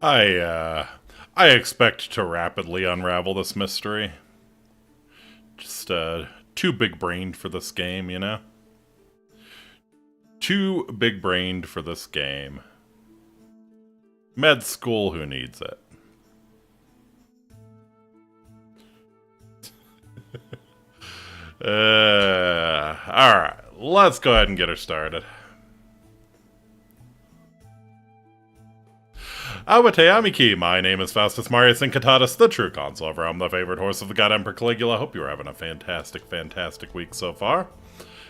I expect to rapidly unravel this mystery. Just, too big-brained for this game, you know? Too big-brained for this game. Med school, who needs it? Alright, let's go ahead and get her started. Awate Amiki, my name is Faustus Marius Incitatus, the true consul of Rome, the favorite horse of the god Emperor Caligula. Hope you're having a fantastic, fantastic week so far.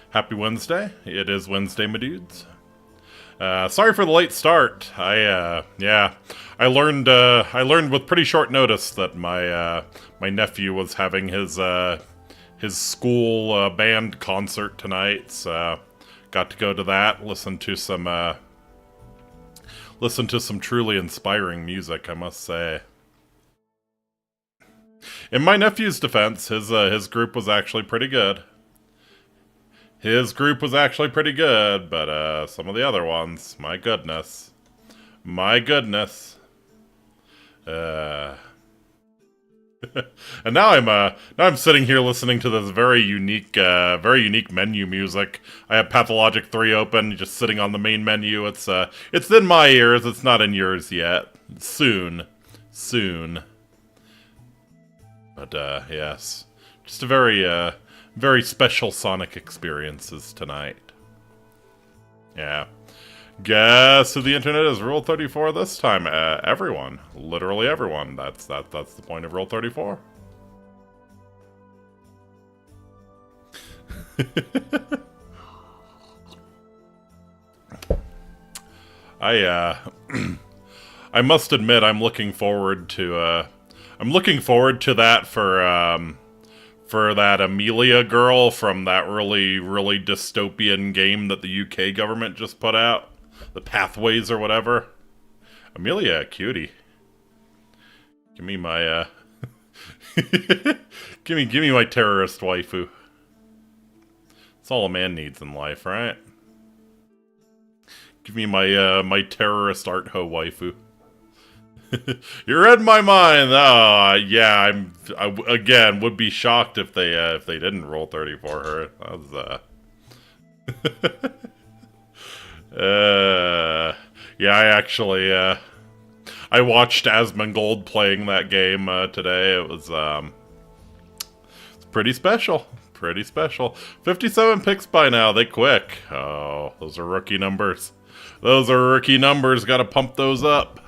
Happy Wednesday. It is Wednesday, my dudes. Sorry for the late start. I learned with pretty short notice that my nephew was having his school band concert tonight, so got to go to that, listen to some truly inspiring music, I must say. In my nephew's defense, his group was actually pretty good. His group was actually pretty good, but some of the other ones, my goodness. My goodness. And now I'm sitting here listening to this very unique menu music. I have Pathologic 3 open, just sitting on the main menu. It's in my ears. It's not in yours yet. Soon. But yes, just a very special Sonic experiences tonight. Yeah. Guess who the internet is? Rule 34 this time. Everyone. Literally everyone. That's the point of Rule 34. I I must admit I'm looking forward to that for that Amelia girl from that really dystopian game that the UK government just put out. The Pathways or whatever. Amelia, a cutie. Give me my, give me my terrorist waifu. That's all a man needs in life, right? Give me my, my terrorist art ho waifu. You read my mind. Yeah, I again would be shocked if they didn't roll 30 for her. That was, yeah, I actually, I watched Asmongold playing that game, today. It was, it's pretty special. Pretty special. 57 picks by now. They quick. Oh, those are rookie numbers. Those are rookie numbers. Gotta pump those up.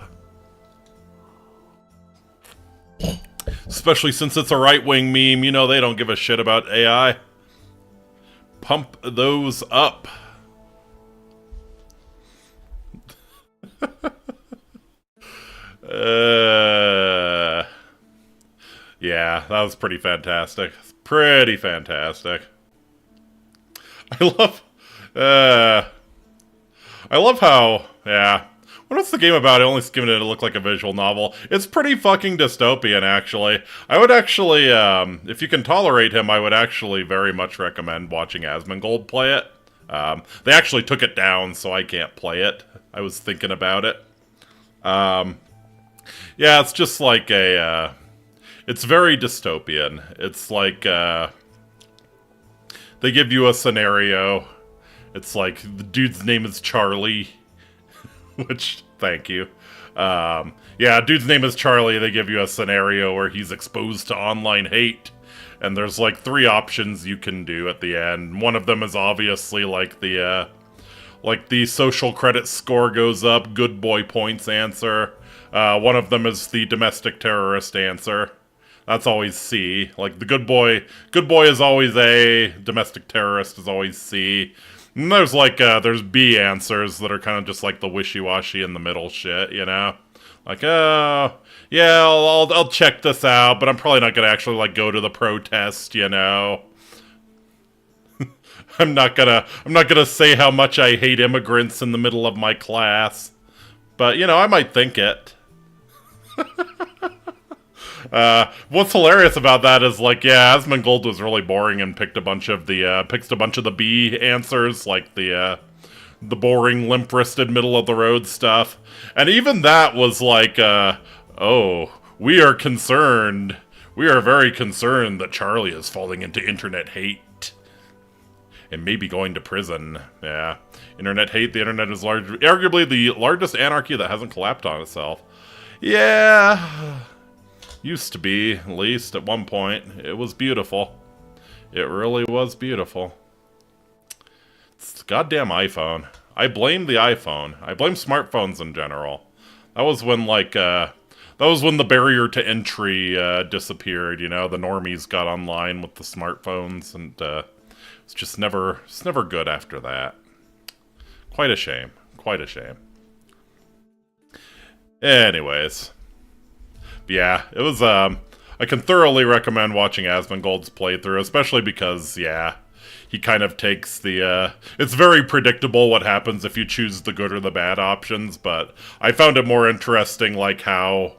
Especially since it's a right-wing meme. You know, they don't give a shit about AI. Pump those up. Yeah, that was pretty fantastic. Pretty fantastic. I love how, yeah. What's the game about? I only skimmed it to look like a visual novel. It's pretty fucking dystopian, actually. I would actually, if you can tolerate him, I would actually very much recommend watching Asmongold play it. They actually took it down, so I can't play it. I was thinking about it. Yeah, it's just like it's very dystopian. It's like, they give you a scenario. It's like, the dude's name is Charlie. Which, thank you. Yeah, dude's name is Charlie. They give you a scenario where he's exposed to online hate. And there's like 3 options you can do at the end. One of them is obviously like the social credit score goes up, good boy points answer. One of them is the domestic terrorist answer. That's always C. Like, the good boy is always A, domestic terrorist is always C. And there's like, there's B answers that are kind of just like the wishy-washy in the middle shit, you know? Like, oh, yeah, I'll check this out, but I'm probably not gonna actually, like, go to the protest, you know? I'm not gonna say how much I hate immigrants in the middle of my class. But, you know, I might think it. What's hilarious about that is, like, yeah, Asmongold was really boring and picked a bunch of the B answers, like the the boring, limp-wristed, middle-of-the-road stuff. And even that was like, oh, we are concerned. We are very concerned that Charlie is falling into internet hate. And maybe going to prison. Yeah. Internet hate, the internet is arguably the largest anarchy that hasn't collapsed on itself. Yeah. Used to be, at least, at one point. It was beautiful. It really was beautiful. It's the goddamn iPhone. I blame the iPhone. I blame smartphones in general. That was when, like, that was when the barrier to entry disappeared, you know? The normies got online with the smartphones, and it's just never, it's never good after that. Quite a shame. Quite a shame. Anyways. Yeah, it was, I can thoroughly recommend watching Asmongold's playthrough, especially because, yeah, he kind of takes the, it's very predictable what happens if you choose the good or the bad options, but I found it more interesting, like, how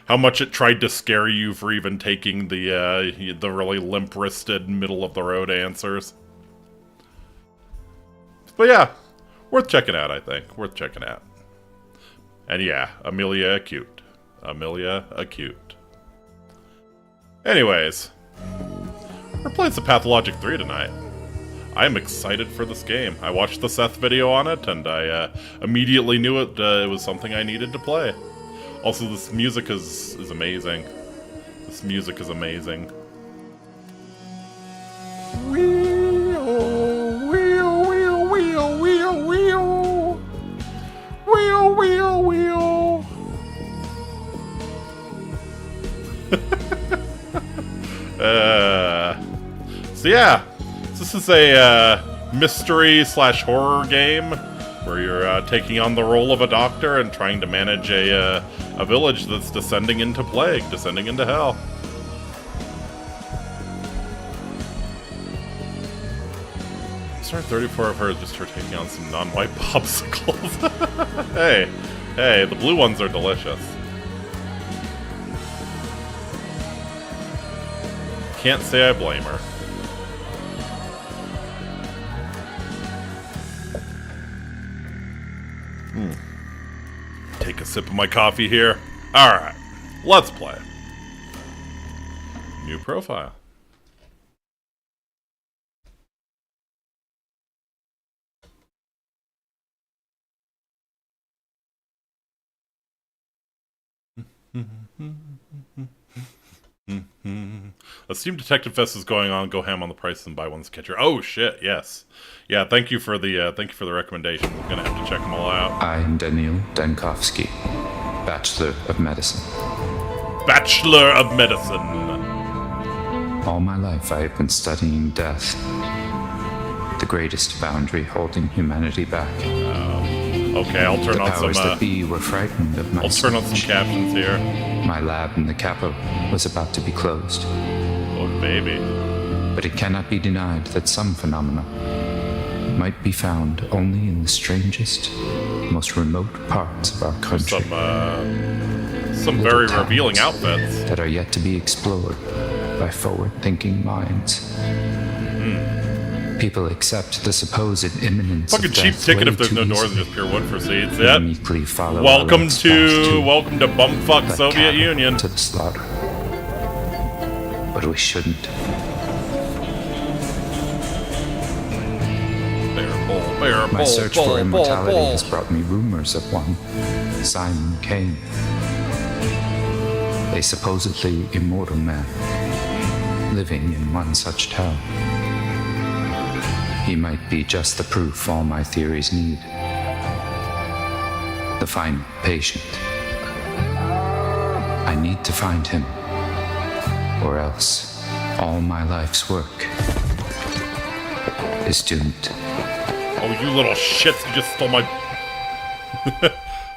much it tried to scare you for even taking the really limp-wristed, middle-of-the-road answers. But yeah, worth checking out, I think. Worth checking out. And yeah, Amelia Acute. Amelia Acute. Anyways, we're playing some Pathologic 3 tonight. I'm excited for this game. I watched the Seth video on it, and I immediately knew it was something I needed to play. Also, this music is amazing. This music is amazing. Wheel, wheel, wheel, wheel, wheel, wheel. Wheel, wheel, wheel. So yeah, this is a mystery/horror game where you're taking on the role of a doctor and trying to manage a village that's descending into plague, descending into hell. Star 34 of her just for taking on some non-white popsicles. hey, the blue ones are delicious. Can't say I blame her. Take a sip of my coffee here. Alright, let's play. New profile. A Steam Detective Fest is going on. Go ham on the price and buy one to catch your. Oh shit! Yes, yeah. Thank you for the recommendation. I'm gonna have to check them all out. I'm Daniil Dankovsky, Bachelor of Medicine. Bachelor of Medicine. All my life I have been studying death, the greatest boundary holding humanity back. Okay, I'll turn the on powers some. that be were frightened of my I'll turn on some captions here. My lab in the capital was about to be closed. Oh baby! But it cannot be denied that some phenomena might be found only in the strangest, most remote parts of our country. Some very revealing outfits that are yet to be explored by forward-thinking minds. People accept the supposed imminence fucking of cheap death ticket if there's no too doors and easily. just pure wood for seats. Yep. Meekly follow Welcome our to welcome to bumfuck the Soviet cattle Union. to the slaughter. But we shouldn't. My search for immortality has brought me rumors of one, Simon Kane, a supposedly immortal man, living in one such town. He might be just the proof all my theories need. The final patient. I need to find him, or else all my life's work is doomed. Oh, you little shits, you just stole my...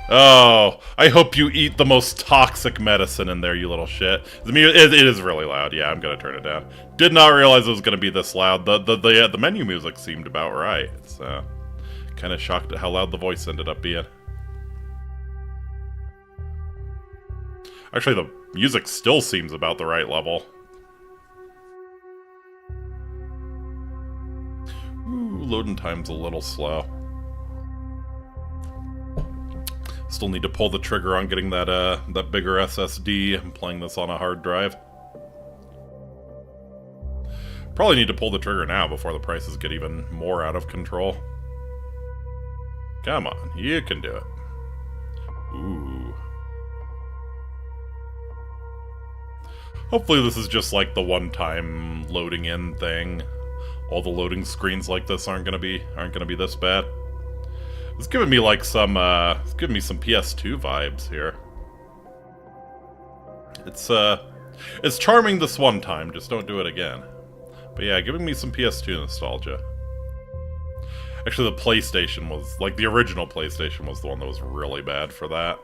Oh, I hope you eat the most toxic medicine in there, you little shit. It is really loud. Yeah, I'm gonna turn it down. Did not realize it was gonna be this loud. The menu music seemed about right. It's kind of shocked at how loud the voice ended up being. Actually, the music still seems about the right level. Ooh, loading time's a little slow. Still need to pull the trigger on getting that that bigger SSD. I'm playing this on a hard drive. Probably need to pull the trigger now before the prices get even more out of control. Come on, you can do it. Ooh. Hopefully this is just like the one-time loading in thing. All the loading screens like this aren't gonna be this bad. It's giving me like some some PS2 vibes here. It's charming this one time, just don't do it again. But yeah, giving me some PS2 nostalgia. Actually, the PlayStation was, like, the original PlayStation was the one that was really bad for that.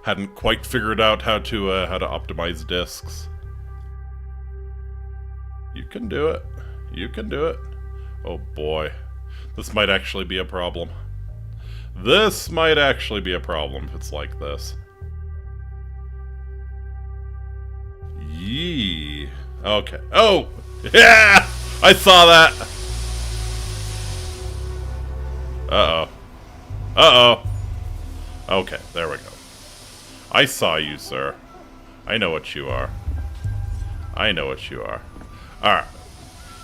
Hadn't quite figured out how to optimize discs. You can do it. You can do it. Oh boy. This might actually be a problem. This might actually be a problem if it's like this. Yee. Okay. Oh! Yeah! I saw that! Uh-oh. Uh-oh. Okay, there we go. I saw you, sir. I know what you are. I know what you are. Alright.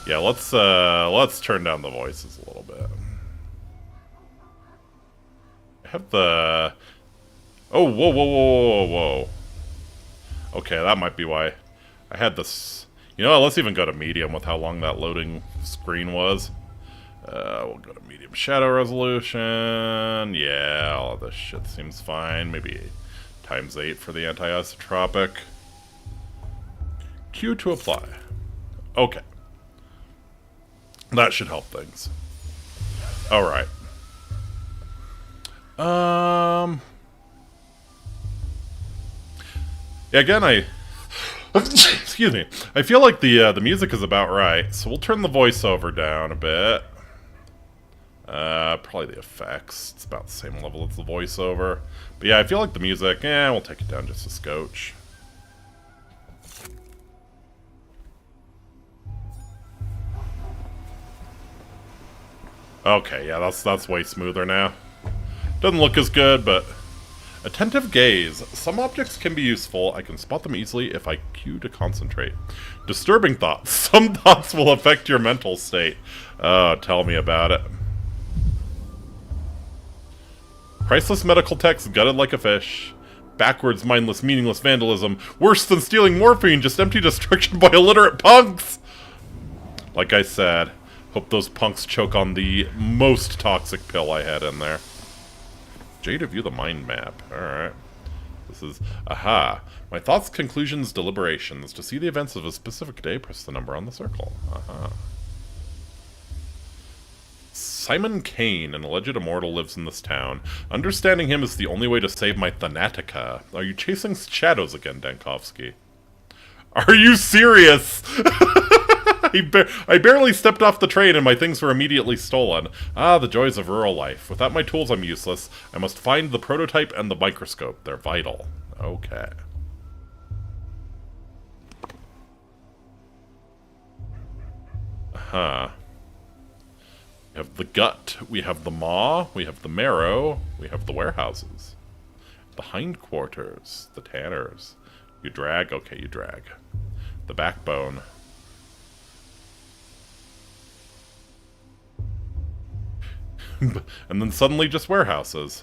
Yeah, let's turn down the voices a little bit. I have the... Oh, whoa, whoa, whoa, whoa, whoa. Okay, that might be why. I had this... You know what, let's even go to medium with how long that loading screen was. We'll go to medium shadow resolution. Yeah, all of this shit seems fine. Maybe ×8 for the anti-isotropic. Q to apply. Okay. That should help things. Alright. Yeah, again, excuse me. I feel like the music is about right, so we'll turn the voiceover down a bit. Probably the effects. It's about the same level as the voiceover. But yeah, I feel like the music, we'll take it down just a scotch. Okay, yeah, that's way smoother now. Doesn't look as good, but... Attentive gaze. Some objects can be useful. I can spot them easily if I cue to concentrate. Disturbing thoughts. Some thoughts will affect your mental state. Oh, tell me about it. Priceless medical text, gutted like a fish. Backwards, mindless, meaningless vandalism. Worse than stealing morphine, just empty destruction by illiterate punks! Like I said, hope those punks choke on the most toxic pill I had in there. J to view the mind map. Alright. This is... Aha. My thoughts, conclusions, deliberations. To see the events of a specific day, press the number on the circle. Aha. Simon Kane, an alleged immortal, lives in this town. Understanding him is the only way to save my Thanatica. Are you chasing shadows again, Dankovsky? Are you serious? I barely stepped off the train and my things were immediately stolen. Ah, the joys of rural life. Without my tools, I'm useless. I must find the prototype and the microscope. They're vital. Okay. Huh. We have the gut, we have the maw, we have the marrow, we have the warehouses. The hindquarters, the tanners. You drag? Okay, you drag. The backbone. And then suddenly just warehouses.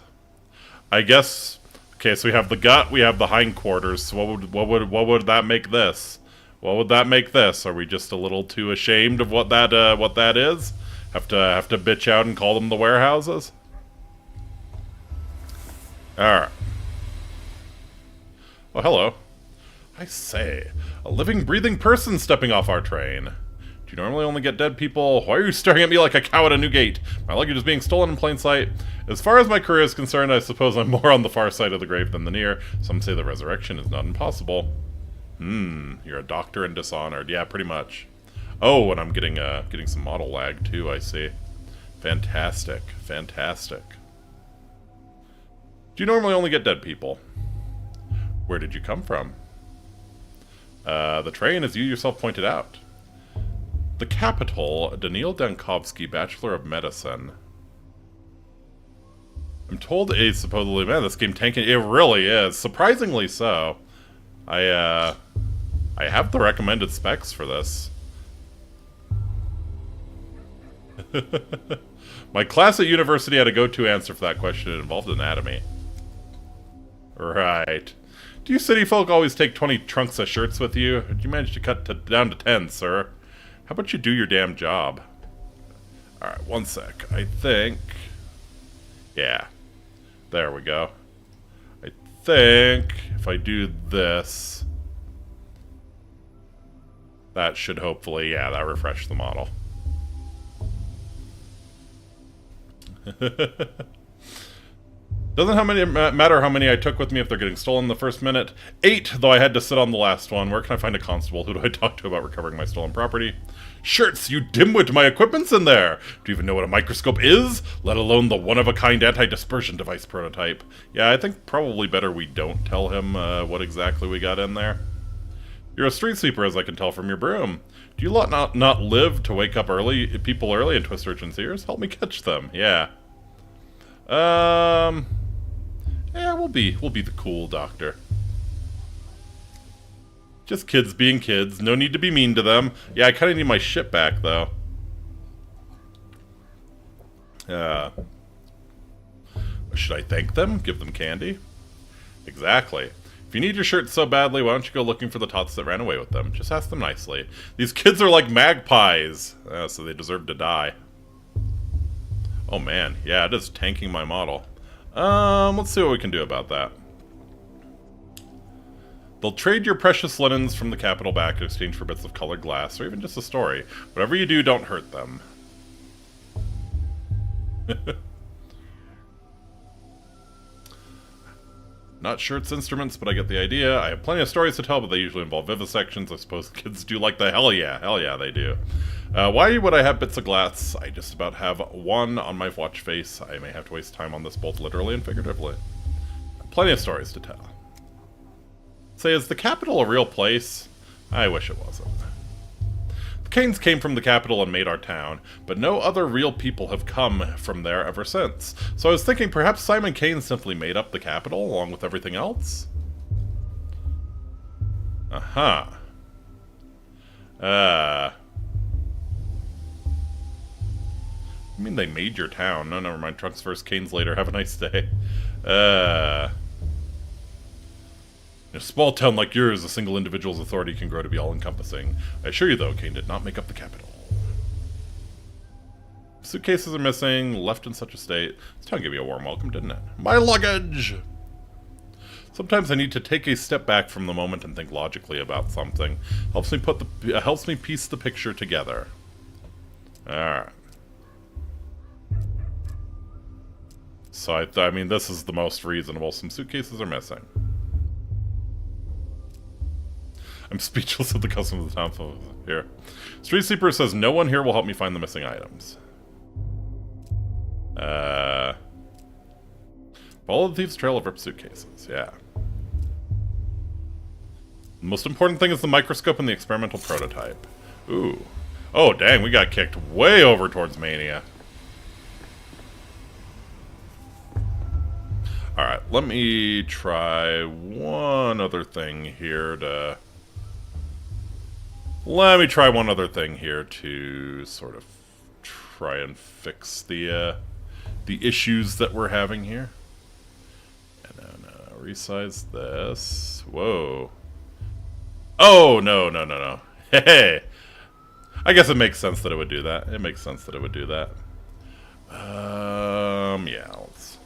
I guess... Okay, so we have the gut, we have the hindquarters. So what would that make this? What would that make this? Are we just a little too ashamed of what that is? Have to bitch out and call them the warehouses? Alright. Oh, hello. I say, a living, breathing person stepping off our train. Do you normally only get dead people? Why are you staring at me like a cow at a new gate? My luggage is being stolen in plain sight. As far as my career is concerned, I suppose I'm more on the far side of the grave than the near. Some say the resurrection is not impossible. You're a doctor and dishonored. Yeah, pretty much. Oh, and I'm getting some model lag too, I see. Fantastic. Fantastic. Do you normally only get dead people? Where did you come from? The train, as you yourself pointed out. The capital, Daniil Dankovsky, Bachelor of Medicine. I'm told a supposedly, man, this game tanking. It really is, surprisingly so. I have the recommended specs for this. My class at university had a go-to answer for that question. It involved anatomy. Right. Do you city folk always take 20 trunks of shirts with you? Or did you manage to cut down to 10, sir? How about you do your damn job? Alright, one sec. I think... Yeah. There we go. I think if I do this... That should hopefully... Yeah, that refresh the model. Doesn't matter how many I took with me if they're getting stolen the first minute. 8, though I had to sit on the last one. Where can I find a constable? Who do I talk to about recovering my stolen property? Shirts, you dimwit, my equipment's in there! Do you even know what a microscope is? Let alone the one-of-a-kind anti-dispersion device prototype. Yeah, I think probably better we don't tell him what exactly we got in there. You're a street sweeper, as I can tell from your broom. Do you not live to wake up people early and twist urchins' ears? Help me catch them, yeah. Yeah, we'll be the cool doctor. Just kids being kids. No need to be mean to them. Yeah, I kind of need my shit back, though. Should I thank them? Give them candy? Exactly. If you need your shirt so badly, why don't you go looking for the tots that ran away with them? Just ask them nicely. These kids are like magpies. So they deserve to die. Oh man, yeah, it is tanking my model. Let's see what we can do about that. They'll trade your precious linens from the capital back in exchange for bits of colored glass, or even just a story. Whatever you do, don't hurt them. Not sure it's instruments, but I get the idea. I have plenty of stories to tell, but they usually involve vivisections. I suppose kids do like the hell yeah they do. Why would I have bits of glass? I just about have one on my watch face. I may have to waste time on this both literally and figuratively. Plenty of stories to tell. Say, is the capital a real place? I wish it wasn't. The Canes came from the capital and made our town, but no other real people have come from there ever since. So I was thinking perhaps Simon Kane simply made up the capital along with everything else? Uh-huh. You mean they made your town? No, never mind. Trunks first, Canes later. Have a nice day. In a small town like yours, a single individual's authority can grow to be all-encompassing. I assure you, though, Kane did not make up the capital. Suitcases are missing, left in such a state. This town gave you a warm welcome, didn't it? My luggage! Sometimes I need to take a step back from the moment and think logically about something. Helps me piece the picture together. Alright. So, I mean, this is the most reasonable. Some suitcases are missing. I'm speechless at the custom of the town here. Street Sweeper says no one here will help me find the missing items. Follow the thief's trail of ripped suitcases. Yeah. The most important thing is the microscope and the experimental prototype. Ooh. Oh, dang, we got kicked way over towards Mania. Alright, let me try one other thing here to... Let me try one other thing here to sort of try and fix the issues that we're having here. And then resize this. Whoa. Oh, no. Hey! I guess it makes sense that it would do that. It makes sense that it would do that. Yeah, let's...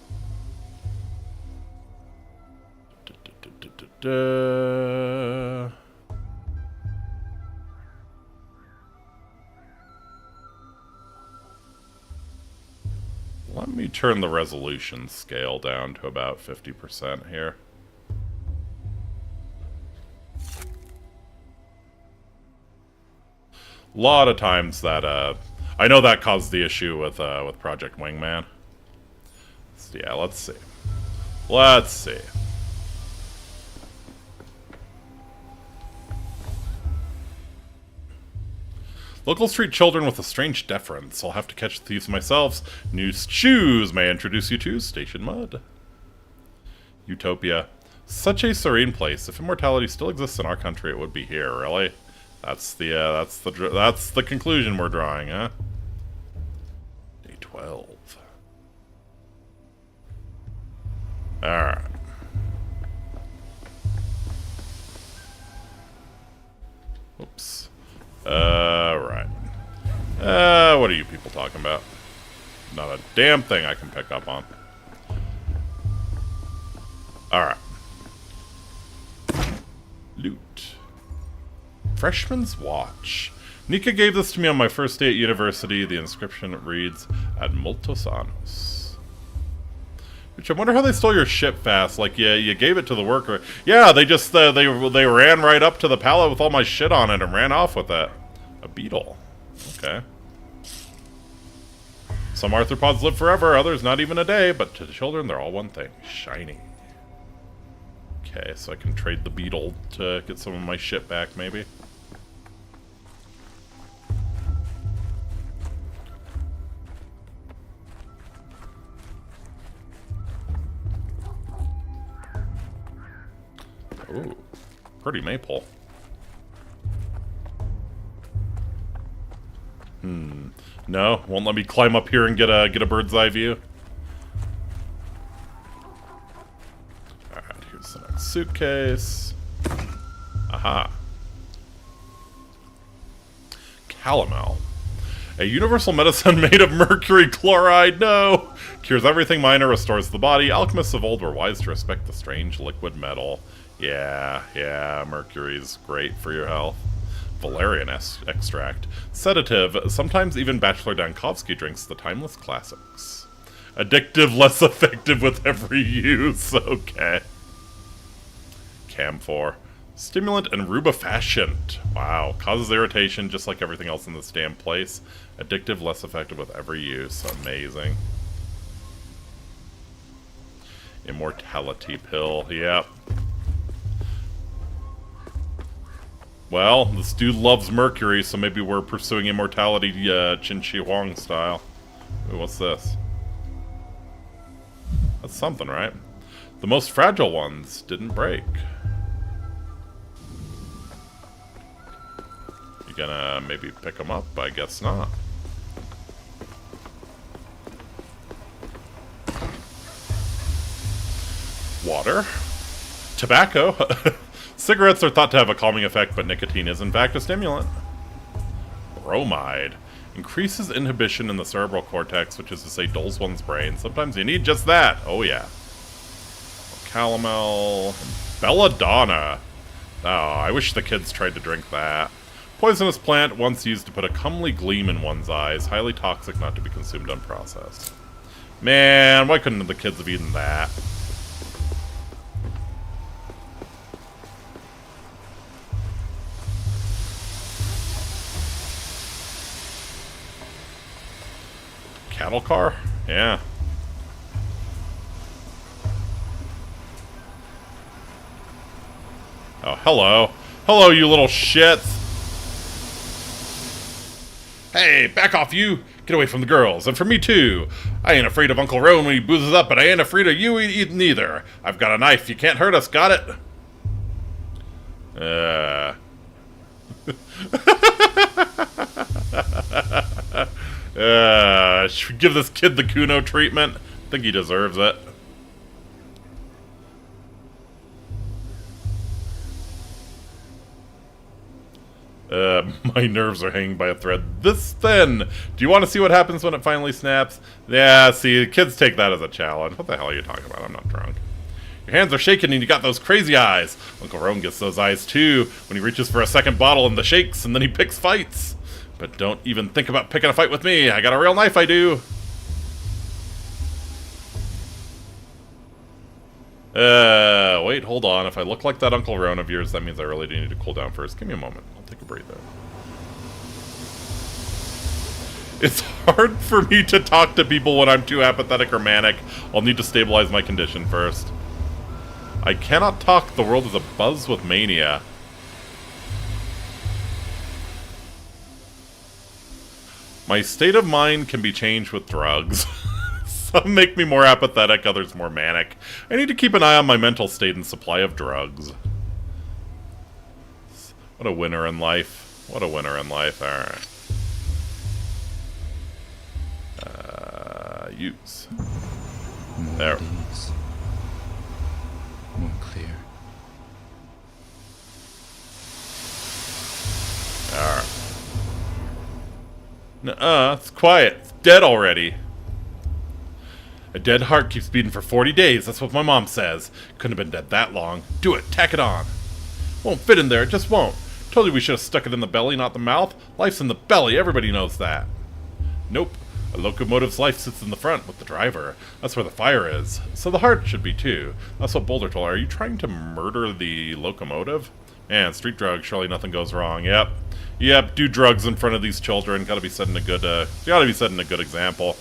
Let me turn the resolution scale down to about 50% here. A lot of times that, I know that caused the issue with Project Wingman. So yeah, let's see. Let's see. Locals treat children with a strange deference. I'll have to catch the thieves myself. New shoes may I introduce you to Station Mud. Utopia. Such a serene place. If immortality still exists in our country, it would be here. Really? That's the conclusion we're drawing, huh? Day 12. All right. Oops. Right. What are you people talking about? Not a damn thing I can pick up on. Alright. Loot. Freshman's Watch. Nika gave this to me on my first day at university. The inscription reads, Ad multos annos. Which I wonder how they stole your ship fast. Like, yeah, you gave it to the worker. Yeah, they just, they ran right up to the pallet with all my shit on it and ran off with it. A beetle. Okay. Some arthropods live forever, others not even a day, but to the children, they're all one thing. Shiny. Okay, so I can trade the beetle to get some of my shit back, maybe. Ooh, pretty maple. No, won't let me climb up here and get a bird's eye view. Alright, here's the next suitcase. Aha. Calomel. A universal medicine made of mercury chloride, no! Cures everything minor, restores the body. Alchemists of old were wise to respect the strange liquid metal. Yeah, mercury's great for your health. Valerian extract. Sedative. Sometimes even Bachelor Dankovsky drinks the timeless classics. Addictive, less effective with every use. Okay. Camphor. Stimulant and rubefacient. Wow. Causes irritation just like everything else in this damn place. Addictive, less effective with every use. Amazing. Immortality pill. Yep. Well, this dude loves mercury, so maybe we're pursuing immortality Qin Shi Huang style. Ooh, what's this? That's something, right? The most fragile ones didn't break. You gonna maybe pick them up? I guess not. Water. Tobacco. Cigarettes are thought to have a calming effect, but nicotine is in fact a stimulant. Bromide. Increases inhibition in the cerebral cortex, which is to say dulls one's brain. Sometimes you need just that. Oh yeah. Calomel. Belladonna. Oh, I wish the kids tried to drink that. Poisonous plant, once used to put a comely gleam in one's eyes. Highly toxic, not to be consumed unprocessed. Man, why couldn't the kids have eaten that? Cattle car? Yeah. Oh, hello. Hello, you little shits. Hey, back off, you. Get away from the girls. And from me, too. I ain't afraid of Uncle Rowan when he boozes up, but I ain't afraid of you neither. I've got a knife. You can't hurt us. Got it? Should we give this kid the Kuno treatment? I think he deserves it. My nerves are hanging by a thread this thin. Do you want to see what happens when it finally snaps? Yeah, see, kids take that as a challenge. What the hell are you talking about? I'm not drunk. Your hands are shaking and you got those crazy eyes. Uncle Rowan gets those eyes too when he reaches for a second bottle and the shakes and then he picks fights. But don't even think about picking a fight with me. I got a real knife, I do. Wait, hold on. If I look like that Uncle Rowan of yours, that means I really do need to cool down first. Give me a moment. I'll take a breather. It's hard for me to talk to people when I'm too apathetic or manic. I'll need to stabilize my condition first. I cannot talk. The world is abuzz with mania. My state of mind can be changed with drugs. Some make me more apathetic, others more manic. I need to keep an eye on my mental state and supply of drugs. What a winner in life. What a winner in life. Alright. Use. More There. ease. More clear. Alright. Nuh-uh, it's quiet. It's dead already. A dead heart keeps beating for 40 days. That's what my mom says. Couldn't have been dead that long. Do it. Tack it on. Won't fit in there. It just won't. Told you we should have stuck it in the belly, not the mouth. Life's in the belly. Everybody knows that. Nope. A locomotive's life sits in the front with the driver. That's where the fire is. So the heart should be too. That's what Boulder told her. Are you trying to murder the locomotive? Man, street drugs. Surely nothing goes wrong. Yep. Yep. Do drugs in front of these children. Gotta be setting a good. Gotta be setting a good example.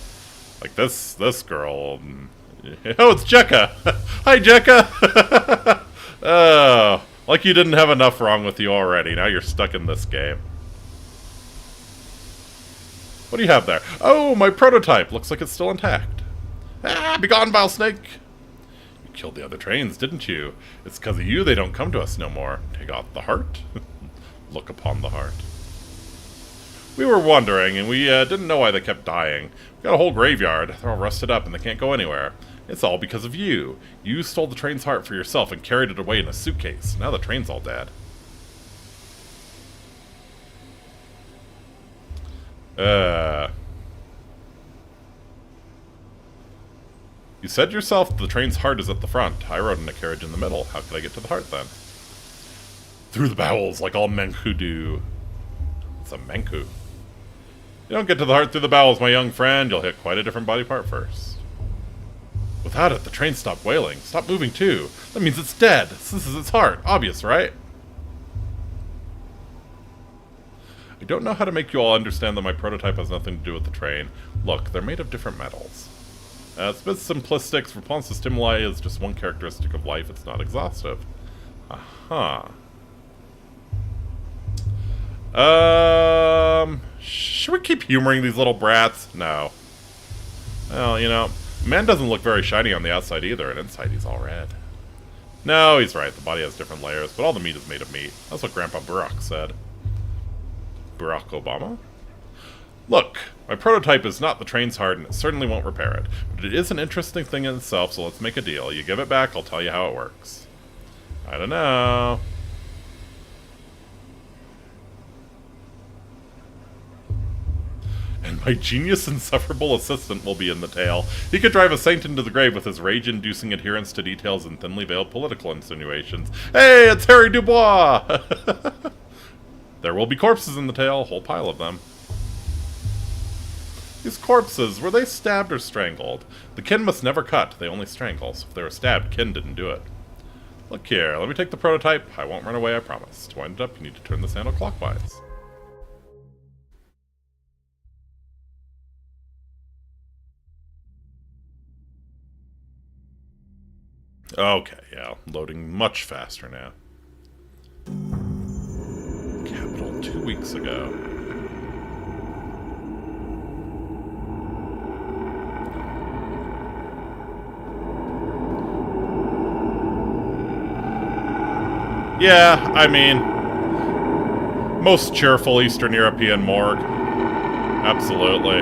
Like this girl. Oh, it's Jekka. Hi, Jekka. Oh, like you didn't have enough wrong with you already. Now you're stuck in this game. What do you have there? Oh, my prototype. Looks like it's still intact. Ah, be gone, vile snake. You killed the other trains, didn't you? It's because of you they don't come to us no more. Take out the heart. Look upon the heart. We were wondering, and we didn't know why they kept dying. We got a whole graveyard. They're all rusted up, and they can't go anywhere. It's all because of you. You stole the train's heart for yourself and carried it away in a suitcase. Now the train's all dead. You said yourself the train's heart is at the front. I rode in a carriage in the middle. How could I get to the heart then? Through the bowels, like all Menku do. It's a Menku. You don't get to the heart through the bowels, my young friend. You'll hit quite a different body part first. Without it, the train stopped wailing. Stop moving too. That means it's dead. This is its heart. Obvious, right? I don't know how to make you all understand that my prototype has nothing to do with the train. Look, they're made of different metals. It's a bit simplistic. Responsive stimuli is just one characteristic of life. It's not exhaustive. Aha. Should we keep humoring these little brats? No. Well, you know, man doesn't look very shiny on the outside either, and inside he's all red. No, he's right. The body has different layers, but all the meat is made of meat. That's what Grandpa Barack said. Barack Obama? Look, my prototype is not the train's heart, and it certainly won't repair it. But it is an interesting thing in itself, so let's make a deal. You give it back, I'll tell you how it works. I don't know. And my genius insufferable assistant will be in the tale. He could drive a saint into the grave with his rage-inducing adherence to details and thinly veiled political insinuations. Hey, it's Harry Dubois! There will be corpses in the tale, a whole pile of them. These corpses, were they stabbed or strangled? The kin must never cut, they only strangle, so if they were stabbed, kin didn't do it. Look here, let me take the prototype. I won't run away, I promise. To wind it up, you need to turn this handle clockwise. Okay, yeah, loading much faster now. Capital 2 weeks ago. Yeah, I mean, most cheerful Eastern European morgue. Absolutely.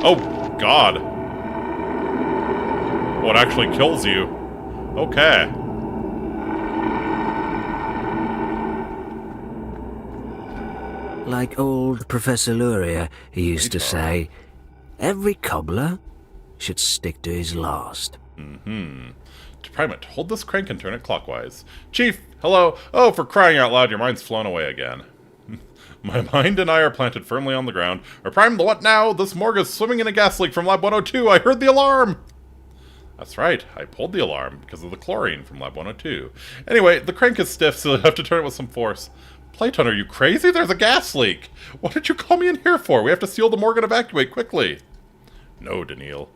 Oh, God. What actually kills you? Okay. Like old Professor Luria, he used to say, every cobbler should stick to his last. Mm-hmm. To prime it, hold this crank and turn it clockwise. Chief, hello. Oh, for crying out loud, your mind's flown away again. My mind and I are planted firmly on the ground. Or prime the what now? This morgue is swimming in a gas leak from Lab 102. I heard the alarm! That's right, I pulled the alarm because of the chlorine from Lab 102. Anyway, the crank is stiff, so you'll have to turn it with some force. Playton, are you crazy? There's a gas leak! What did you call me in here for? We have to seal the morgue and evacuate quickly. No, Daniil.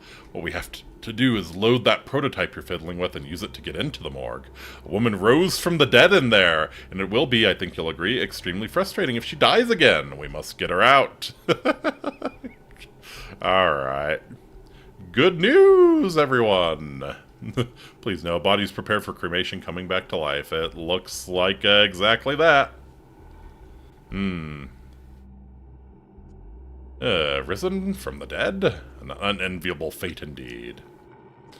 to do is load that prototype you're fiddling with and use it to get into the morgue. A woman rose from the dead in there, and it will be, I think you'll agree, extremely frustrating if she dies again. We must get her out. Alright. Good news, everyone! Please know, body's prepared for cremation, coming back to life. It looks like exactly that. Risen from the dead? An unenviable fate indeed. I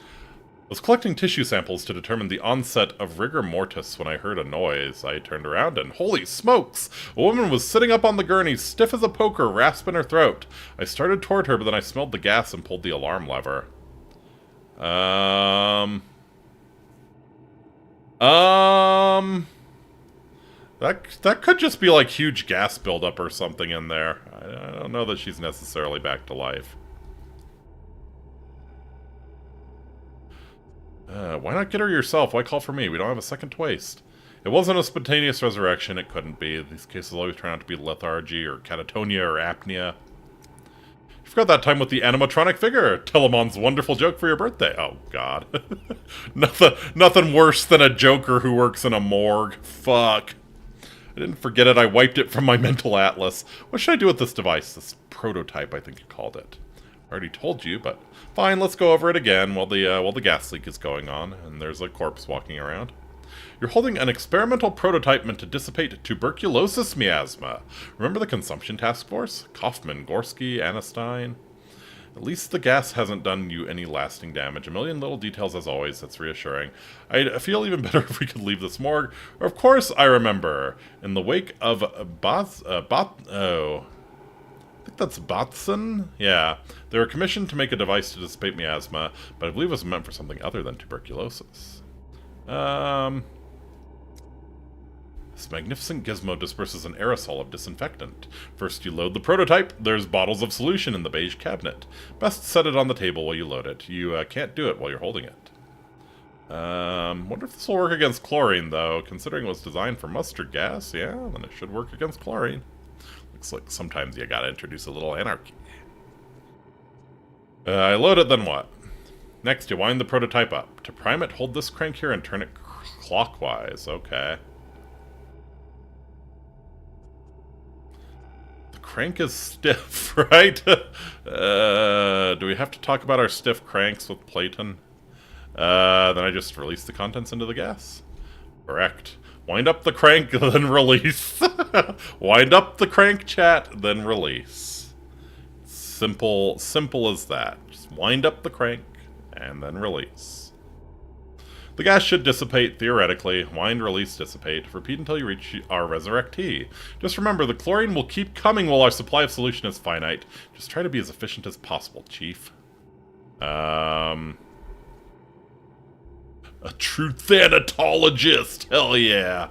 was collecting tissue samples to determine the onset of rigor mortis when I heard a noise. I turned around and, holy smokes! A woman was sitting up on the gurney, stiff as a poker, rasp in her throat. I started toward her, but then I smelled the gas and pulled the alarm lever. That could just be like huge gas buildup or something in there. I don't know that she's necessarily back to life. Why not get her yourself? Why call for me? We don't have a second to waste. It wasn't a spontaneous resurrection. It couldn't be. These cases always turn out to be lethargy or catatonia or apnea. You forgot that time with the animatronic figure. Telemon's wonderful joke for your birthday. Oh, God. Nothing worse than a joker who works in a morgue. Fuck. I didn't forget it. I wiped it from my mental atlas. What should I do with this device? This prototype, I think you called it. I already told you, but fine, let's go over it again while the gas leak is going on, and there's a corpse walking around. You're holding an experimental prototype meant to dissipate tuberculosis miasma. Remember the consumption task force? Kaufman, Gorski, Anastine? At least the gas hasn't done you any lasting damage. A million little details as always, that's reassuring. I'd feel even better if we could leave this morgue. Or of course, I remember. In the wake of I think that's Botson? Yeah. They were commissioned to make a device to dissipate miasma, but I believe it was meant for something other than tuberculosis. This magnificent gizmo disperses an aerosol of disinfectant. First you load the prototype. There's bottles of solution in the beige cabinet. Best set it on the table while you load it. You can't do it while you're holding it. Wonder if this will work against chlorine, though. Considering it was designed for mustard gas, yeah, then it should work against chlorine. Looks like sometimes you gotta introduce a little anarchy. I load it, then what? Next, you wind the prototype up. To prime it, hold this crank here and turn it clockwise. Okay. The crank is stiff, right? Do we have to talk about our stiff cranks with Platon? Then I just release the contents into the gas? Correct. Wind up the crank, then release. Wind up the crank, chat, then release. Simple as that. Just wind up the crank, and then release. The gas should dissipate, theoretically. Wind, release, dissipate. Repeat until you reach our resurrectee. Just remember, the chlorine will keep coming while our supply of solution is finite. Just try to be as efficient as possible, Chief. A true thanatologist! Hell yeah!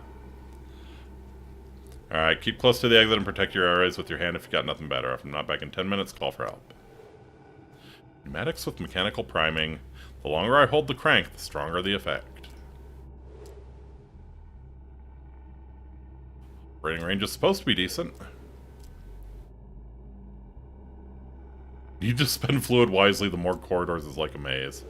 Alright, keep close to the exit and protect your areas with your hand if you got nothing better. If I'm not back in 10 minutes, call for help. Pneumatics with mechanical priming. The longer I hold the crank, the stronger the effect. Operating range is supposed to be decent. You just spend fluid wisely, the more corridors is like a maze.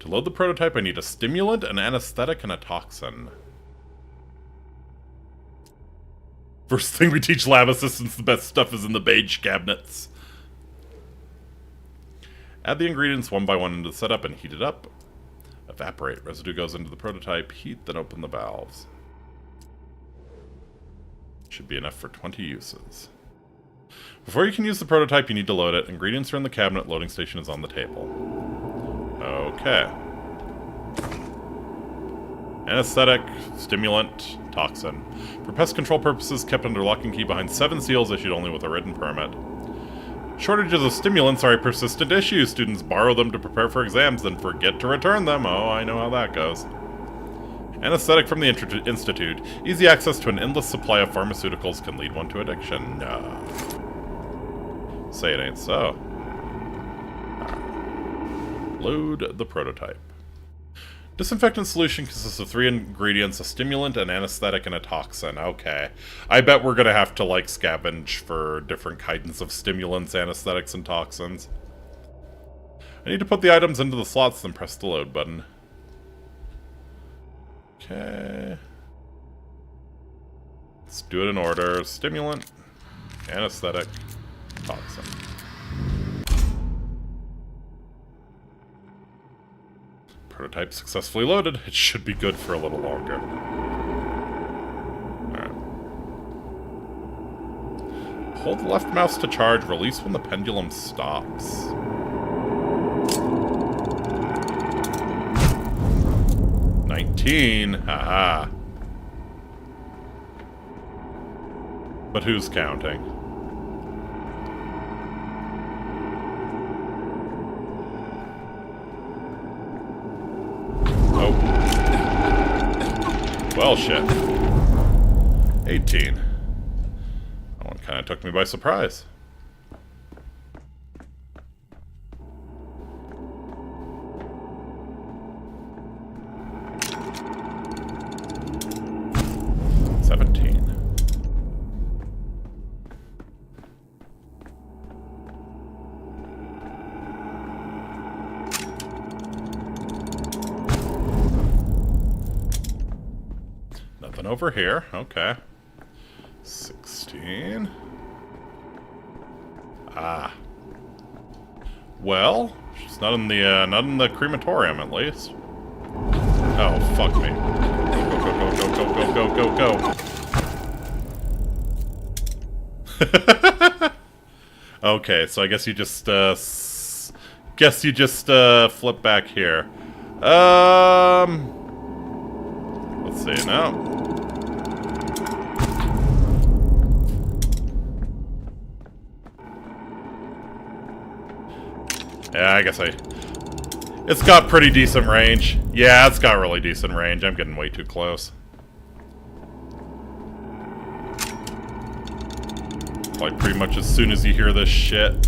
To load the prototype, I need a stimulant, an anesthetic, and a toxin. First thing we teach lab assistants, the best stuff is in the beige cabinets. Add the ingredients one by one into the setup and heat it up. Evaporate. Residue goes into the prototype. Heat, then open the valves. Should be enough for 20 uses. Before you can use the prototype, you need to load it. Ingredients are in the cabinet. Loading station is on the table. Okay. Anesthetic, stimulant, toxin. For pest control purposes, kept under lock and key behind 7 seals, issued only with a written permit. Shortages of stimulants are a persistent issue. Students borrow them to prepare for exams, then forget to return them. Oh, I know how that goes. Anesthetic from the Institute. Easy access to an endless supply of pharmaceuticals can lead one to addiction. No. Say it ain't so. Load the prototype. Disinfectant solution consists of 3 ingredients, a stimulant, an anesthetic, and a toxin. Okay. I bet we're gonna have to, like, scavenge for different kinds of stimulants, anesthetics, and toxins. I need to put the items into the slots, then press the load button. Okay. Let's do it in order. Stimulant, anesthetic, toxin. Prototype successfully loaded. It should be good for a little longer. Alright. Hold the left mouse to charge. Release when the pendulum stops. Haha. But who's counting? Oh. Well, shit. 18. That one kind of took me by surprise. Over here, okay. 16. Ah. Well, she's not in the crematorium at least. Oh, fuck me. Go. Okay, so I guess you just flip back here. Let's see now. Yeah, I guess it's got pretty decent range. Yeah, it's got really decent range. I'm getting way too close. Like, pretty much as soon as you hear this shit.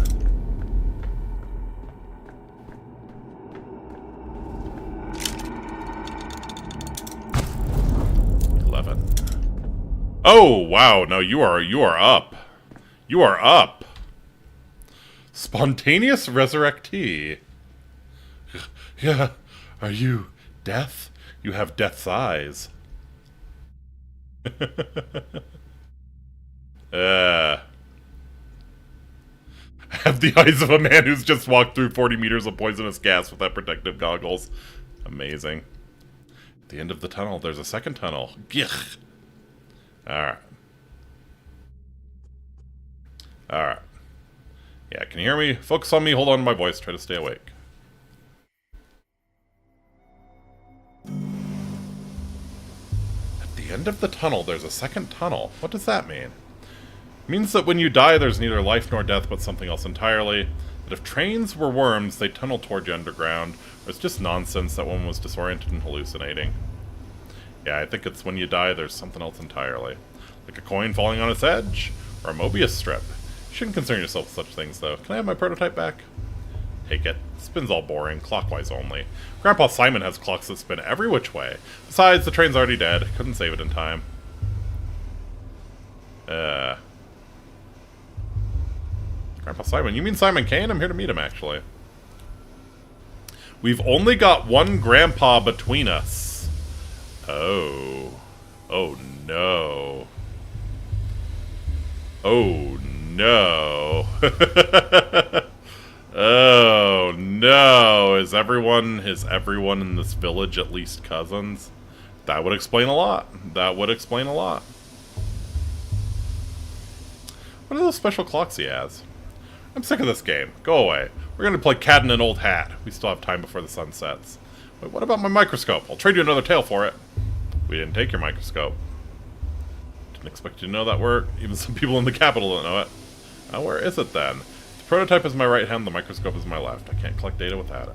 Oh, wow. No, you are up. You are up. Spontaneous resurrectee. Yeah. Are you death? You have death's eyes. I have the eyes of a man who's just walked through 40 meters of poisonous gas without protective goggles. Amazing. At the end of the tunnel, there's a second tunnel. Gich. Alright. Alright. Yeah, can you hear me? Focus on me, hold on to my voice, try to stay awake. At the end of the tunnel, there's a second tunnel. What does that mean? It means that when you die, there's neither life nor death, but something else entirely. That if trains were worms, they'd tunnel toward you underground. Or it's just nonsense that one was disoriented and hallucinating. Yeah, I think it's when you die, there's something else entirely. Like a coin falling on its edge, or a Mobius strip. You shouldn't concern yourself with such things, though. Can I have my prototype back? Take it. Spin's all boring, clockwise only. Grandpa Simon has clocks that spin every which way. Besides, the train's already dead. Couldn't save it in time. Grandpa Simon? You mean Simon Kane? I'm here to meet him, actually. We've only got one grandpa between us. Oh. Oh, no. Oh, no. Oh, no. Is everyone in this village at least cousins? That would explain a lot. That would explain a lot. What are those special clocks he has? I'm sick of this game. Go away. We're going to play cat in an old hat. We still have time before the sun sets. Wait, what about my microscope? I'll trade you another tail for it. We didn't take your microscope. Didn't expect you to know that word. Even some people in the capital don't know it. Now, where is it then? The prototype is my right hand, the microscope is my left. I can't collect data without it.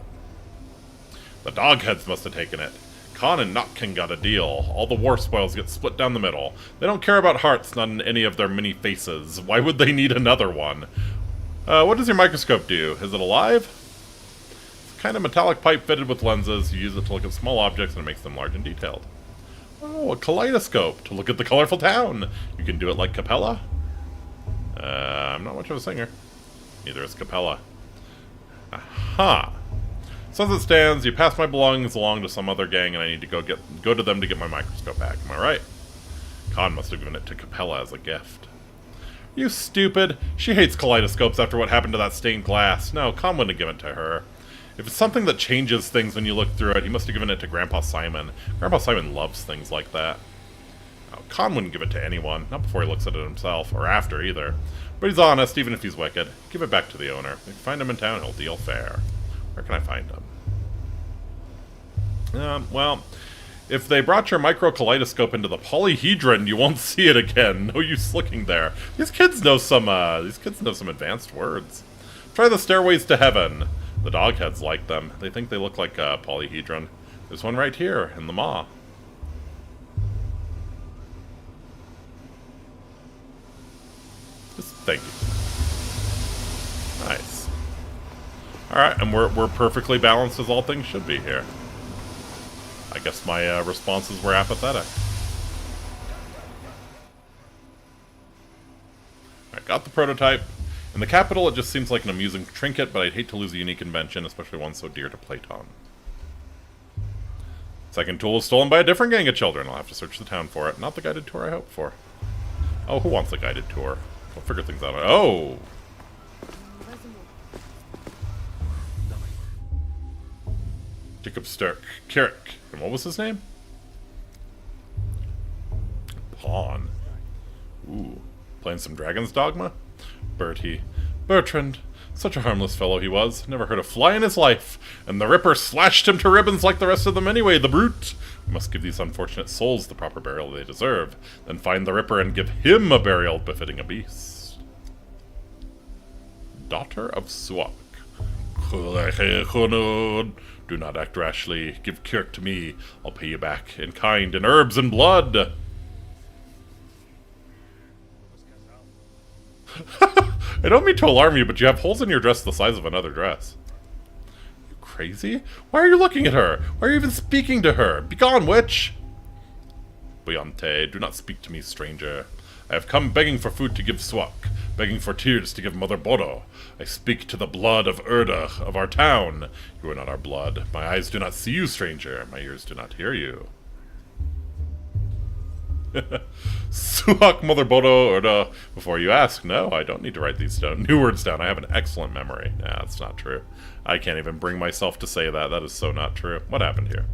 The dogheads must have taken it. Khan and Notkin got a deal. All the war spoils get split down the middle. They don't care about hearts, not in any of their many faces. Why would they need another one? What does your microscope do? Is it alive? Kind of metallic pipe fitted with lenses. You use it to look at small objects and it makes them large and detailed. Oh, a kaleidoscope to look at the colorful town. You can do it like Capella. I'm not much of a singer. Neither is Capella. Aha. So as it stands, you pass my belongings along to some other gang and I need to go to them to get my microscope back. Am I right? Khan must have given it to Capella as a gift. You stupid. She hates kaleidoscopes after what happened to that stained glass. No, Khan wouldn't have given it to her. If it's something that changes things when you look through it, he must have given it to Grandpa Simon. Grandpa Simon loves things like that. Oh, Khan wouldn't give it to anyone, not before he looks at it himself, or after either. But he's honest, even if he's wicked. Give it back to the owner. If you find him in town, he'll deal fair. Where can I find him? Well, if they brought your micro-kaleidoscope into the polyhedron, you won't see it again. No use looking there. These kids know some advanced words. Try the stairways to heaven. The dogheads like them. They think they look like a polyhedron. There's one right here, in the maw. Just thank you. Nice. Alright, and we're perfectly balanced as all things should be here. I guess my responses were apathetic. I got the prototype. In the capital, it just seems like an amusing trinket, but I'd hate to lose a unique invention, especially one so dear to Platon. Second tool is stolen by a different gang of children. I'll have to search the town for it. Not the guided tour I hoped for. Oh, who wants a guided tour? We'll figure things out. Oh! Jacob Sturck. Kirik. And what was his name? Pawn. Ooh. Playing some Dragon's Dogma? Bertie. Bertrand. Such a harmless fellow he was. Never hurt a fly in his life. And the Ripper slashed him to ribbons like the rest of them anyway, the brute. We must give these unfortunate souls the proper burial they deserve. Then find the Ripper and give him a burial befitting a beast. Daughter of Suak. Do not act rashly. Give Kirk to me. I'll pay you back in kind, in herbs and blood. I don't mean to alarm you, but you have holes in your dress the size of another dress. You crazy? Why are you looking at her? Why are you even speaking to her? Begone, witch! Buyante, do not speak to me, stranger. I have come begging for food to give Swak, begging for tears to give Mother Bodo. I speak to the blood of Erdach, of our town. You are not our blood. My eyes do not see you, stranger. My ears do not hear you. Suak, Mother Bodo, Urda. Before you ask, no, I don't need to write these new words down. I have an excellent memory. Nah, that's not true. I can't even bring myself to say that. That is so not true. What happened here?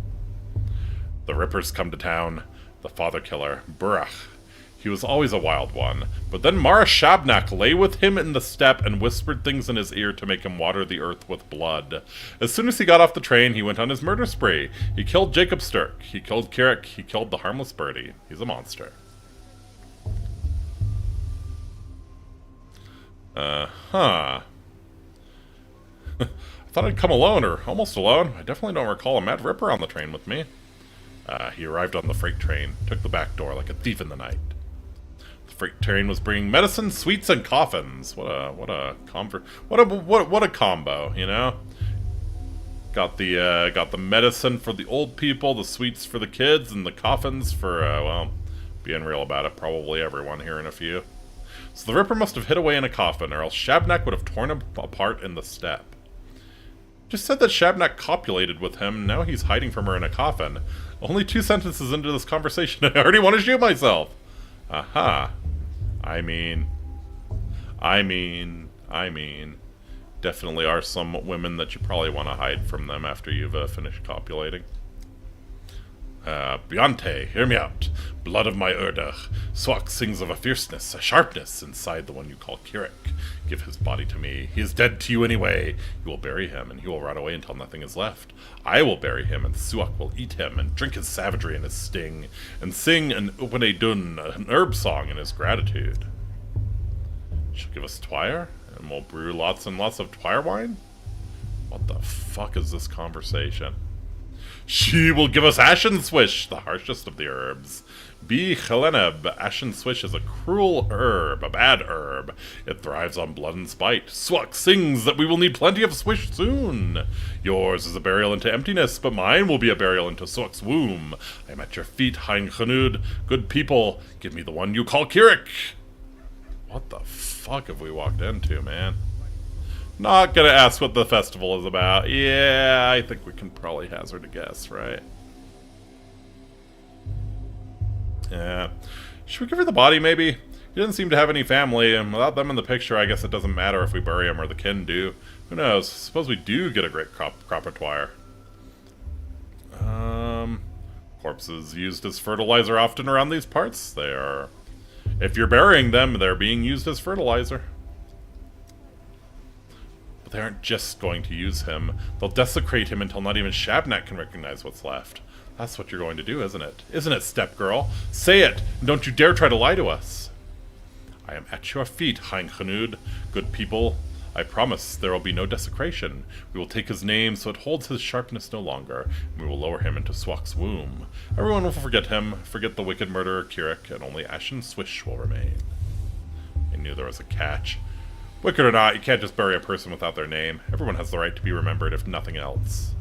The Rippers come to town. The father killer, Burach. He was always a wild one. But then Mara Shabnak lay with him in the steppe and whispered things in his ear to make him water the earth with blood. As soon as he got off the train, he went on his murder spree. He killed Jacob Sturck. He killed Kirik. He killed the harmless birdie. He's a monster. I thought I'd come alone, or almost alone. I definitely don't recall a Mad Ripper on the train with me. He arrived on the freight train, took the back door like a thief in the night. The freight train was bringing medicine, sweets, and coffins. What a combo, you know? Got the medicine for the old people, the sweets for the kids, and the coffins for well, being real about it, probably everyone here in a few. So the Ripper must have hid away in a coffin, or else Shabnak would have torn him apart in the steppe. Just said that Shabnak copulated with him, now he's hiding from her in a coffin. Only 2 sentences into this conversation, I already want to shoot myself! Aha. I mean... Definitely are some women that you probably want to hide from them after you've finished copulating. Beyonte, hear me out. Blood of my Erdach. Swak sings of a fierceness, a sharpness inside the one you call Kirik. Give his body to me. He is dead to you anyway. You will bury him, and he will rot away until nothing is left. I will bury him, and Suak will eat him, and drink his savagery and his sting, and sing an Upane Dun, an herb song in his gratitude. She'll give us twire, and we'll brew lots and lots of twire wine? What the fuck is this conversation? She will give us Ashen Swish, the harshest of the herbs. B. Cheleneb. Ashen Swish is a cruel herb, a bad herb. It thrives on blood and spite. Swak sings that we will need plenty of Swish soon. Yours is a burial into emptiness, but mine will be a burial into Swak's womb. I am at your feet, Hein Chanud. Good people, give me the one you call Kirik. What the fuck have we walked into, man? Not gonna ask what the festival is about. Yeah, I think we can probably hazard a guess, right? Yeah. Should we give her the body, maybe? He doesn't seem to have any family, and without them in the picture, I guess it doesn't matter if we bury him or the kin do. Who knows? Suppose we do get a great cropatoire. Corpses used as fertilizer often around these parts. They are... If you're burying them, they're being used as fertilizer. But they aren't just going to use him. They'll desecrate him until not even Shabnak can recognize what's left. That's what you're going to do, isn't it? Isn't it, step girl? Say it, and don't you dare try to lie to us. I am at your feet, Hein Chanud. Good people, I promise there will be no desecration. We will take his name so it holds his sharpness no longer, and we will lower him into Swak's womb. Everyone will forget him, forget the wicked murderer Kirik, and only Ashen Swish will remain. I knew there was a catch. Wicked or not, you can't just bury a person without their name. Everyone has the right to be remembered, if nothing else.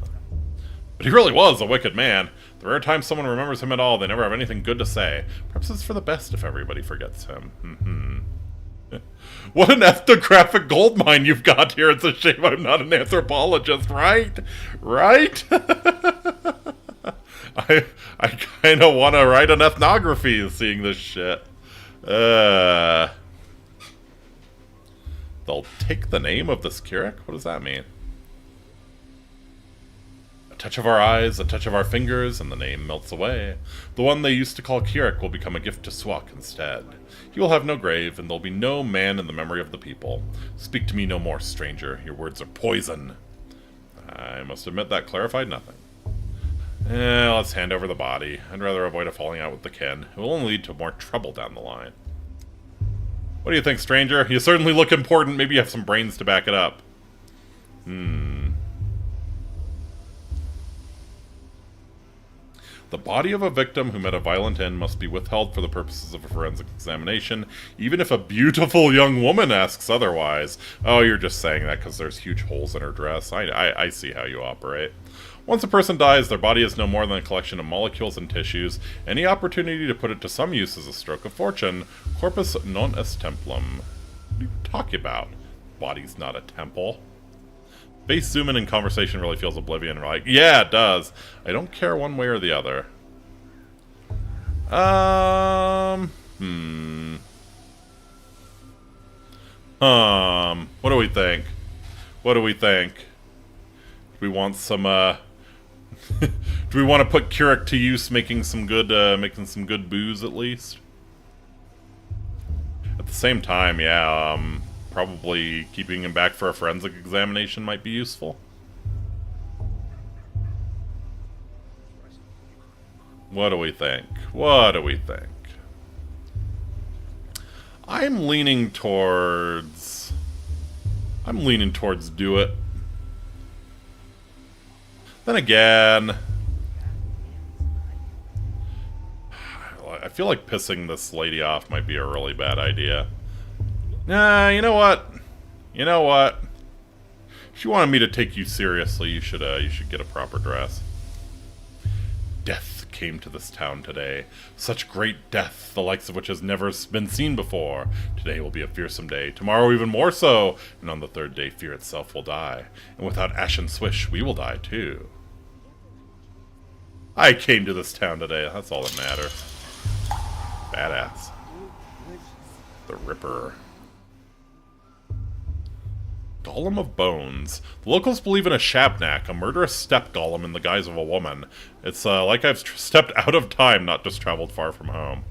But he really was a wicked man. The rare time someone remembers him at all, they never have anything good to say. Perhaps it's for the best if everybody forgets him. What an ethnographic goldmine you've got here. It's a shame I'm not an anthropologist, right? Right? I kind of want to write an ethnography seeing this shit. They'll take the name of this Kirik? What does that mean? A touch of our eyes, a touch of our fingers, and the name melts away. The one they used to call Kirik will become a gift to Swak instead. He will have no grave, and there'll be no man in the memory of the people. Speak to me no more, stranger. Your words are poison. I must admit that clarified nothing. Let's hand over the body. I'd rather avoid a falling out with the kin. It will only lead to more trouble down the line. What do you think, stranger? You certainly look important. Maybe you have some brains to back it up. The body of a victim who met a violent end must be withheld for the purposes of a forensic examination, even if a beautiful young woman asks otherwise. Oh, you're just saying that because there's huge holes in her dress. I see how you operate. Once a person dies, their body is no more than a collection of molecules and tissues. Any opportunity to put it to some use is a stroke of fortune. Corpus non est templum. What are you talking about? Body's not a temple. Face zoom in conversation really feels oblivion. Like, yeah, it does. I don't care one way or the other. What do we think? What do we think? Do we want some, do we want to put Kirik to use making some good booze at least? At the same time, yeah, probably keeping him back for a forensic examination might be useful. What do we think? What do we think? I'm leaning towards do it. Then again, I feel like pissing this lady off might be a really bad idea. Nah, you know what? You know what? If you wanted me to take you seriously, you should get a proper dress. Death came to this town today. Such great death, the likes of which has never been seen before. Today will be a fearsome day, tomorrow even more so, and on the third day fear itself will die. And without Ashen Swish, we will die too. I came to this town today, that's all that matters. Badass. The Ripper. Golem of Bones. The locals believe in a Shabnak, a murderous step golem in the guise of a woman. It's like I've stepped out of time, not just traveled far from home.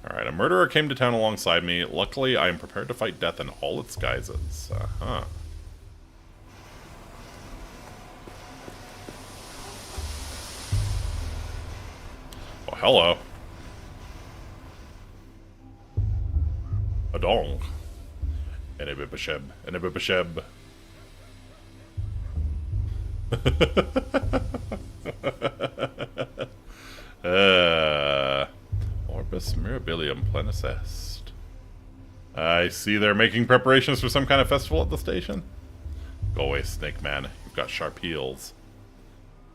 Alright, a murderer came to town alongside me. Luckily, I am prepared to fight death in all its guises. Oh, hello. Adong. Enebibasheb. Enebibasheb. Orbis Mirabilium Plenicest. I see they're making preparations for some kind of festival at the station. Go away, Snake Man. You've got sharp heels.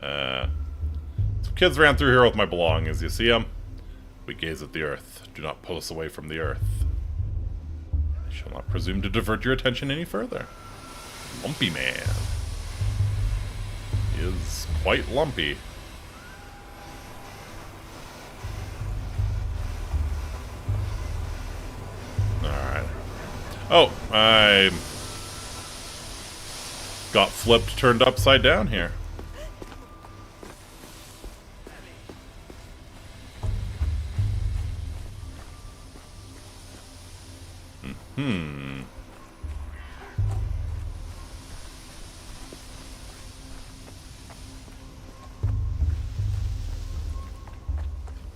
Some kids ran through here with my belongings. You see them? We gaze at the earth. Do not pull us away from the earth. I shall not presume to divert your attention any further. Lumpy Man. He is quite lumpy. Alright. Oh, I got flipped, turned upside down here.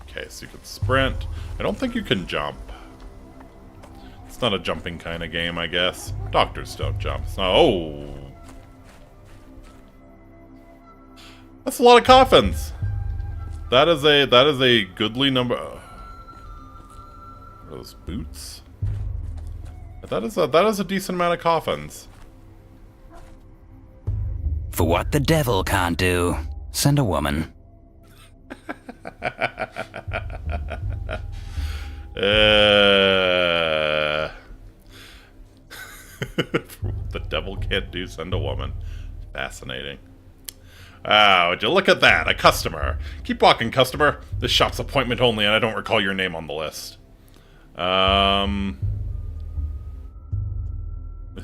Okay, so you can sprint. I don't think you can jump. It's not a jumping kind of game, I guess. Doctors don't jump. It's not. Oh, that's a lot of coffins. That is a goodly number. Are those boots? That is a decent amount of coffins. For what the devil can't do, send a woman. The devil can't do, send a woman. Fascinating. Would you look at that? A customer. Keep walking, customer. This shop's appointment only, and I don't recall your name on the list.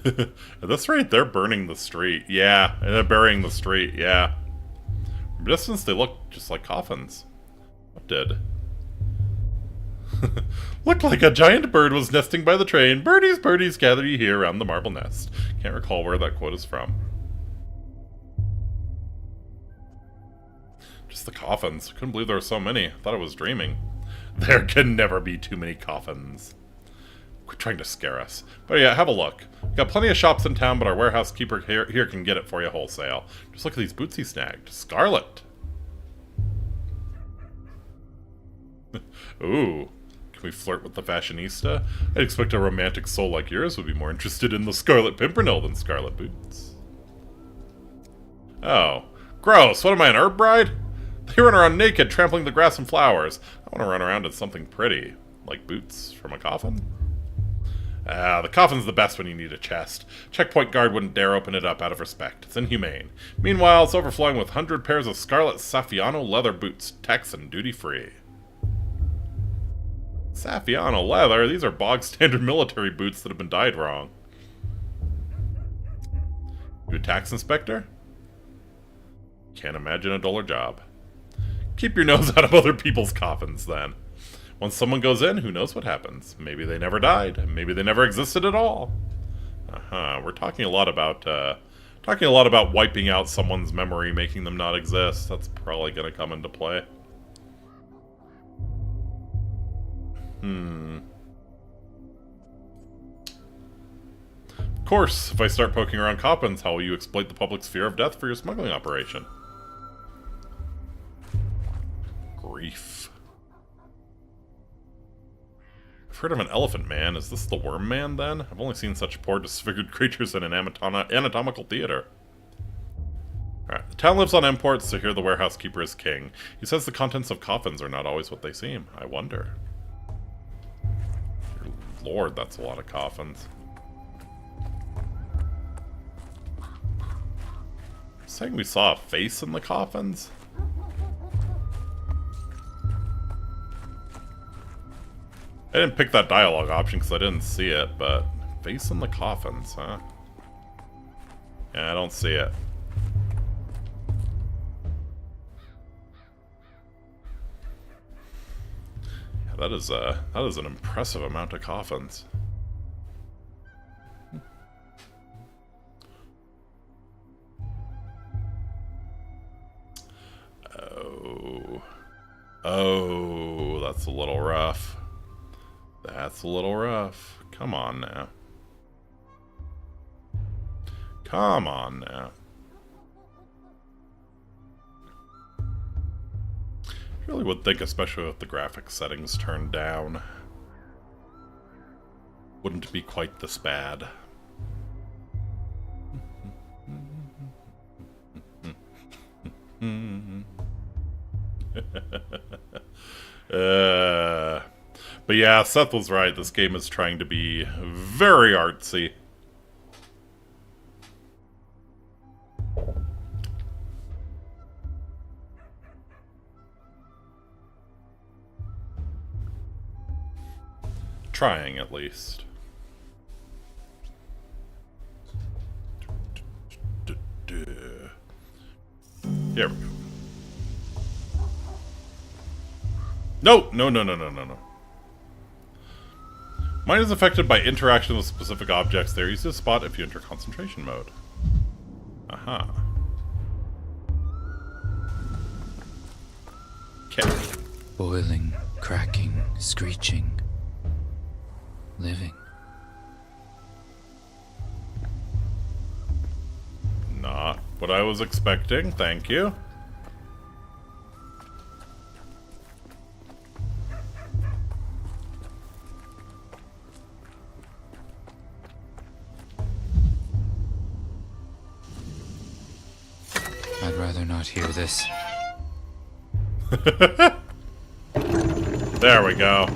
At this rate, they're burning the street. Yeah, and they're burying the street. Yeah. From a distance, they look just like coffins. What did? Looked like a giant bird was nesting by the train. Birdies, birdies, gather ye here around the marble nest. Can't recall where that quote is from. Just the coffins. Couldn't believe there were so many. Thought I was dreaming. There can never be too many coffins. Quit trying to scare us. But yeah, have a look. We've got plenty of shops in town, but our warehouse keeper here can get it for you wholesale. Just look at these boots he snagged. Scarlet. Ooh. Can we flirt with the fashionista? I'd expect a romantic soul like yours would be more interested in the Scarlet Pimpernel than Scarlet Boots. Oh. Gross. What am I, an herb bride? They run around naked, trampling the grass and flowers. I want to run around in something pretty. Like boots from a coffin? The coffin's the best when you need a chest. Checkpoint guard wouldn't dare open it up out of respect. It's inhumane. Meanwhile, it's overflowing with 100 pairs of scarlet Saffiano leather boots, Texan duty-free. Saffiano leather? These are bog-standard military boots that have been dyed wrong. You a tax inspector? Can't imagine a duller job. Keep your nose out of other people's coffins, then. Once someone goes in, who knows what happens? Maybe they never died. Maybe they never existed at all. We're talking a lot about wiping out someone's memory, making them not exist. That's probably going to come into play. Of course, if I start poking around coffins, how will you exploit the public's fear of death for your smuggling operation? Grief. I've heard of an elephant man. Is this the worm man, then? I've only seen such poor, disfigured creatures in an anatomical theater. Alright, the town lives on imports, so here the warehouse keeper is king. He says the contents of coffins are not always what they seem. I wonder. Dear Lord, that's a lot of coffins. Saying we saw a face in the coffins? I didn't pick that dialogue option because I didn't see it, but face in the coffins, huh? Yeah, I don't see it. Yeah, that is an impressive amount of coffins. Oh, that's a little rough. That's a little rough. Come on now. Come on now. Really would think, especially with the graphics settings turned down, wouldn't be quite this bad. But yeah, Seth was right. This game is trying to be very artsy. Trying, at least. Here we go. No! No, no, no, no, no, no. Mind is affected by interaction with specific objects. They're easy to spot if you enter concentration mode. Aha. Okay. Boiling, cracking, screeching. Living. Not what I was expecting, thank you. I'd rather not hear this. There we go.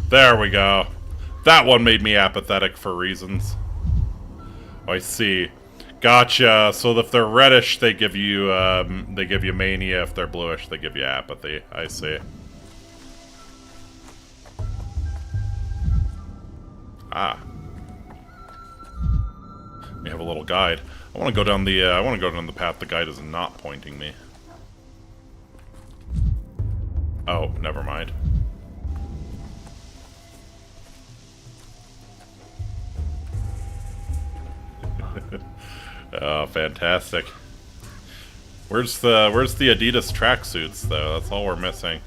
There we go. That one made me apathetic for reasons. Oh, I see. Gotcha. So if they're reddish, they give you mania. If they're bluish, they give you apathy. I see. Ah. We have a little guide. I want to go down the path the guide is not pointing me. Oh, never mind. Oh, fantastic. Where's the Adidas tracksuits though? That's all we're missing.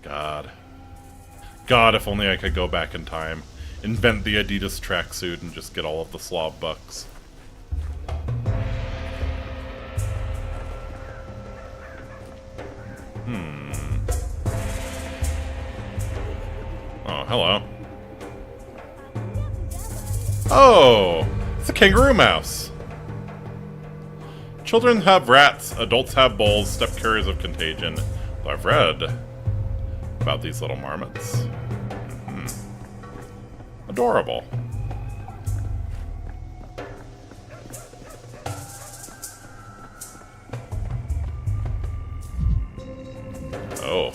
God. God, if only I could go back in time. Invent the Adidas tracksuit and just get all of the slob bucks. Oh, hello. Oh! It's a kangaroo mouse! Children have rats, adults have bulls, step carriers of contagion. Though I've read about these little marmots. Adorable. Oh.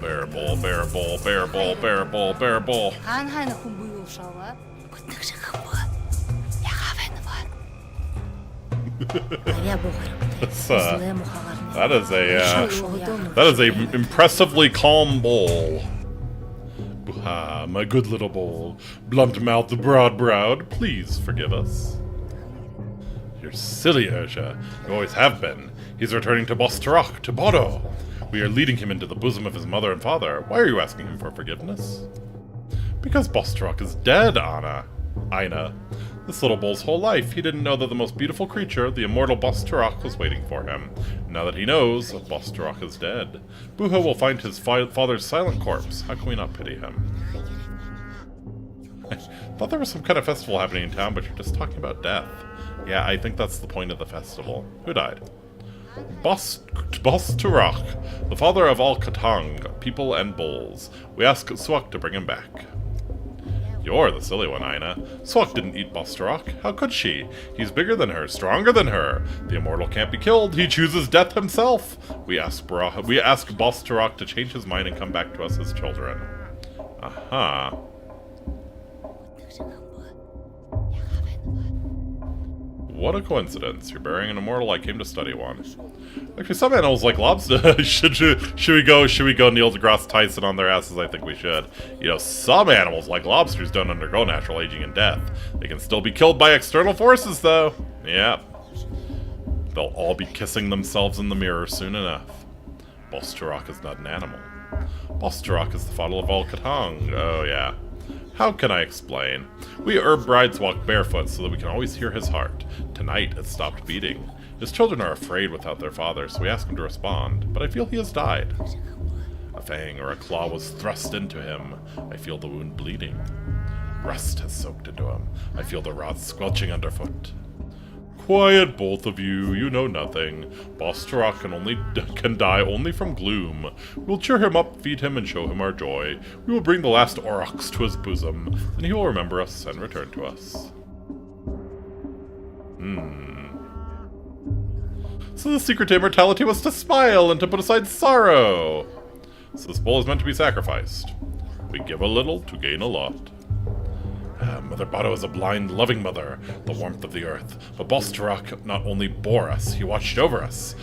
Bear bull, bear bull, bear bull, bear bull, bear bull. That is a impressively calm bull. Ah, my good little bull, blunt-mouthed, broad-browed, please forgive us. You're silly, Urja. You always have been. He's returning to Bostorak, to Bodo. We are leading him into the bosom of his mother and father. Why are you asking him for forgiveness? Because Bostorak is dead, Aina. This little bull's whole life, he didn't know that the most beautiful creature, the immortal Bostorak, was waiting for him. Now that he knows, Bostorak is dead. Buha will find his father's silent corpse. How can we not pity him? I thought there was some kind of festival happening in town, but you're just talking about death. Yeah, I think that's the point of the festival. Who died? Bostorak, the father of all Katang, people and bulls. We ask Swak to bring him back. You're the silly one, Aina. Swak didn't eat Bostorak. How could she? He's bigger than her, stronger than her. The immortal can't be killed. He chooses death himself. We ask Bostorak to change his mind and come back to us as children. Aha. What a coincidence. You're burying an immortal. I came to study one. Actually, some animals like lobster. should we go Neil deGrasse Tyson on their asses? I think we should. You know, some animals like lobsters don't undergo natural aging and death. They can still be killed by external forces, though. Yep. They'll all be kissing themselves in the mirror soon enough. Bostorak is not an animal. Bostorak is the father of all Katang. Oh, yeah. How can I explain? We herb brides walk barefoot so that we can always hear his heart. Tonight, it stopped beating. His children are afraid without their father, so we ask him to respond, but I feel he has died. A fang or a claw was thrust into him. I feel the wound bleeding. Rust has soaked into him. I feel the rot squelching underfoot. Quiet, both of you. You know nothing. Boss Turok can die only from gloom. We'll cheer him up, feed him, and show him our joy. We will bring the last aurochs to his bosom, then he will remember us and return to us. So the secret to immortality was to smile and to put aside sorrow. So this bowl is meant to be sacrificed. We give a little to gain a lot. Mother Bado is a blind, loving mother, the warmth of the earth. But Boss Turok not only bore us, he watched over us.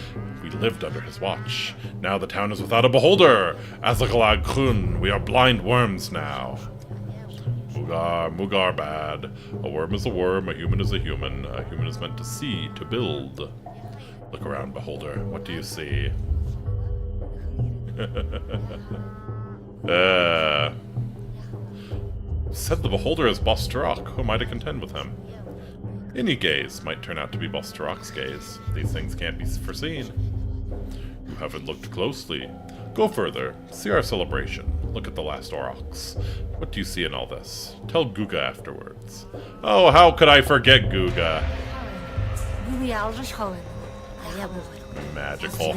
We lived under his watch. Now the town is without a beholder. Azagalag Khun, we are blind worms now. Mugar bad. A worm is a worm, a human is a human. A human is meant to see, to build. Look around, beholder. What do you see? Said the beholder is Boss Turok. Who am I to contend with him? Any gaze might turn out to be Boss Turok's gaze. These things can't be foreseen. You haven't looked closely. Go further. See our celebration. Look at the last aurochs. What do you see in all this? Tell Guga afterwards. Oh, how could I forget Guga? Magical.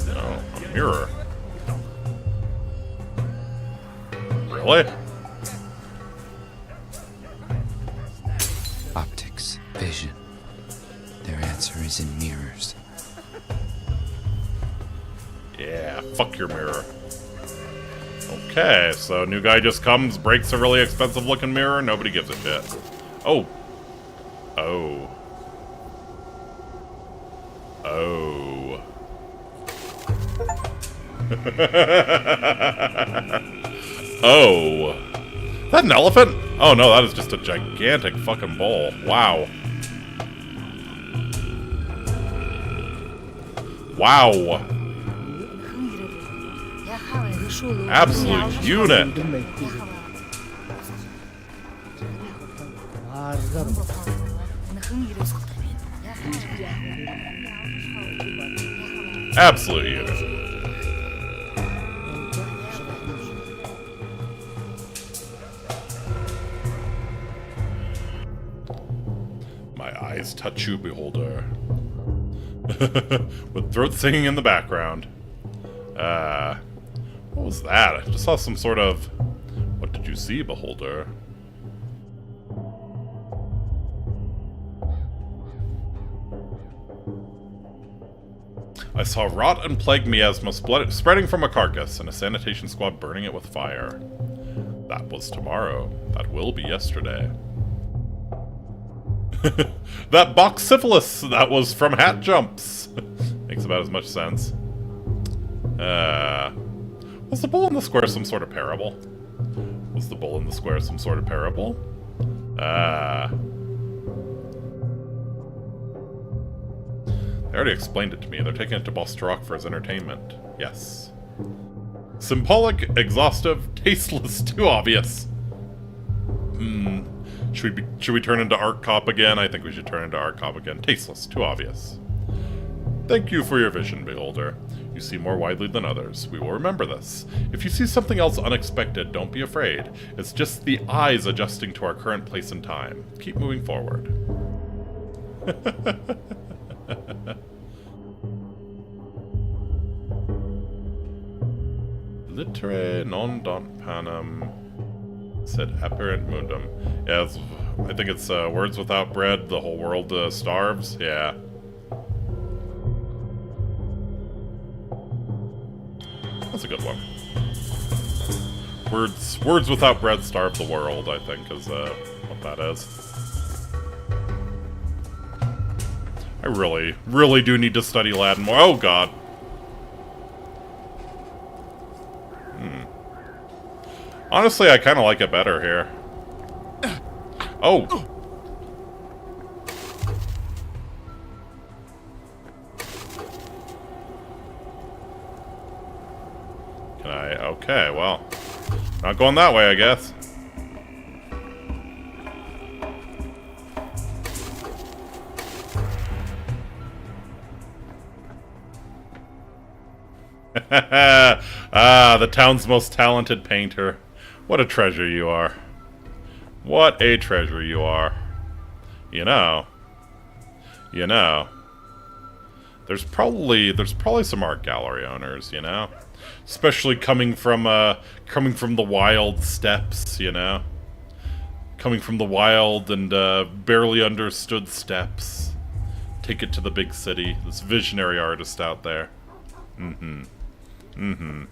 Oh, a mirror. Really? Optics, vision. Their answer is in mirrors. Yeah, fuck your mirror. Okay, so new guy just comes, breaks a really expensive looking mirror, nobody gives a shit. Oh. Oh. Oh. Oh. Is that an elephant? Oh no, that is just a gigantic fucking bowl. Wow. Wow. Absolute unit. Absolute unit. My eyes touch you, beholder. With throat singing in the background. What was that? I just saw some sort of... What did you see, beholder? I saw rot and plague miasma spreading from a carcass, and a sanitation squad burning it with fire. That was tomorrow. That will be yesterday. That box syphilis! That was from Hat Jumps! Makes about as much sense. Was the bull in the square some sort of parable? Was the bull in the square some sort of parable? They already explained it to me. They're taking it to Boss Turok for his entertainment. Yes. Symbolic, exhaustive, tasteless, too obvious. Should we turn into Art Cop again? I think we should turn into Art Cop again. Tasteless, too obvious. Thank you for your vision, beholder. You see more widely than others. We will remember this. If you see something else unexpected, don't be afraid. It's just the eyes adjusting to our current place and time. Keep moving forward. Litere non dant panem, said apparent mundum. Yeah, I think it's words without bread, the whole world starves. Yeah. That's a good one. Words without bread starve the world, I think, is what that is. I really do need to study Latin more. Oh, God. Honestly, I kind of like it better here. Oh! Can I? Okay, well. Not going that way, I guess. Ah, the town's most talented painter. What a treasure you are. What a treasure you are. You know, there's probably some art gallery owners, you know? Especially coming from the wild steppes, you know? Coming from the wild and barely understood steppes. Take it to the big city. This visionary artist out there. Mm-hmm. Mm-hmm.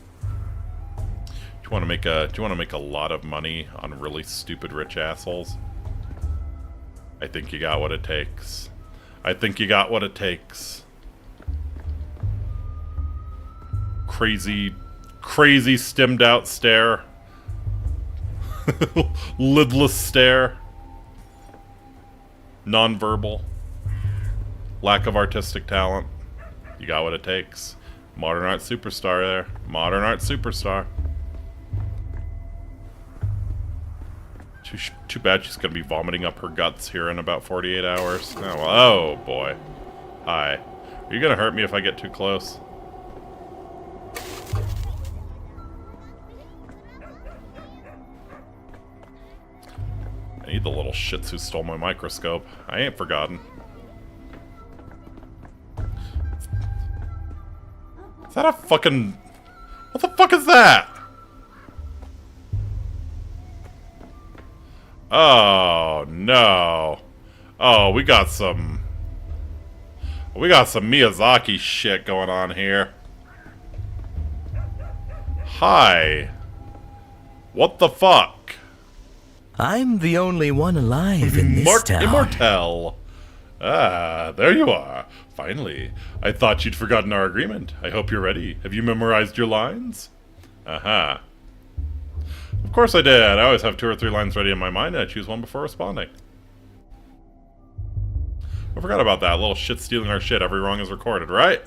Do you want to make a lot of money on really stupid rich assholes? I think you got what it takes. I think you got what it takes. Crazy stemmed out stare. Lidless stare. Nonverbal. Lack of artistic talent. You got what it takes. Modern art superstar there. Modern art superstar. Too bad she's going to be vomiting up her guts here in about 48 hours. Oh boy. Hi. Are you going to hurt me if I get too close? I need the little shits who stole my microscope. I ain't forgotten. Is that a fucking... What the fuck is that? Oh, no. Oh, we got some Miyazaki shit going on here. Hi. What the fuck? I'm the only one alive in this town. Immortal. Ah, there you are. Finally. I thought you'd forgotten our agreement. I hope you're ready. Have you memorized your lines? Aha. Of course I did. I always have 2 or 3 lines ready in my mind, and I choose one before responding. I forgot about that. Little shit stealing our shit. Every wrong is recorded, right?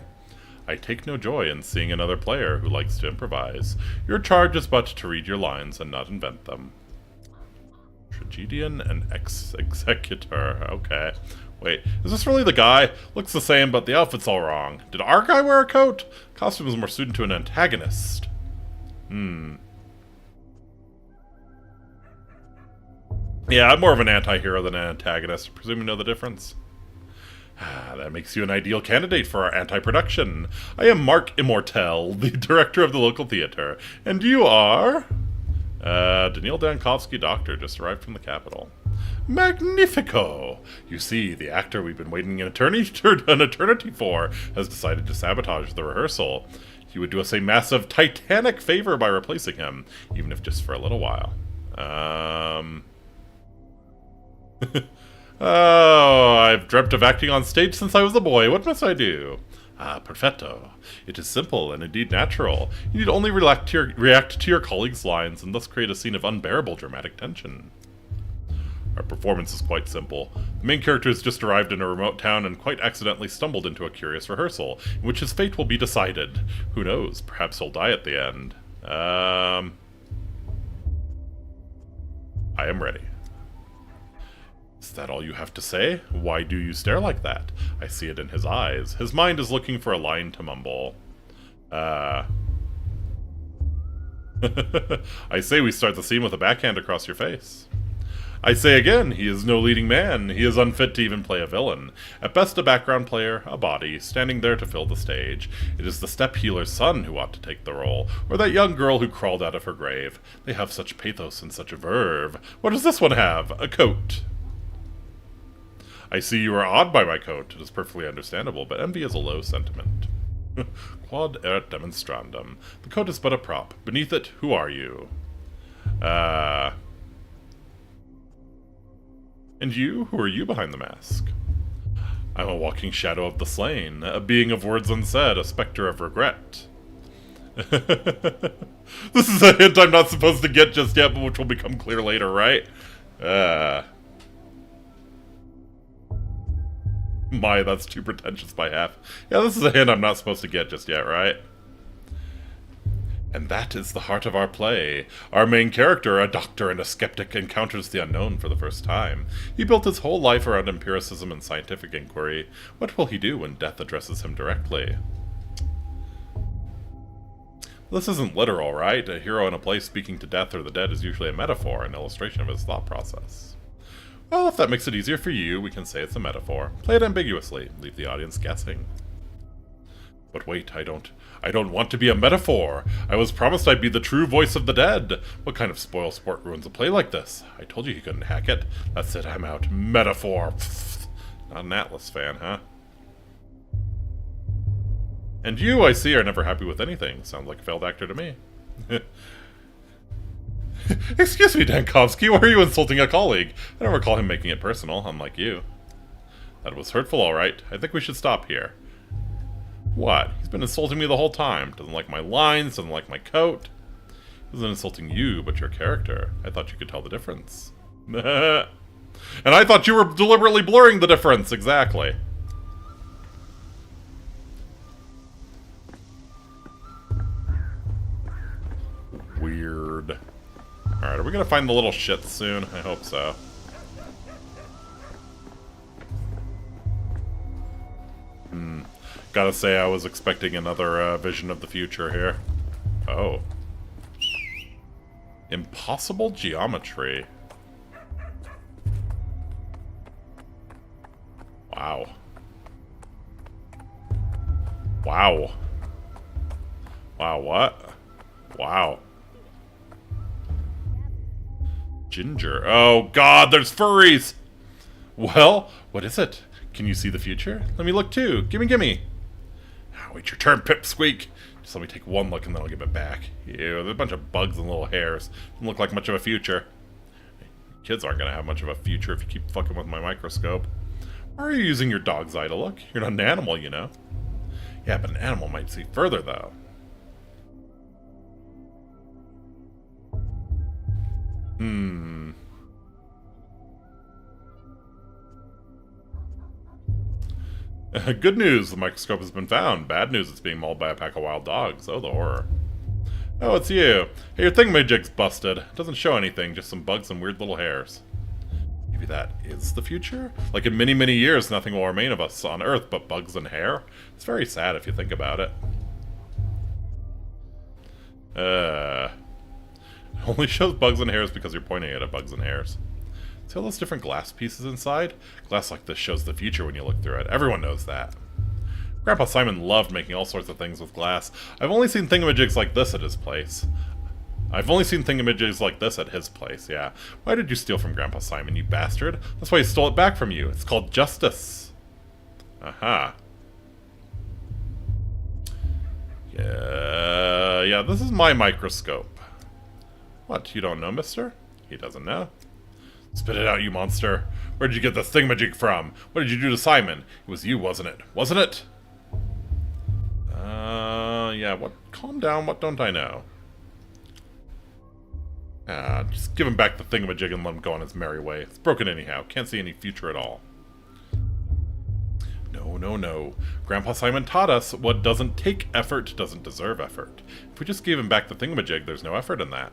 I take no joy in seeing another player who likes to improvise. Your charge is but to read your lines and not invent them. Tragedian and executor. Okay. Wait, is this really the guy? Looks the same, but the outfit's all wrong. Did our guy wear a coat? Costume is more suited to an antagonist. Yeah, I'm more of an anti-hero than an antagonist. Presume you know the difference? That makes you an ideal candidate for our anti-production. I am Mark Immortal, the director of the local theater. And you are? Daniil Dankovsky, doctor, just arrived from the capital. Magnifico! You see, the actor we've been waiting an eternity for has decided to sabotage the rehearsal. He would do us a massive, titanic favor by replacing him, even if just for a little while. Oh, I've dreamt of acting on stage since I was a boy. What must I do? Ah, perfetto. It is simple and indeed natural. You need only react to your colleagues' lines and thus create a scene of unbearable dramatic tension. Our performance is quite simple. The main character has just arrived in a remote town and quite accidentally stumbled into a curious rehearsal, in which his fate will be decided. Who knows? Perhaps he'll die at the end. I am ready. Is that all you have to say? Why do you stare like that? I see it in his eyes. His mind is looking for a line to mumble. I say we start the scene with a backhand across your face. I say again, he is no leading man. He is unfit to even play a villain. At best a background player, a body, standing there to fill the stage. It is the step healer's son who ought to take the role, or that young girl who crawled out of her grave. They have such pathos and such a verve. What does this one have? A coat. I see you are awed by my coat. It is perfectly understandable, but envy is a low sentiment. Quod erat demonstrandum. The coat is but a prop. Beneath it, who are you? And you? Who are you behind the mask? I'm a walking shadow of the slain, a being of words unsaid, a specter of regret. This is a hint I'm not supposed to get just yet, but which will become clear later, right? My, that's too pretentious by half. Yeah, this is a hint I'm not supposed to get just yet, right? And that is the heart of our play. Our main character, a doctor and a skeptic, encounters the unknown for the first time. He built his whole life around empiricism and scientific inquiry. What will he do when death addresses him directly? This isn't literal, right? A hero in a play speaking to death or the dead is usually a metaphor, an illustration of his thought process. Well, if that makes it easier for you, we can say it's a metaphor. Play it ambiguously. Leave the audience guessing. But wait, I don't want to be a metaphor. I was promised I'd be the true voice of the dead. What kind of spoil sport ruins a play like this? I told you he couldn't hack it. That's it, I'm out. Metaphor. Pfft. Not an Atlas fan, huh? And you, I see, are never happy with anything. Sounds like a failed actor to me. Excuse me, Dankovsky, why are you insulting a colleague? I don't recall him making it personal, unlike you. That was hurtful, all right. I think we should stop here. What? He's been insulting me the whole time. Doesn't like my lines, doesn't like my coat. He isn't insulting you, but your character. I thought you could tell the difference. And I thought you were deliberately blurring the difference, exactly. Weird. Alright, are we gonna find the little shit soon? I hope so. Gotta say, I was expecting another vision of the future here. Oh. Impossible geometry. Wow. Wow. Wow, what? Wow. Ginger. Oh, God, there's furries! Well, what is it? Can you see the future? Let me look, too. Gimme. Oh, wait your turn, Pipsqueak. Just let me take one look and then I'll give it back. Ew, there's a bunch of bugs and little hairs. Doesn't look like much of a future. Kids aren't gonna have much of a future if you keep fucking with my microscope. Why are you using your dog's eye to look? You're not an animal, you know. Yeah, but an animal might see further, though. Good news, the microscope has been found. Bad news, it's being mauled by a pack of wild dogs. Oh, the horror. Oh, it's you. Hey, your thingamajig's busted. It doesn't show anything, just some bugs and weird little hairs. Maybe that is the future? Like in many, many years, nothing will remain of us on Earth but bugs and hair? It's very sad if you think about it. It only shows bugs and hairs because you're pointing it at bugs and hairs. See all those different glass pieces inside? Glass like this shows the future when you look through it. Everyone knows that. Grandpa Simon loved making all sorts of things with glass. I've only seen thingamajigs like this at his place. Yeah. Why did you steal from Grandpa Simon, you bastard? That's why he stole it back from you. It's called justice. Aha. Yeah, this is my microscope. What, you don't know, mister? He doesn't know. Spit it out, you monster. Where did you get this thingamajig from? What did you do to Simon? It was you, wasn't it? Wasn't it? Yeah, what? Calm down, what don't I know? Just give him back the thingamajig and let him go on his merry way. It's broken anyhow. Can't see any future at all. No. Grandpa Simon taught us what doesn't take effort doesn't deserve effort. If we just gave him back the thingamajig, there's no effort in that.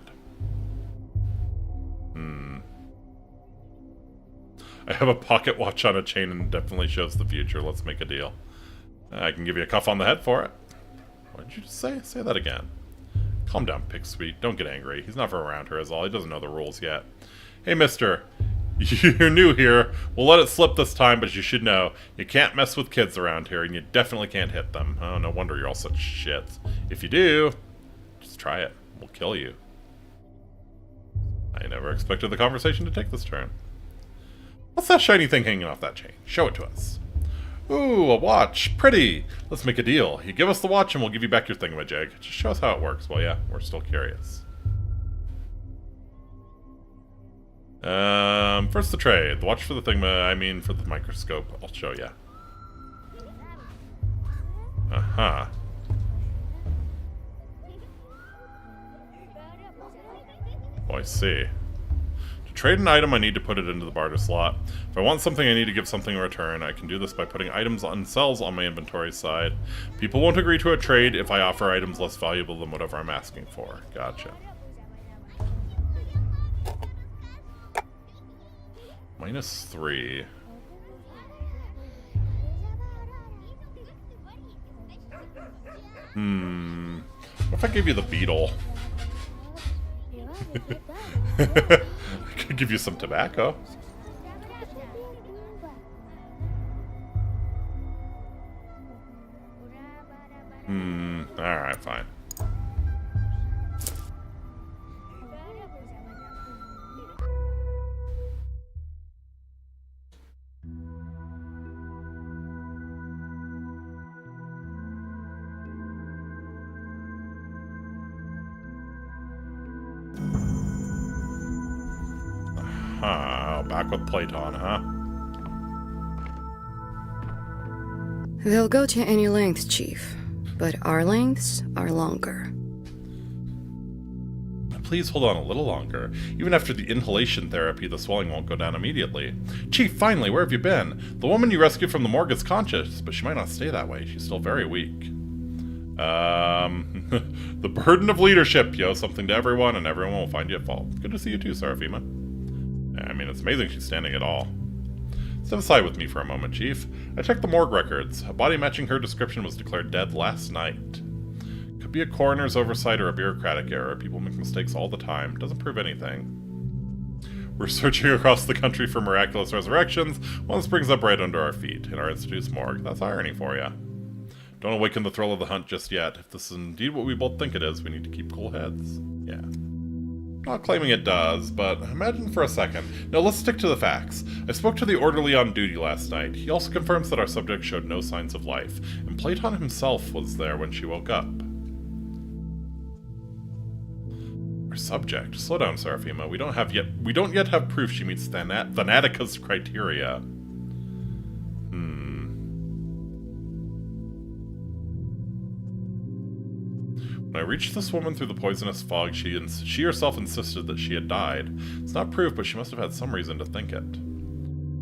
I have a pocket watch on a chain and it definitely shows the future. Let's make a deal. I can give you a cuff on the head for it. What did you just say? Say that again. Calm down, Pipsqueak. Don't get angry. He's not from around here is all. He doesn't know the rules yet. Hey, mister. You're new here. We'll let it slip this time, but you should know. You can't mess with kids around here, and you definitely can't hit them. Oh, no wonder you're all such shits. If you do, just try it. We'll kill you. I never expected the conversation to take this turn. What's that shiny thing hanging off that chain? Show it to us. Ooh, a watch. Pretty. Let's make a deal. You give us the watch and we'll give you back your thingamajig. Just show us how it works. Well, yeah, we're still curious. First the trade. The watch for the for the microscope. I'll show ya. Aha. Oh, I see. trade an item, I need to put it into the barter slot. If I want something, I need to give something in return. I can do this by putting items on cells on my inventory side. People won't agree to a trade if I offer items less valuable than whatever I'm asking for. Gotcha. -3. What if I gave you the beetle? I could give you some tobacco. Alright, fine. Back with Platon, huh? They'll go to any length, Chief, but our lengths are longer. Please hold on a little longer. Even after the inhalation therapy, the swelling won't go down immediately. Chief, finally, where have you been? The woman you rescued from the morgue is conscious, but she might not stay that way. She's still very weak. The burden of leadership, yo, something to everyone, and everyone will find you at fault. Good to see you too, Seraphima. I mean, it's amazing she's standing at all. Step aside with me for a moment, Chief. I checked the morgue records. A body matching her description was declared dead last night. Could be a coroner's oversight or a bureaucratic error. People make mistakes all the time. Doesn't prove anything. We're searching across the country for miraculous resurrections. One springs up right under our feet, in our Institute's morgue. That's irony for you. Don't awaken the thrill of the hunt just yet. If this is indeed what we both think it is, we need to keep cool heads. Yeah. Not claiming it does, but imagine for a second. Now let's stick to the facts. I spoke to the orderly on duty last night. He also confirms that our subject showed no signs of life, and Platon himself was there when she woke up. Our subject? Slow down, Seraphima. We don't yet have proof she meets Thanatica's criteria. When I reached this woman through the poisonous fog, she herself insisted that she had died. It's not proof, but she must have had some reason to think it.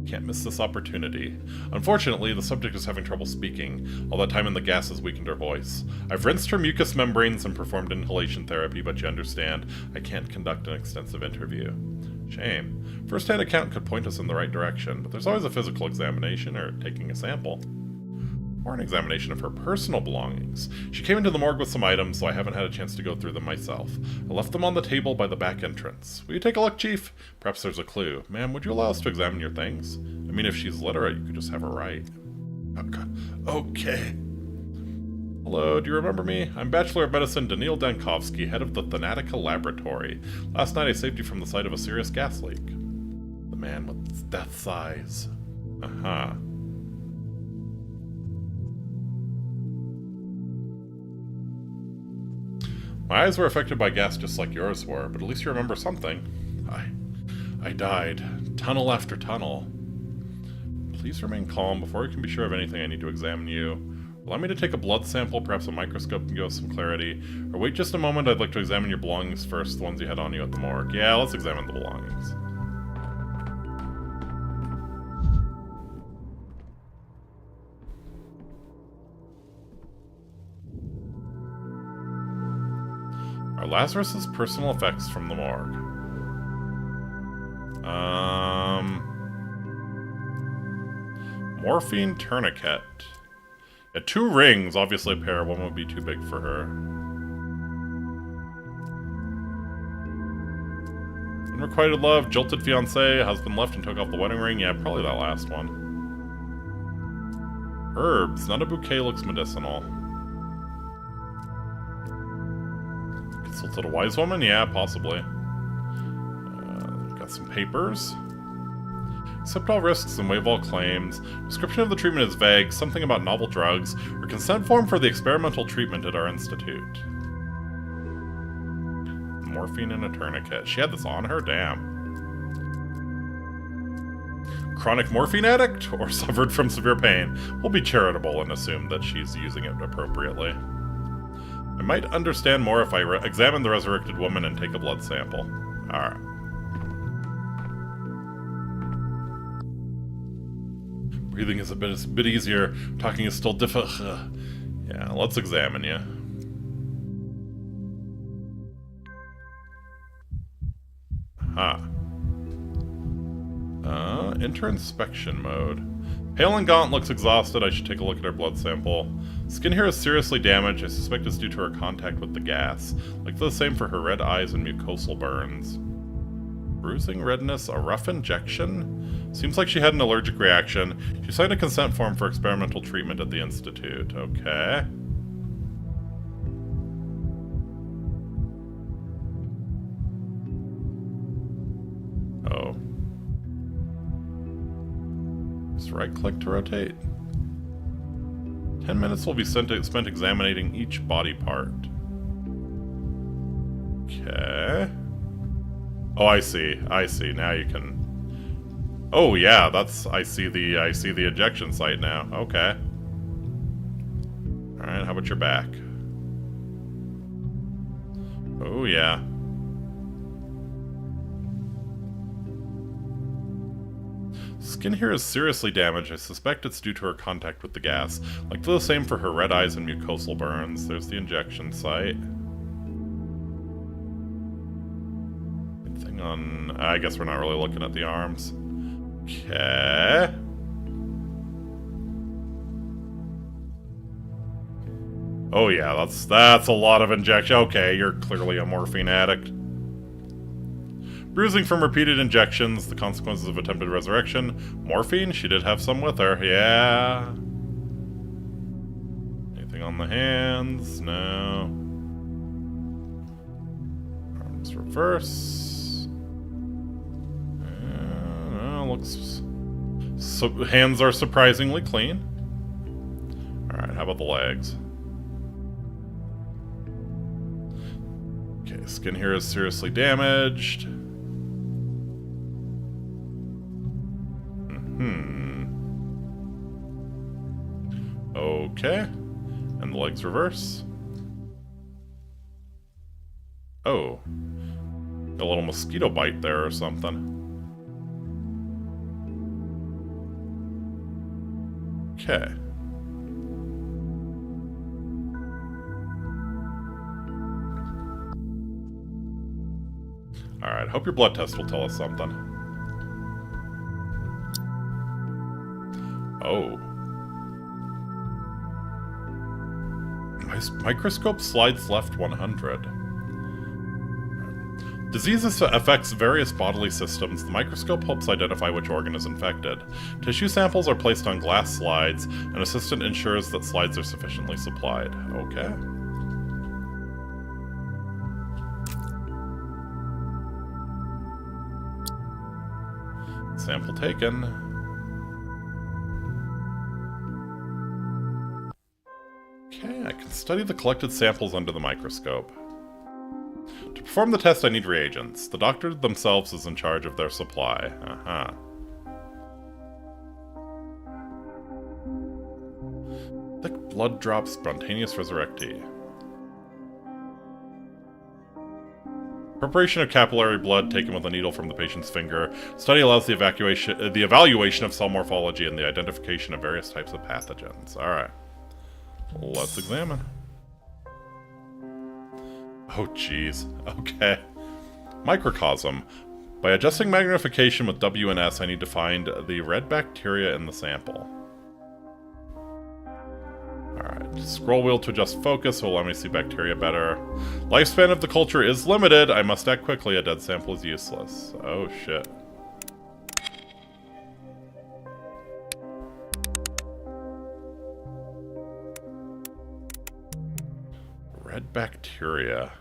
Can't miss this opportunity. Unfortunately, the subject is having trouble speaking. All that time in the gas has weakened her voice. I've rinsed her mucous membranes and performed inhalation therapy, but you understand, I can't conduct an extensive interview. Shame. First-hand account could point us in the right direction, but there's always a physical examination or taking a sample. Or an examination of her personal belongings. She came into the morgue with some items, so I haven't had a chance to go through them myself. I left them on the table by the back entrance. Will you take a look, Chief? Perhaps there's a clue. Ma'am, would you allow us to examine your things? I mean, if she's literate, you could just have her write. Okay. Hello, do you remember me? I'm Bachelor of Medicine Daniil Dankovsky, head of the Thanatica Laboratory. Last night I saved you from the site of a serious gas leak. The man with death's eyes. Uh-huh. My eyes were affected by gas just like yours were, but at least you remember something. I died. Tunnel after tunnel. Please remain calm. Before we can be sure of anything, I need to examine you. Allow me to take a blood sample, perhaps a microscope can give us some clarity. Or wait just a moment, I'd like to examine your belongings first, the ones you had on you at the morgue. Yeah, let's examine the belongings. Are Lazarus's personal effects from the morgue? Morphine tourniquet. Yeah, 2 rings, obviously a pair. One would be too big for her. Unrequited love, jilted fiancé, husband left and took off the wedding ring. Yeah, probably that last one. Herbs, not a bouquet, looks medicinal. Consulted a wise woman? Yeah, possibly. Got some papers. Accept all risks and waive all claims. Description of the treatment is vague. Something about novel drugs. Or consent form for the experimental treatment at our institute. Morphine and a tourniquet. She had this on her? Damn. Chronic morphine addict? Or suffered from severe pain? We'll be charitable and assume that she's using it appropriately. I might understand more if I examine the resurrected woman and take a blood sample. Alright. Breathing is a bit easier. Talking is still difficult. Yeah, let's examine you. Enter inspection mode. Pale and Gaunt looks exhausted. I should take a look at her blood sample. Skin here is seriously damaged. I suspect it's due to her contact with the gas. Like the same for her red eyes and mucosal burns. Bruising, redness, a rough injection? Seems like she had an allergic reaction. She signed a consent form for experimental treatment at the Institute. Okay. Oh. Just right-click to rotate. 10 minutes will be spent examining each body part. Okay. Oh, I see. I see. Now you can... Oh, yeah, that's... I see the ejection site now. Okay. Alright, how about your back? Oh, yeah. Skin here is seriously damaged. I suspect it's due to her contact with the gas. Like the same for her red eyes and mucosal burns. There's the injection site. Anything on... I guess we're not really looking at the arms. Okay. Oh yeah, that's a lot of injection. Okay, you're clearly a morphine addict. Bruising from repeated injections, the consequences of attempted resurrection. Morphine? She did have some with her, yeah. Anything on the hands? No. Arms reverse. Looks... So, hands are surprisingly clean. Alright, how about the legs? Okay, skin here is seriously damaged. Okay. And the legs reverse. Oh. A little mosquito bite there or something. Okay. Alright, hope your blood test will tell us something. Oh. Microscope slides left 100. Disease affects various bodily systems. The microscope helps identify which organ is infected. Tissue samples are placed on glass slides. An assistant ensures that slides are sufficiently supplied. Okay. Sample taken. Okay, I can study the collected samples under the microscope. To perform the test, I need reagents. The doctor themselves is in charge of their supply. Thick blood drops, spontaneous resurrectee. Preparation of capillary blood taken with a needle from the patient's finger. Study allows the evaluation of cell morphology and the identification of various types of pathogens. Alright. Let's examine. Oh, jeez. Okay. Microcosm. By adjusting magnification with W and S, I need to find the red bacteria in the sample. Alright. Scroll wheel to adjust focus will allow me to see bacteria better. Lifespan of the culture is limited. I must act quickly. A dead sample is useless. Oh, shit. Red bacteria.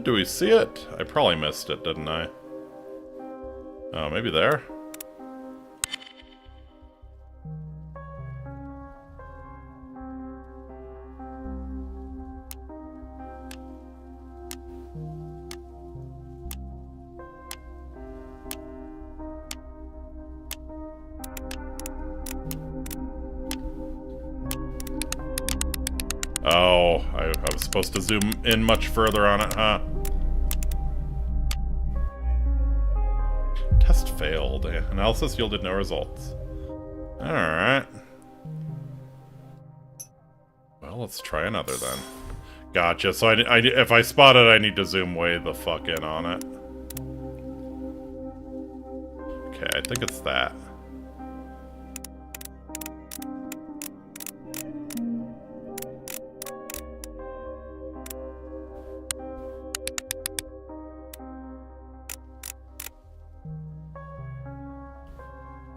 Do we see it? I probably missed it, didn't I? Oh, maybe there? Oh, I was supposed to zoom in much further on it, huh? Test failed. Analysis yielded no results. Alright. Well, let's try another then. Gotcha. So if I spot it, I need to zoom way the fuck in on it. Okay, I think it's that.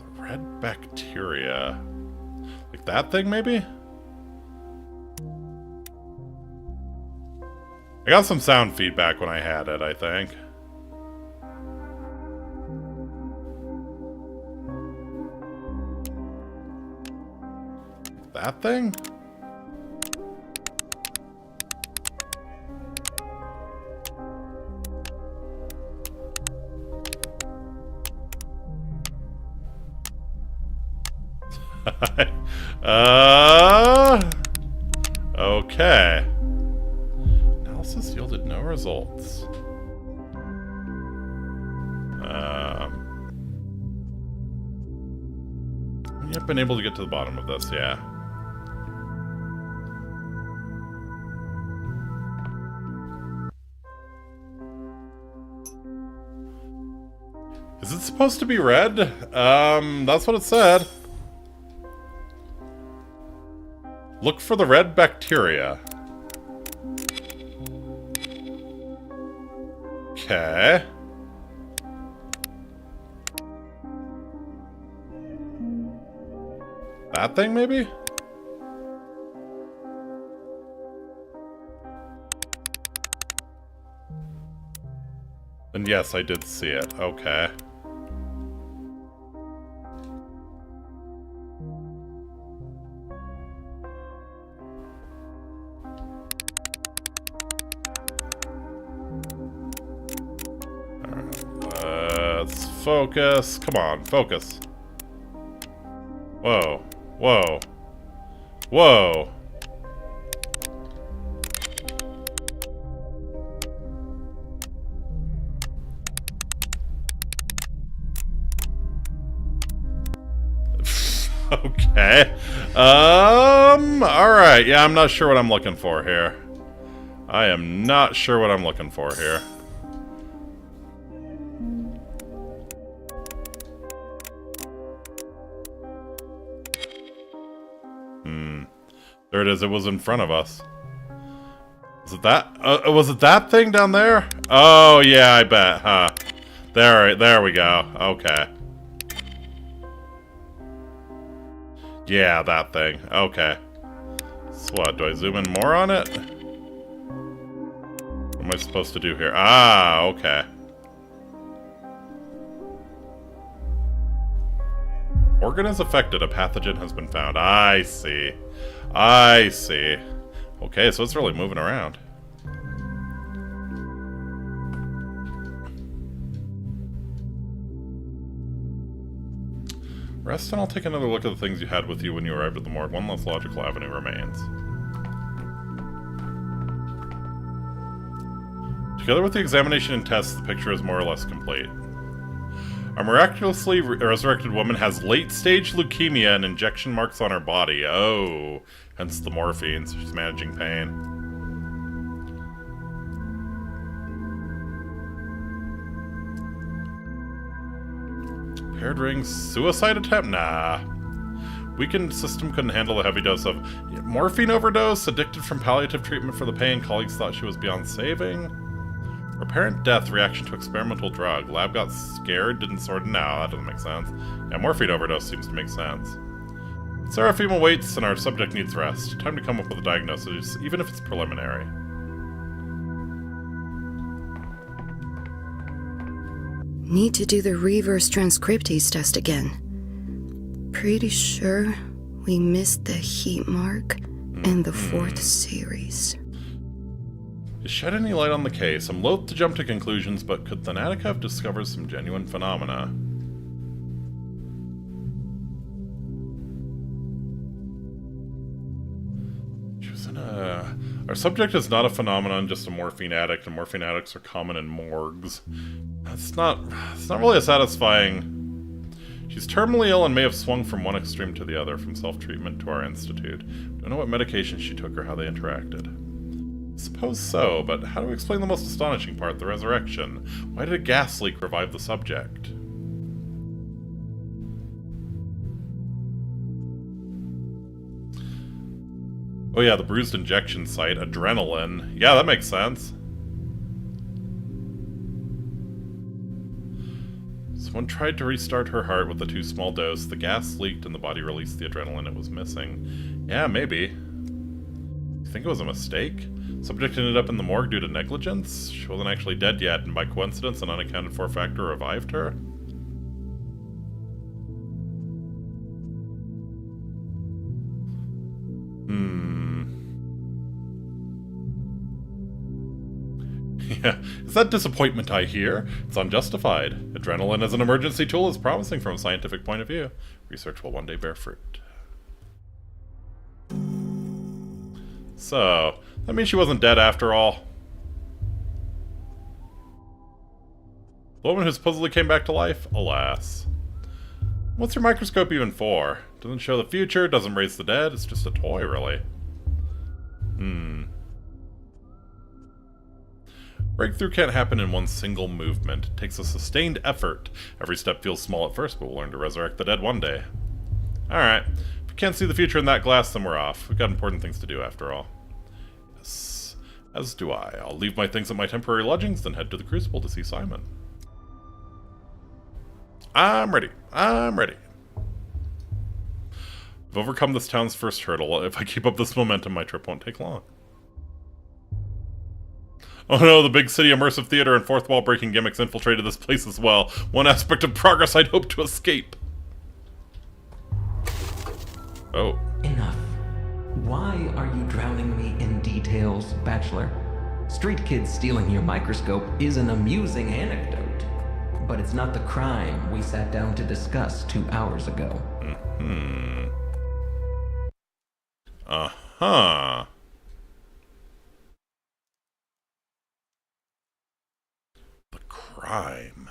The red bacteria. Like that thing, maybe? I got some sound feedback when I had it, I think. That thing? Okay. Analysis yielded no results. I've been able to get to the bottom of this, yeah. Is it supposed to be red? That's what it said. Look for the red bacteria. Okay. That thing, maybe? And yes, I did see it. Okay. Let's focus. Come on, focus. Whoa. Whoa. Whoa. Okay. Alright. Yeah, I'm not sure what I'm looking for here. I am not sure what I'm looking for here. There it is. It was in front of us. Was it that? Was it that thing down there? Oh, yeah, I bet, huh? There we go. Okay. Yeah, that thing. Okay. So what, do I zoom in more on it? What am I supposed to do here? Ah, okay. Organ is affected. A pathogen has been found. I see. I see. Okay, so it's really moving around. Rest and I'll take another look at the things you had with you when you arrived at the morgue. One less logical avenue remains. Together with the examination and tests, the picture is more or less complete. Our miraculously resurrected woman has late-stage leukemia and injection marks on her body. Oh, hence the morphine, so she's managing pain. Paired rings, suicide attempt? Nah. Weakened system couldn't handle a heavy dose of morphine overdose, addicted from palliative treatment for the pain. Colleagues thought she was beyond saving. Apparent death, reaction to experimental drug. Lab got scared, didn't sort it out. That doesn't make sense. Yeah, morphine overdose seems to make sense. Seraphim awaits, and our subject needs rest. Time to come up with a diagnosis, even if it's preliminary. Need to do the reverse transcriptase test again. Pretty sure we missed the heat mark in the 4th series. Shed any light on the case. I'm loath to jump to conclusions, but could Thanatica have discovered some genuine phenomena? She was in a Our subject is not a phenomenon, just a morphine addict, and morphine addicts are common in morgues. It's not really a satisfying... She's terminally ill and may have swung from one extreme to the other, from self-treatment to our institute. Don't know what medication she took or how they interacted. I suppose so, but how do we explain the most astonishing part, the resurrection? Why did a gas leak revive the subject? Oh yeah, the bruised injection site, adrenaline. Yeah, that makes sense. Someone tried to restart her heart with a too small dose. The gas leaked and the body released the adrenaline it was missing. Yeah, maybe. You think it was a mistake? Subject ended up in the morgue due to negligence? She wasn't actually dead yet, and by coincidence, an unaccounted for factor revived her? Yeah, it's that disappointment I hear. It's unjustified. Adrenaline as an emergency tool is promising from a scientific point of view. Research will one day bear fruit. So, that means she wasn't dead after all. The woman who supposedly came back to life? Alas. What's your microscope even for? Doesn't show the future, doesn't raise the dead, it's just a toy, really. Breakthrough can't happen in one single movement. It takes a sustained effort. Every step feels small at first, but we'll learn to resurrect the dead one day. Alright. If we can't see the future in that glass, then we're off. We've got important things to do, after all. Yes. As do I. I'll leave my things at my temporary lodgings, then head to the Crucible to see Simon. I'm ready. I'm ready. I've overcome this town's first hurdle. If I keep up this momentum, my trip won't take long. Oh no, the big city immersive theater and fourth wall breaking gimmicks infiltrated this place as well. One aspect of progress I'd hoped to escape. Oh. Enough. Why are you drowning me in details, Bachelor? Street kids stealing your microscope is an amusing anecdote, but it's not the crime we sat down to discuss 2 hours ago. Uh-huh. The crime.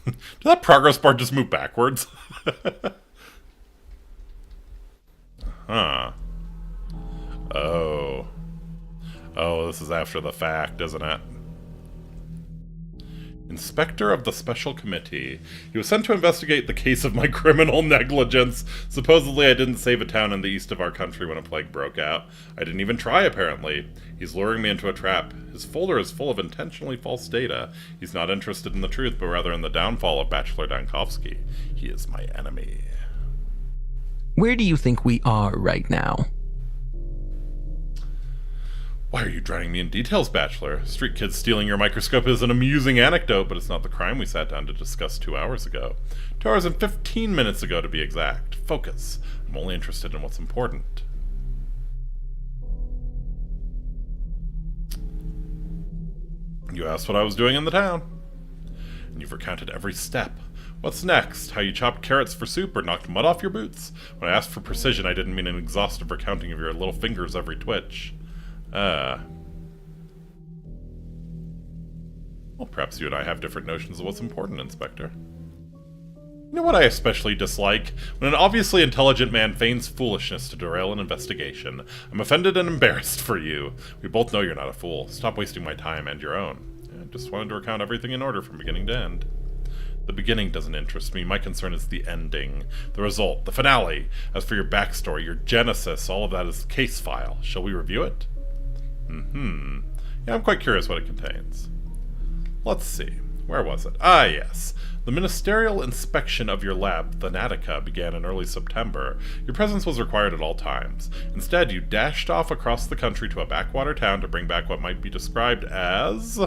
Did that progress bar just move backwards? Huh. Oh. Oh, this is after the fact, isn't it? Inspector of the Special Committee. He was sent to investigate the case of my criminal negligence. Supposedly I didn't save a town in the east of our country when a plague broke out. I didn't even try, apparently. He's luring me into a trap. His folder is full of intentionally false data. He's not interested in the truth, but rather in the downfall of Bachelor Dankovsky. He is my enemy. Where do you think we are right now? Why are you drowning me in details, Bachelor? Street kids stealing your microscope is an amusing anecdote, but it's not the crime we sat down to discuss 2 hours ago. 2 hours and 15 minutes ago, to be exact. Focus. I'm only interested in what's important. You asked what I was doing in the town. And you've recounted every step. What's next? How you chopped carrots for soup or knocked mud off your boots? When I asked for precision, I didn't mean an exhaustive recounting of your little fingers' every twitch. Well, perhaps you and I have different notions of what's important, Inspector. You know what I especially dislike? When an obviously intelligent man feigns foolishness to derail an investigation. I'm offended and embarrassed for you. We both know you're not a fool. Stop wasting my time and your own. I just wanted to recount everything in order from beginning to end. The beginning doesn't interest me. My concern is the ending, the result, the finale. As for your backstory, your genesis, all of that is case file. Shall we review it? Yeah, I'm quite curious what it contains. Let's see. Where was it? Ah, yes. The ministerial inspection of your lab, the Natica, began in early September. Your presence was required at all times. Instead, you dashed off across the country to a backwater town to bring back what might be described as...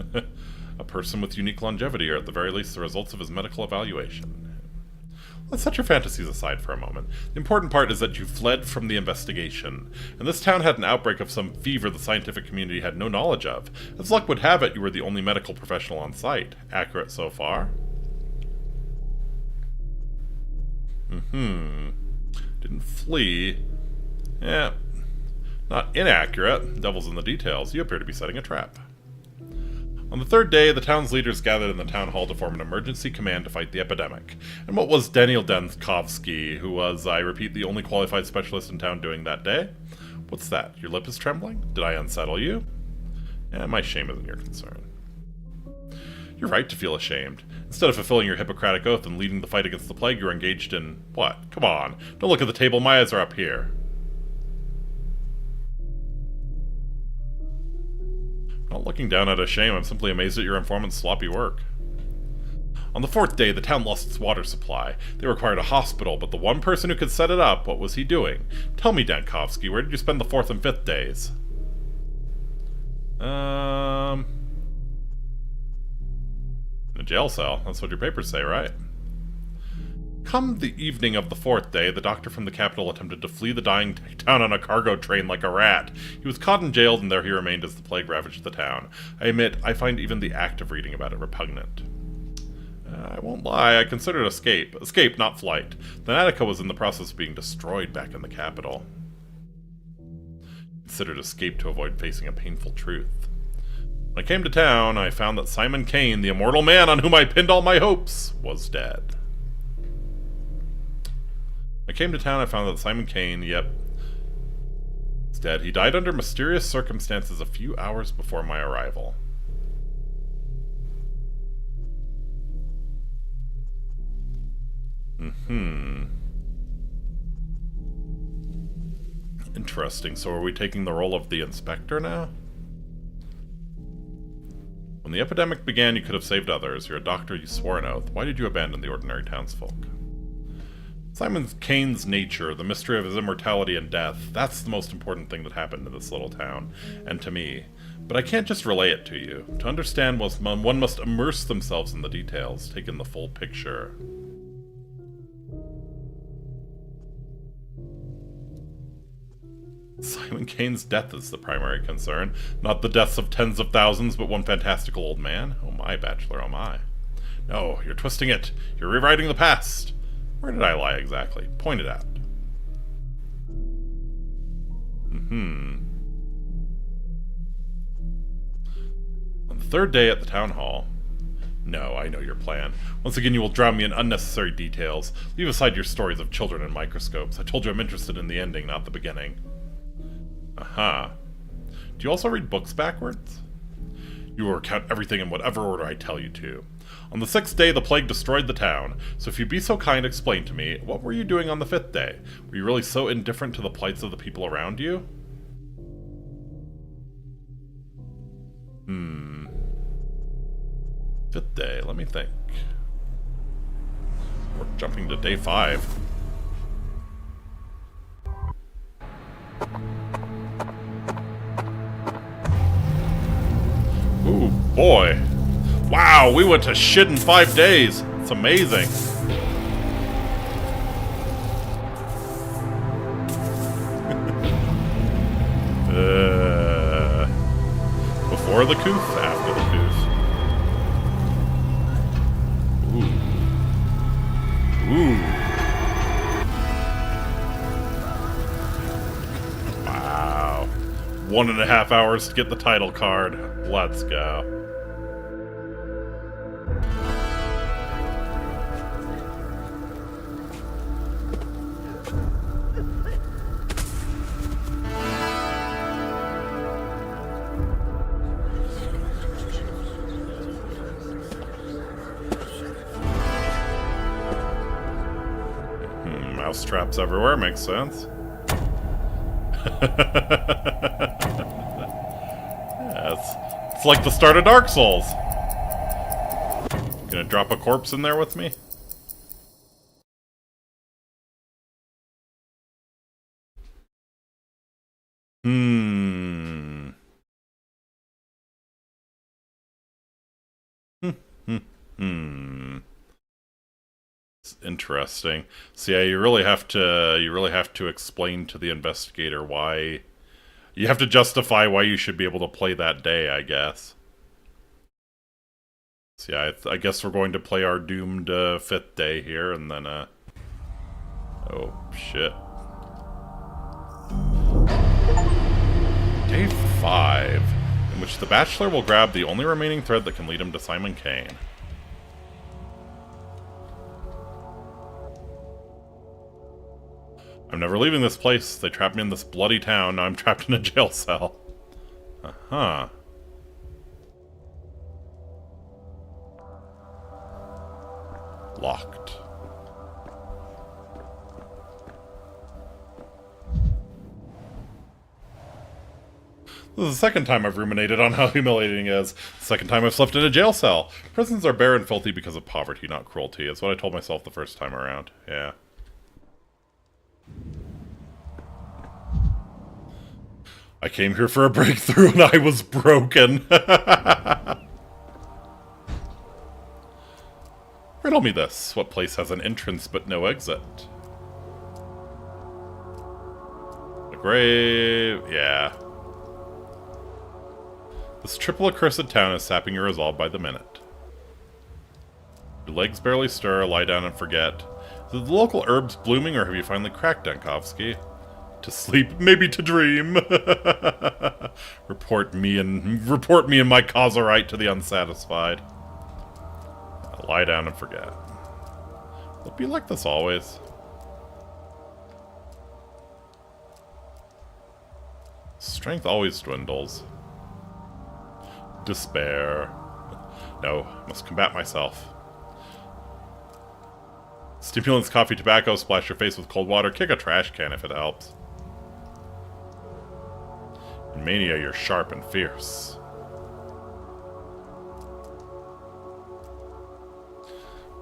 a person with unique longevity, or at the very least the results of his medical evaluation. Let's set your fantasies aside for a moment. The important part is that you fled from the investigation, and this town had an outbreak of some fever the scientific community had no knowledge of. As luck would have it, you were the only medical professional on site. Accurate so far? Didn't flee. Yeah, not inaccurate. Devil's in the details. You appear to be setting a trap. On the third day, the town's leaders gathered in the town hall to form an emergency command to fight the epidemic. And what was Daniel Denskovsky, who was, I repeat, the only qualified specialist in town doing that day? What's that? Your lip is trembling? Did I unsettle you? My shame isn't your concern. You're right to feel ashamed. Instead of fulfilling your Hippocratic oath and leading the fight against the plague, you're engaged in... what? Come on. Don't look at the table. My eyes are up here. Not looking down out of shame, I'm simply amazed at your informant's sloppy work. On the fourth day, the town lost its water supply. They required a hospital, but the one person who could set it up, what was he doing? Tell me, Dankovsky, where did you spend the fourth and fifth days? In a jail cell. That's what your papers say, right? Come the evening of the fourth day, the doctor from the capital attempted to flee the dying town on a cargo train like a rat. He was caught and jailed, and there he remained as the plague ravaged the town. I admit, I find even the act of reading about it repugnant. I won't lie, I considered escape. Escape, not flight. Then Attica was in the process of being destroyed back in the capital. Considered escape to avoid facing a painful truth. When I came to town, I found that Simon Kane, the immortal man on whom I pinned all my hopes, was dead. I came to town, I found that Simon Kane, is dead. He died under mysterious circumstances a few hours before my arrival. Interesting. So are we taking the role of the inspector now? When the epidemic began, you could have saved others. You're a doctor, you swore an oath. Why did you abandon the ordinary townsfolk? Simon Kane's nature, the mystery of his immortality and death, that's the most important thing that happened in this little town, and to me. But I can't just relay it to you. To understand, one must immerse themselves in the details, take in the full picture. Simon Kane's death is the primary concern, not the deaths of tens of thousands, but one fantastical old man. Oh my, Bachelor, oh my. No, you're twisting it. You're rewriting the past. Where did I lie exactly? Point it out. On the third day at the town hall... No, I know your plan. Once again, you will drown me in unnecessary details. Leave aside your stories of children and microscopes. I told you I'm interested in the ending, not the beginning. Aha. Do you also read books backwards? You will recount everything in whatever order I tell you to. On the sixth day, the plague destroyed the town, so if you'd be so kind, explain to me, what were you doing on the fifth day? Were you really so indifferent to the plights of the people around you? Fifth day, let me think. We're jumping to day 5. Ooh, boy. Wow, we went to shit in 5 days. It's amazing. Before the coof, after the coof. Ooh. Wow. 1.5 hours to get the title card. Let's go. Mouse traps everywhere, makes sense. Yeah, it's like the start of Dark Souls. Gonna drop a corpse in there with me? It's interesting. So yeah, you really have to explain to the investigator why. You have to justify why you should be able to play that day, I guess. So yeah, I guess we're going to play our doomed 5th day here, and then oh shit. Day 5, in which the Bachelor will grab the only remaining thread that can lead him to Simon Kane. I'm never leaving this place. They trapped me in this bloody town. Now I'm trapped in a jail cell. Uh-huh. Locked. This is the second time I've ruminated on how humiliating it is. The second time I've slept in a jail cell. Prisons are bare and filthy because of poverty, not cruelty. That's what I told myself the first time around. Yeah. I came here for a breakthrough and I was broken. Riddle me this. What place has an entrance but no exit? A grave... yeah. This triple accursed town is sapping your resolve by the minute. Your legs barely stir, lie down and forget. Is it the local herbs blooming, or have you finally cracked, Dankovsky? To sleep, maybe to dream. Report me and my Causerite to the unsatisfied. Lie down and forget. Will it be like this always? Strength always dwindles. Despair. No, must combat myself. Stimulants, coffee, tobacco, splash your face with cold water, kick a trash can if it helps. In mania, you're sharp and fierce.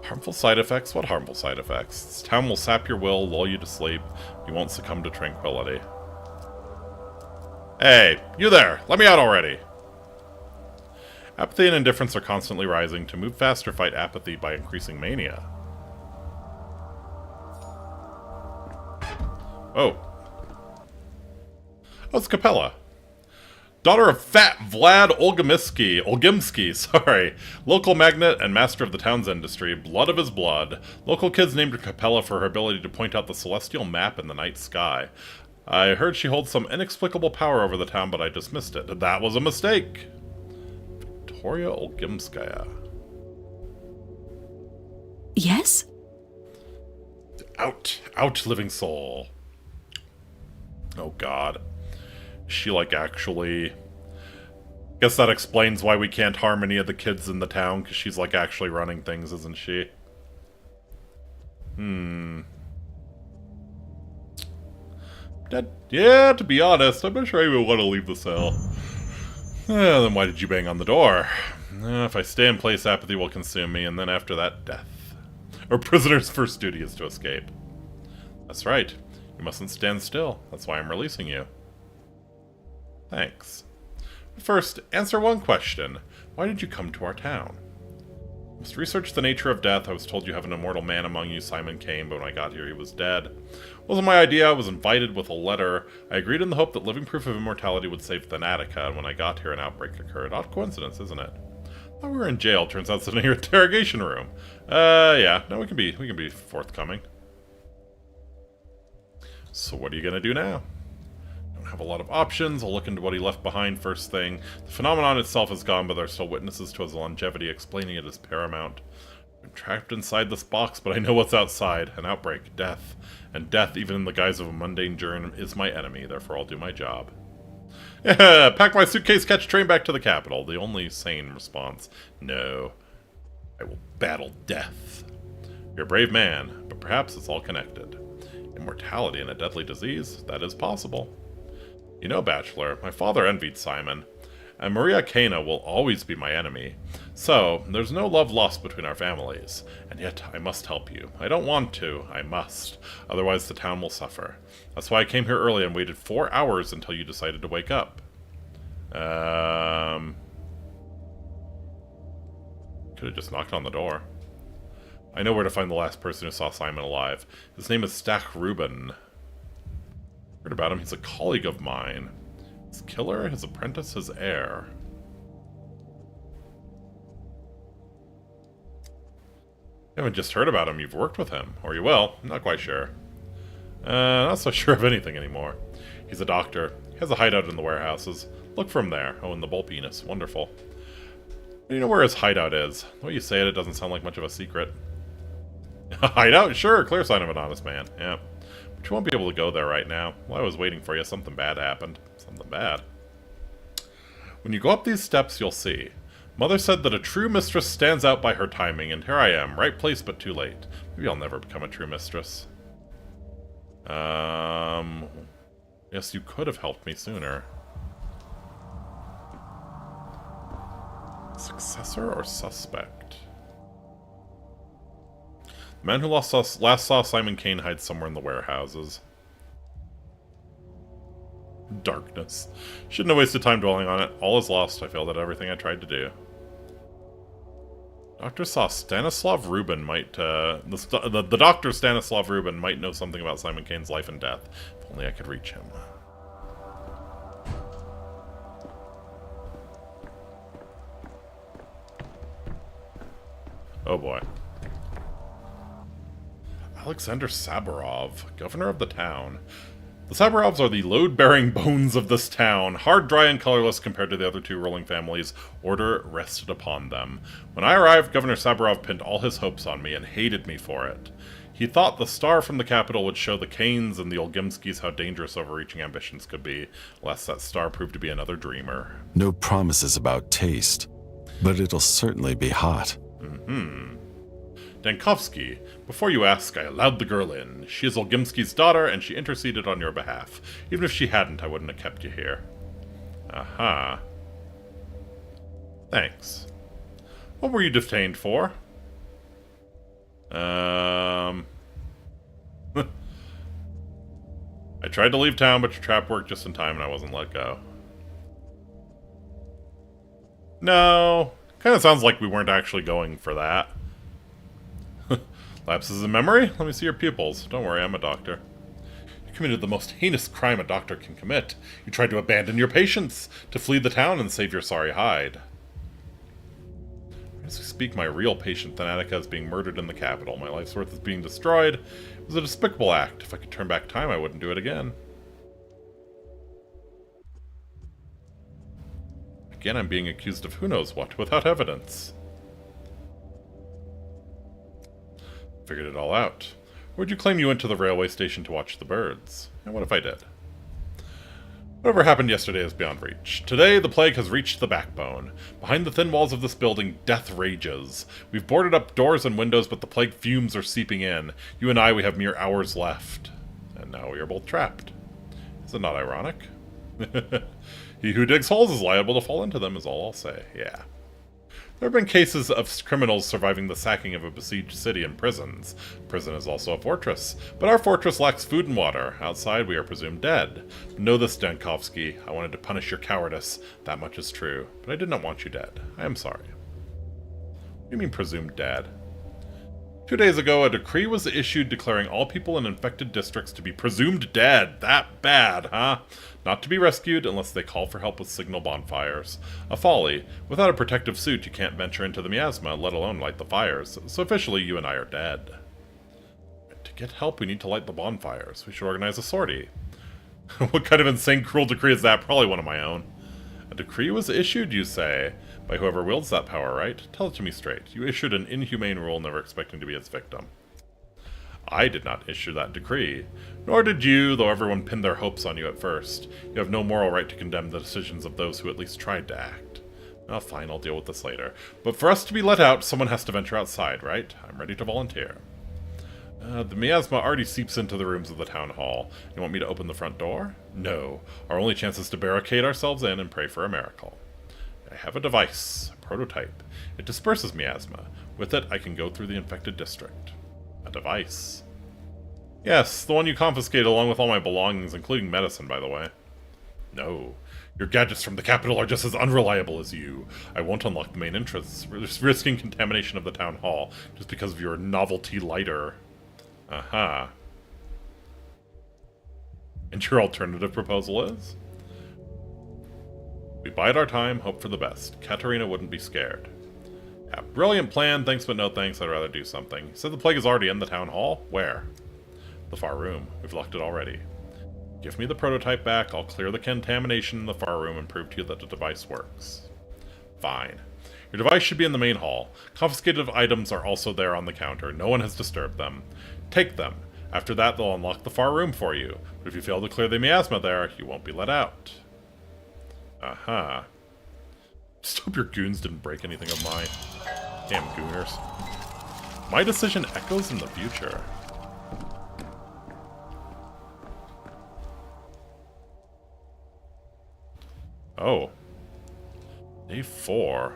Harmful side effects? What harmful side effects? This town will sap your will, lull you to sleep. You won't succumb to tranquility. Hey, you there! Let me out already! Apathy and indifference are constantly rising. To move faster, fight apathy by increasing mania. Oh. Oh, it's Capella. Daughter of Fat Vlad Olgimsky, sorry. Local magnate and master of the town's industry. Blood of his blood. Local kids named her Capella for her ability to point out the celestial map in the night sky. I heard she holds some inexplicable power over the town, but I dismissed it. That was a mistake. Victoria Olgimskaya. Yes? Out, living soul. Oh god. Is she like actually... Guess that explains why we can't harm any of the kids in the town, because she's like actually running things, isn't she? Yeah, to be honest, I'm not sure I even want to leave the cell. Then why did you bang on the door? If I stay in place, apathy will consume me, and then after that, death. Our prisoner's first duty is to escape. That's right. You mustn't stand still. That's why I'm releasing you. Thanks. First, answer one question. Why did you come to our town? I must research the nature of death. I was told you have an immortal man among you, Simon Kane, but when I got here he was dead. Wasn't my idea. I was invited with a letter. I agreed in the hope that living proof of immortality would save Thanatica, and when I got here an outbreak occurred. Odd coincidence, isn't it? Thought we were in jail. Turns out it's in your interrogation room. Yeah. No, we can be forthcoming. So what are you gonna do now? Don't have a lot of options. I'll look into what he left behind first thing. The phenomenon itself is gone, but there are still witnesses to his longevity. Explaining it is paramount. I'm trapped inside this box, but I know what's outside. An outbreak, death. And death, even in the guise of a mundane germ, is my enemy. Therefore, I'll do my job. Yeah, pack my suitcase, catch train back to the capital. The only sane response. No. I will battle death. You're a brave man, but perhaps it's all connected. Immortality in a deadly disease? That is possible. You know, Bachelor, my father envied Simon, and Maria Cana will always be my enemy. So, there's no love lost between our families. And yet, I must help you. I don't want to. I must. Otherwise, the town will suffer. That's why I came here early and waited 4 hours until you decided to wake up. Could have just knocked on the door. I know where to find the last person who saw Simon alive. His name is Stach Reuben. Heard about him. He's a colleague of mine. His killer, his apprentice, his heir. You haven't just heard about him, you've worked with him. Or you will. I'm not quite sure. Not so sure of anything anymore. He's a doctor. He has a hideout in the warehouses. Look for him there. Oh, in the bull penis. Wonderful. Do you know where his hideout is? The way you say it, it doesn't sound like much of a secret. Hideout? Sure, clear sign of an honest man. Yeah. But you won't be able to go there right now. While I was waiting for you, something bad happened. Something bad. When you go up these steps, you'll see. Mother said that a true mistress stands out by her timing, and here I am. Right place, but too late. Maybe I'll never become a true mistress. Yes, you could have helped me sooner. Successor or suspect? The man who last saw Simon Kane hide somewhere in the warehouses. Darkness. Shouldn't have wasted time dwelling on it. All is lost. I failed at everything I tried to do. Doctor saw Stanislav Rubin might, the doctor Stanislav Rubin might know something about Simon Kane's life and death. If only I could reach him. Oh boy. Alexander Saburov, governor of the town. The Saburovs are the load-bearing bones of this town, hard, dry, and colorless compared to the other two ruling families. Order rested upon them. When I arrived, Governor Saburov pinned all his hopes on me and hated me for it. He thought the star from the capital would show the Kanes and the Olgimskis how dangerous overreaching ambitions could be, lest that star proved to be another dreamer. No promises about taste, but it'll certainly be hot. Dankovsky, before you ask, I allowed the girl in. She is Olgimski's daughter, and she interceded on your behalf. Even if she hadn't, I wouldn't have kept you here. Aha. Thanks. What were you detained for? I tried to leave town, but your trap worked just in time, and I wasn't let go. No. Kind of sounds like we weren't actually going for that. Lapses in memory? Let me see your pupils. Don't worry, I'm a doctor. You committed the most heinous crime a doctor can commit. You tried to abandon your patients, to flee the town and save your sorry hide. As we speak, my real patient, Thanatica, is being murdered in the capital. My life's worth is being destroyed. It was a despicable act. If I could turn back time, I wouldn't do it again. Again, I'm being accused of who knows what, without evidence. Figured it all out. Where'd you claim you went to the railway station to watch the birds? And what if I did? Whatever happened yesterday is beyond reach. Today, the plague has reached the backbone. Behind the thin walls of this building, death rages. We've boarded up doors and windows, but the plague fumes are seeping in. You and I, we have mere hours left. And now we are both trapped. Is it not ironic? He who digs holes is liable to fall into them, is all I'll say. Yeah. There have been cases of criminals surviving the sacking of a besieged city and prisons. Prison is also a fortress, but our fortress lacks food and water. Outside, we are presumed dead. Know this, Dankovsky. I wanted to punish your cowardice. That much is true, but I did not want you dead. I am sorry. What do you mean presumed dead? 2 days ago, a decree was issued declaring all people in infected districts to be presumed dead. That bad, huh? Not to be rescued unless they call for help with signal bonfires. A folly. Without a protective suit, you can't venture into the miasma, let alone light the fires. So officially, you and I are dead. To get help, we need to light the bonfires. We should organize a sortie. What kind of insane, cruel decree is that? Probably one of my own. A decree was issued, you say? By whoever wields that power, right? Tell it to me straight. You issued an inhumane rule, never expecting to be its victim. I did not issue that decree. Nor did you, though everyone pinned their hopes on you at first. You have no moral right to condemn the decisions of those who at least tried to act. Well, fine, I'll deal with this later. But for us to be let out, someone has to venture outside, right? I'm ready to volunteer. The miasma already seeps into the rooms of the town hall. You want me to open the front door? No. Our only chance is to barricade ourselves in and pray for a miracle. I have a device, a prototype. It disperses miasma. With it, I can go through the infected district. A device. Yes, the one you confiscated along with all my belongings, including medicine, by the way. No. Your gadgets from the capital are just as unreliable as you. I won't unlock the main entrance, risking contamination of the town hall, just because of your novelty lighter. Aha. And your alternative proposal is? We bide our time, hope for the best. Katerina wouldn't be scared. Yeah, brilliant plan, thanks but no thanks, I'd rather do something. You said the plague is already in the town hall? Where? The far room. We've locked it already. Give me the prototype back, I'll clear the contamination in the far room and prove to you that the device works. Fine. Your device should be in the main hall. Confiscated items are also there on the counter. No one has disturbed them. Take them. After that, they'll unlock the far room for you. But if you fail to clear the miasma there, you won't be let out. Aha. Just hope your goons didn't break anything of mine. Damn gooners. My decision echoes in the future. Oh. Day 4.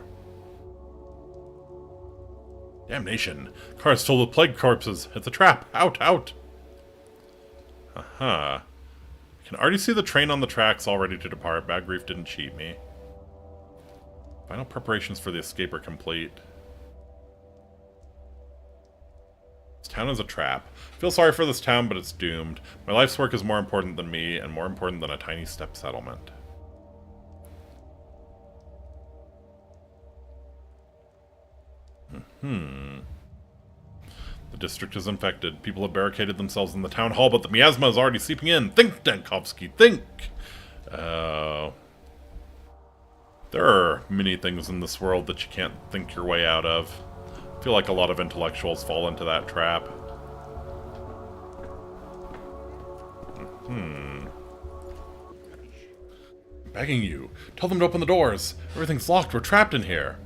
Damnation. Car is filled with plague corpses. It's a trap. Out, out. Aha. I can already see the train on the tracks all ready to depart. Bad grief didn't cheat me. Final preparations for the escape are complete. This town is a trap. I feel sorry for this town, but it's doomed. My life's work is more important than me, and more important than a tiny step settlement. The district is infected. People have barricaded themselves in the town hall, but the miasma is already seeping in. Think, Dankovsky, think! There are many things in this world that you can't think your way out of. I feel like a lot of intellectuals fall into that trap. I'm begging you. Tell them to open the doors. Everything's locked. We're trapped in here.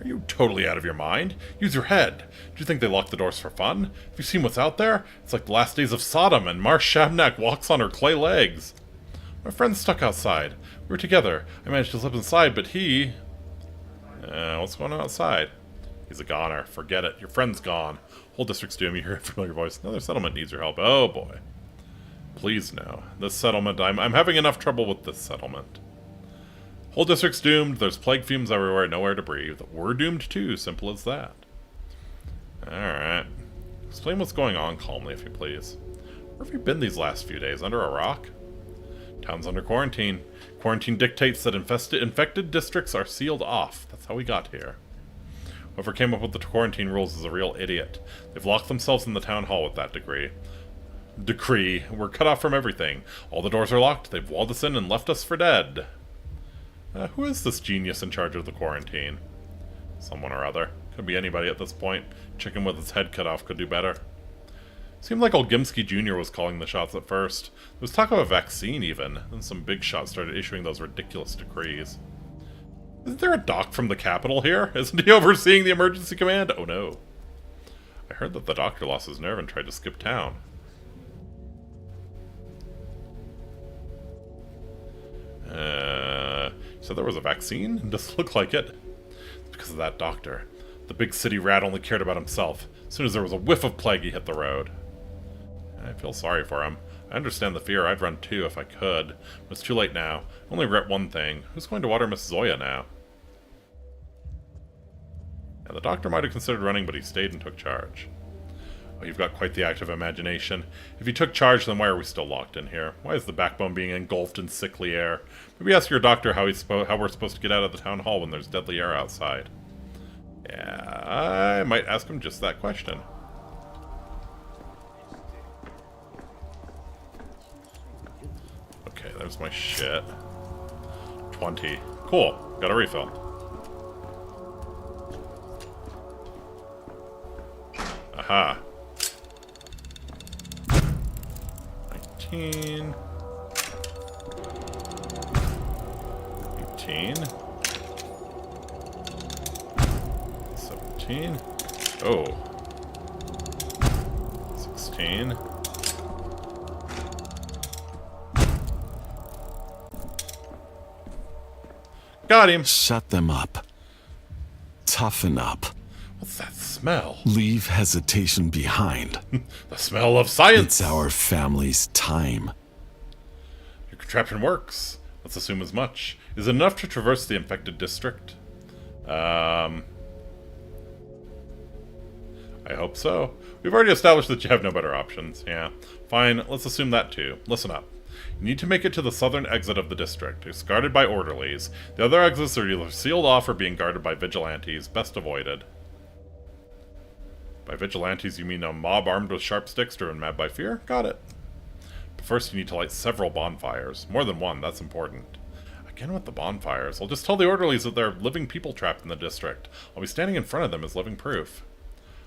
Are you totally out of your mind? Use your head. Do you think they lock the doors for fun? Have you seen what's out there? It's like the last days of Sodom, and Mar Shabnak walks on her clay legs. My friend's stuck outside. We were together. I managed to slip inside, but he... what's going on outside? He's a goner. Forget it. Your friend's gone. Whole district's doomed. You hear a familiar voice. Another settlement needs your help. Oh, boy. Please, no. This settlement... I'm having enough trouble with this settlement. Whole district's doomed. There's plague fumes everywhere. Nowhere to breathe. We're doomed, too. Simple as that. Alright. Explain what's going on calmly, if you please. Where have you been these last few days? Under a rock? Town's under quarantine. Quarantine dictates that infected districts are sealed off. That's how we got here. Whoever came up with the quarantine rules is a real idiot. They've locked themselves in the town hall with that decree. We're cut off from everything. All the doors are locked. They've walled us in and left us for dead. Who is this genius in charge of the quarantine? Someone or other. Could be anybody at this point. Chicken with its head cut off could do better. Seemed like old Gimsky Jr. was calling the shots at first. There was talk of a vaccine, even. Then some big shots started issuing those ridiculous decrees. Isn't there a doc from the capital here? Isn't he overseeing the emergency command? Oh no. I heard that the doctor lost his nerve and tried to skip town. So there was a vaccine? It doesn't look like it. It's because of that doctor. The big city rat only cared about himself. As soon as there was a whiff of plague, he hit the road. I feel sorry for him. I understand the fear. I'd run too if I could. But it's too late now. I only regret one thing. Who's going to water Miss Zoya now? Yeah, the doctor might have considered running, but he stayed and took charge. Oh, you've got quite the active imagination. If you took charge, then why are we still locked in here? Why is the backbone being engulfed in sickly air? Maybe ask your doctor how we're supposed to get out of the town hall when there's deadly air outside. Yeah, I might ask him just that question. Okay, there's my shit. 20. Cool. Got a refill. Aha. 19. 18. 17. Oh. 16. Got him. Shut them up. Toughen up. What's that smell? Leave hesitation behind. The smell of science. It's our family's time. Your contraption works. Let's assume as much. Is it enough to traverse the infected district? I hope so. We've already established that you have no better options. Yeah. Fine, let's assume that too. Listen up. You need to make it to the southern exit of the district. It's guarded by orderlies. The other exits are either sealed off or being guarded by vigilantes. Best avoided. By vigilantes, you mean a mob armed with sharp sticks driven mad by fear? Got it. But first you need to light several bonfires. More than one, that's important. Again with the bonfires. I'll just tell the orderlies that there are living people trapped in the district. I'll be standing in front of them as living proof.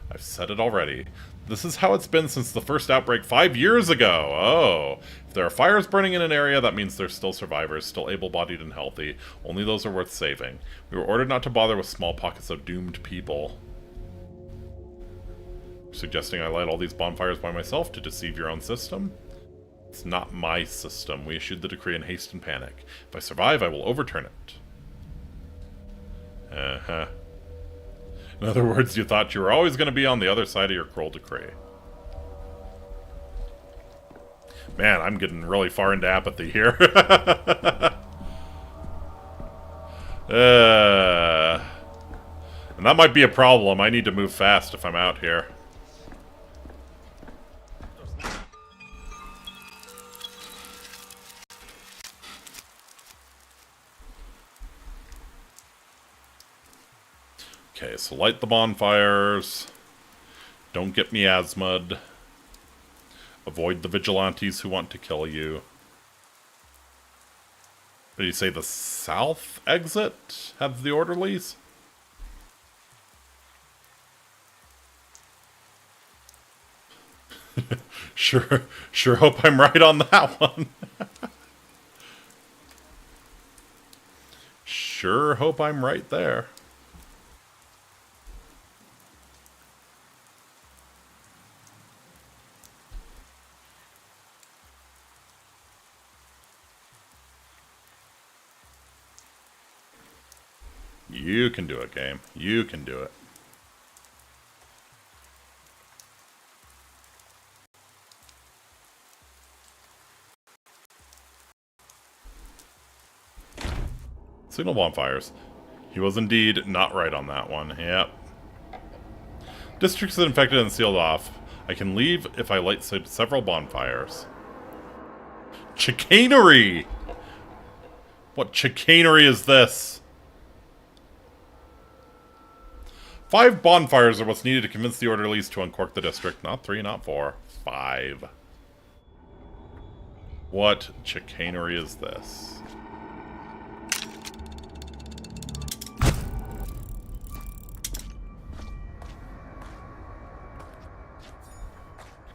I've said it already. This is how it's been since the first outbreak 5 years ago. Oh. If there are fires burning in an area, that means there's still survivors, still able-bodied and healthy. Only those are worth saving. We were ordered not to bother with small pockets of doomed people. Suggesting I light all these bonfires by myself to deceive your own system? It's not my system. We issued the decree in haste and panic. If I survive, I will overturn it. Uh-huh. In other words, you thought you were always going to be on the other side of your cruel decree. Man, I'm getting really far into apathy here. And that might be a problem. I need to move fast if I'm out here. Okay, so light the bonfires. Don't get miasma'd. Avoid the vigilantes who want to kill you. Did you say the south exit have the orderlies? Sure hope I'm right on that one. Sure hope I'm right there. You can do it, game. You can do it. Signal bonfires. He was indeed not right on that one. Yep. Districts infected and sealed off. I can leave if I light several bonfires. Chicanery! What chicanery is this? 5 bonfires are what's needed to convince the orderlies to uncork the district. Not 3, not 4. 5. What chicanery is this?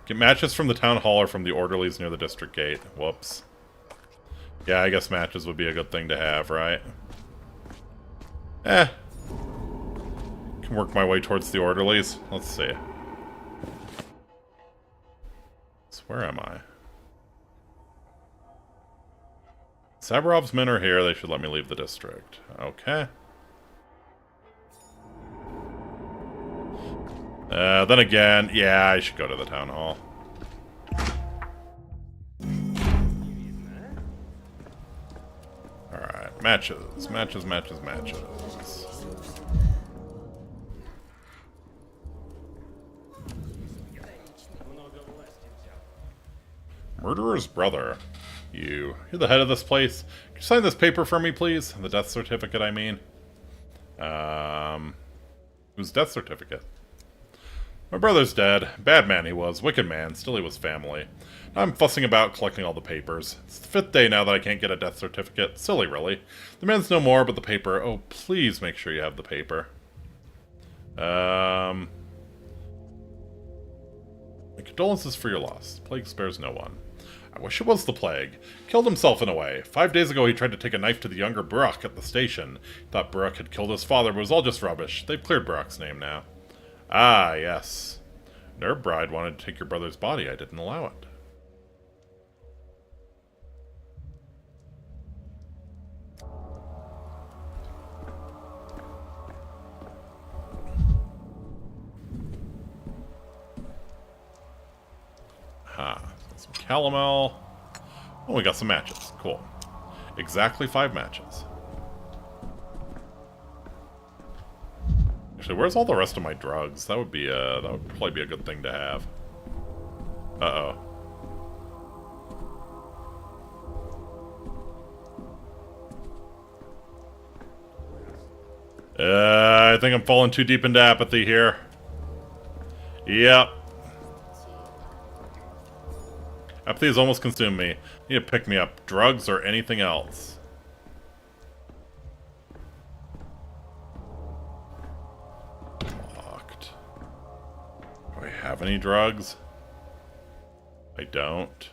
Get matches from the town hall or from the orderlies near the district gate. Whoops. Yeah, I guess matches would be a good thing to have, right? Can work my way towards the orderlies. Let's see. So where am I? Sabarov's men are here. They should let me leave the district. Okay. Then again, yeah, I should go to the town hall. Alright, matches. Matches. Murderer's brother. You're the head of this place. Can you sign this paper for me, please? The death certificate, I mean. Whose death certificate? My brother's dead. Bad man he was. Wicked man. Still he was family. Now I'm fussing about collecting all the papers. It's the 5th day now that I can't get a death certificate. Silly, really. The man's no more, but the paper... Oh, please make sure you have the paper. My condolences for your loss. The plague spares no one. I wish it was the plague. Killed himself in a way. 5 days ago he tried to take a knife to the younger Brock at the station. He thought Brock had killed his father, but it was all just rubbish. They've cleared Brock's name now. Ah, yes. Nerve Bride wanted to take your brother's body. I didn't allow it. Ha. Some calomel. Oh, we got some matches. Cool. Exactly 5 matches. Actually, where's all the rest of my drugs? That would probably be a good thing to have. Uh-oh. I think I'm falling too deep into apathy here. Yep. Apathy has almost consumed me. I need to pick me up. Drugs or anything else. Locked. Do I have any drugs? I don't.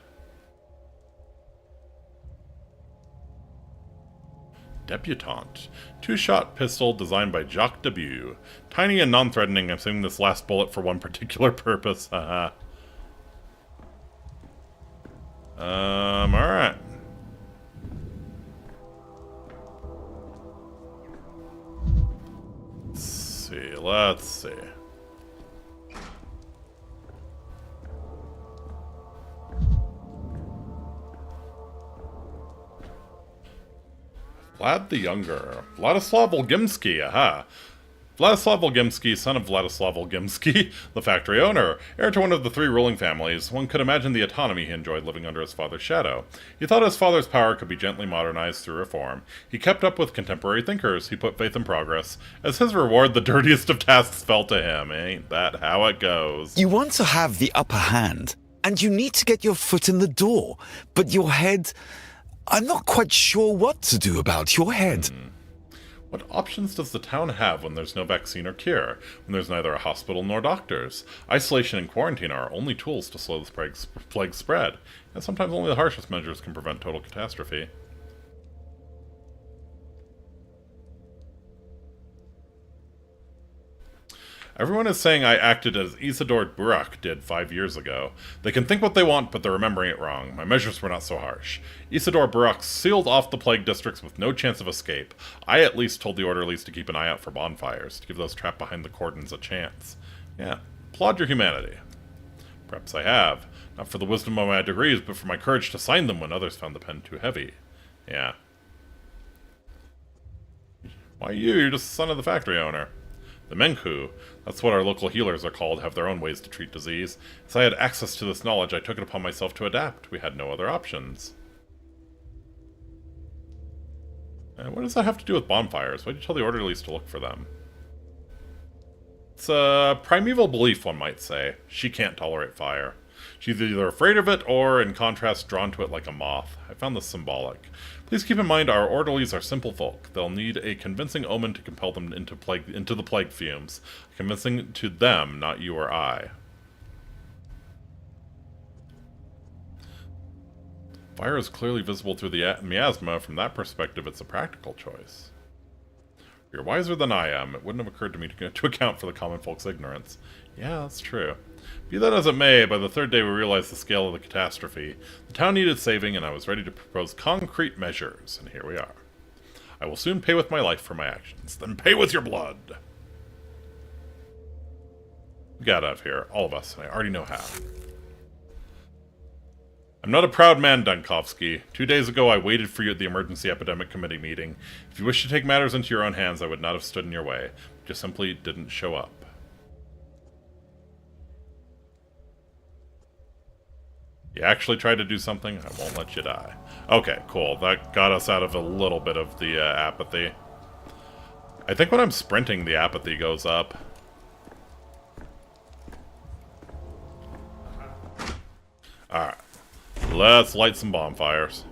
Debutante. 2-shot pistol designed by Jacques Debut. Tiny and non-threatening. I'm saving this last bullet for one particular purpose. Haha. Alright. Let's see. Vlad the Younger. Vladislav Volgimsky, aha. Vladislav Volgimsky, son of Vladislav Volgimsky, the factory owner, heir to one of the 3 ruling families, one could imagine the autonomy he enjoyed living under his father's shadow. He thought his father's power could be gently modernized through reform. He kept up with contemporary thinkers. He put faith in progress. As his reward, the dirtiest of tasks fell to him. Ain't that how it goes? You want to have the upper hand, and you need to get your foot in the door, but your head... I'm not quite sure what to do about your head. What options does the town have when there's no vaccine or cure? When there's neither a hospital nor doctors? Isolation and quarantine are our only tools to slow this plague spread, and sometimes only the harshest measures can prevent total catastrophe. Everyone is saying I acted as Isidore Burak did 5 years ago. They can think what they want, but they're remembering it wrong. My measures were not so harsh. Isidore Burak sealed off the plague districts with no chance of escape. I at least told the orderlies to keep an eye out for bonfires, to give those trapped behind the cordons a chance. Yeah, applaud your humanity. Perhaps I have. Not for the wisdom of my degrees, but for my courage to sign them when others found the pen too heavy. Yeah. Why you? You're just the son of the factory owner. The Menku, that's what our local healers are called, have their own ways to treat disease. As I had access to this knowledge, I took it upon myself to adapt. We had no other options. And what does that have to do with bonfires? Why did you tell the orderlies to look for them? It's a primeval belief, one might say. She can't tolerate fire. She's either afraid of it or, in contrast, drawn to it like a moth. I found this symbolic. Please keep in mind our orderlies are simple folk. They'll need a convincing omen to compel them into the plague fumes. Convincing to them, not you or I. Fire is clearly visible through the miasma. From that perspective, it's a practical choice. You're wiser than I am. It wouldn't have occurred to me to account for the common folk's ignorance. Yeah, that's true. Be that as it may, by the 3rd day we realized the scale of the catastrophe. The town needed saving, and I was ready to propose concrete measures, and here we are. I will soon pay with my life for my actions. Then pay with your blood! We got out of here, all of us, and I already know how. I'm not a proud man, Dunkovsky. 2 days ago I waited for you at the Emergency Epidemic Committee meeting. If you wish to take matters into your own hands, I would not have stood in your way. You just simply didn't show up. You actually tried to do something? I won't let you die. Okay, cool. That got us out of a little bit of the apathy. I think when I'm sprinting, the apathy goes up. Alright. Let's light some bonfires.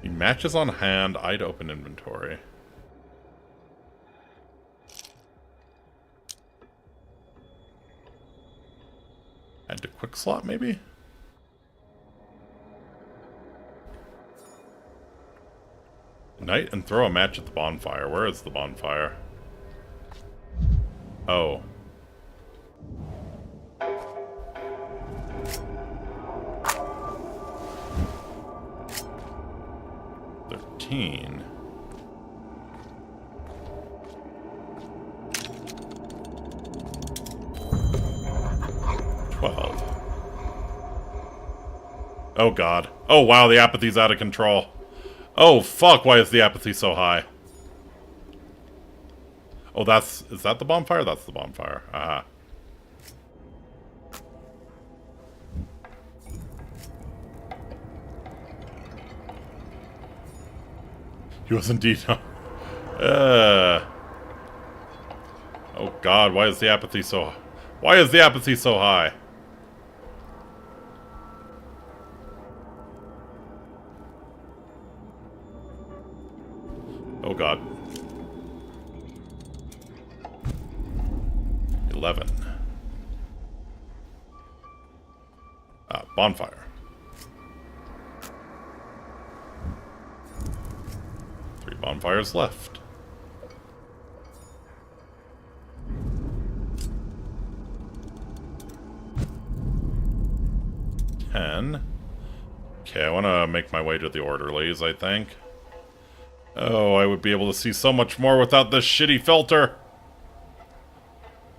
Matches on hand. I'd open inventory. Add to quick slot, maybe? Ignite and throw a match at the bonfire. Where is the bonfire? Oh. $13. Oh god. Oh wow, the apathy's out of control. Oh fuck, why is the apathy so high? Oh, is that the bonfire? That's the bonfire. Aha. He was indeed. Oh god, why is the apathy so high? Oh god. 11. Bonfire. Three bonfires left. Okay, I want to make my way to the orderlies, I think. Oh, I would be able to see so much more without this shitty filter.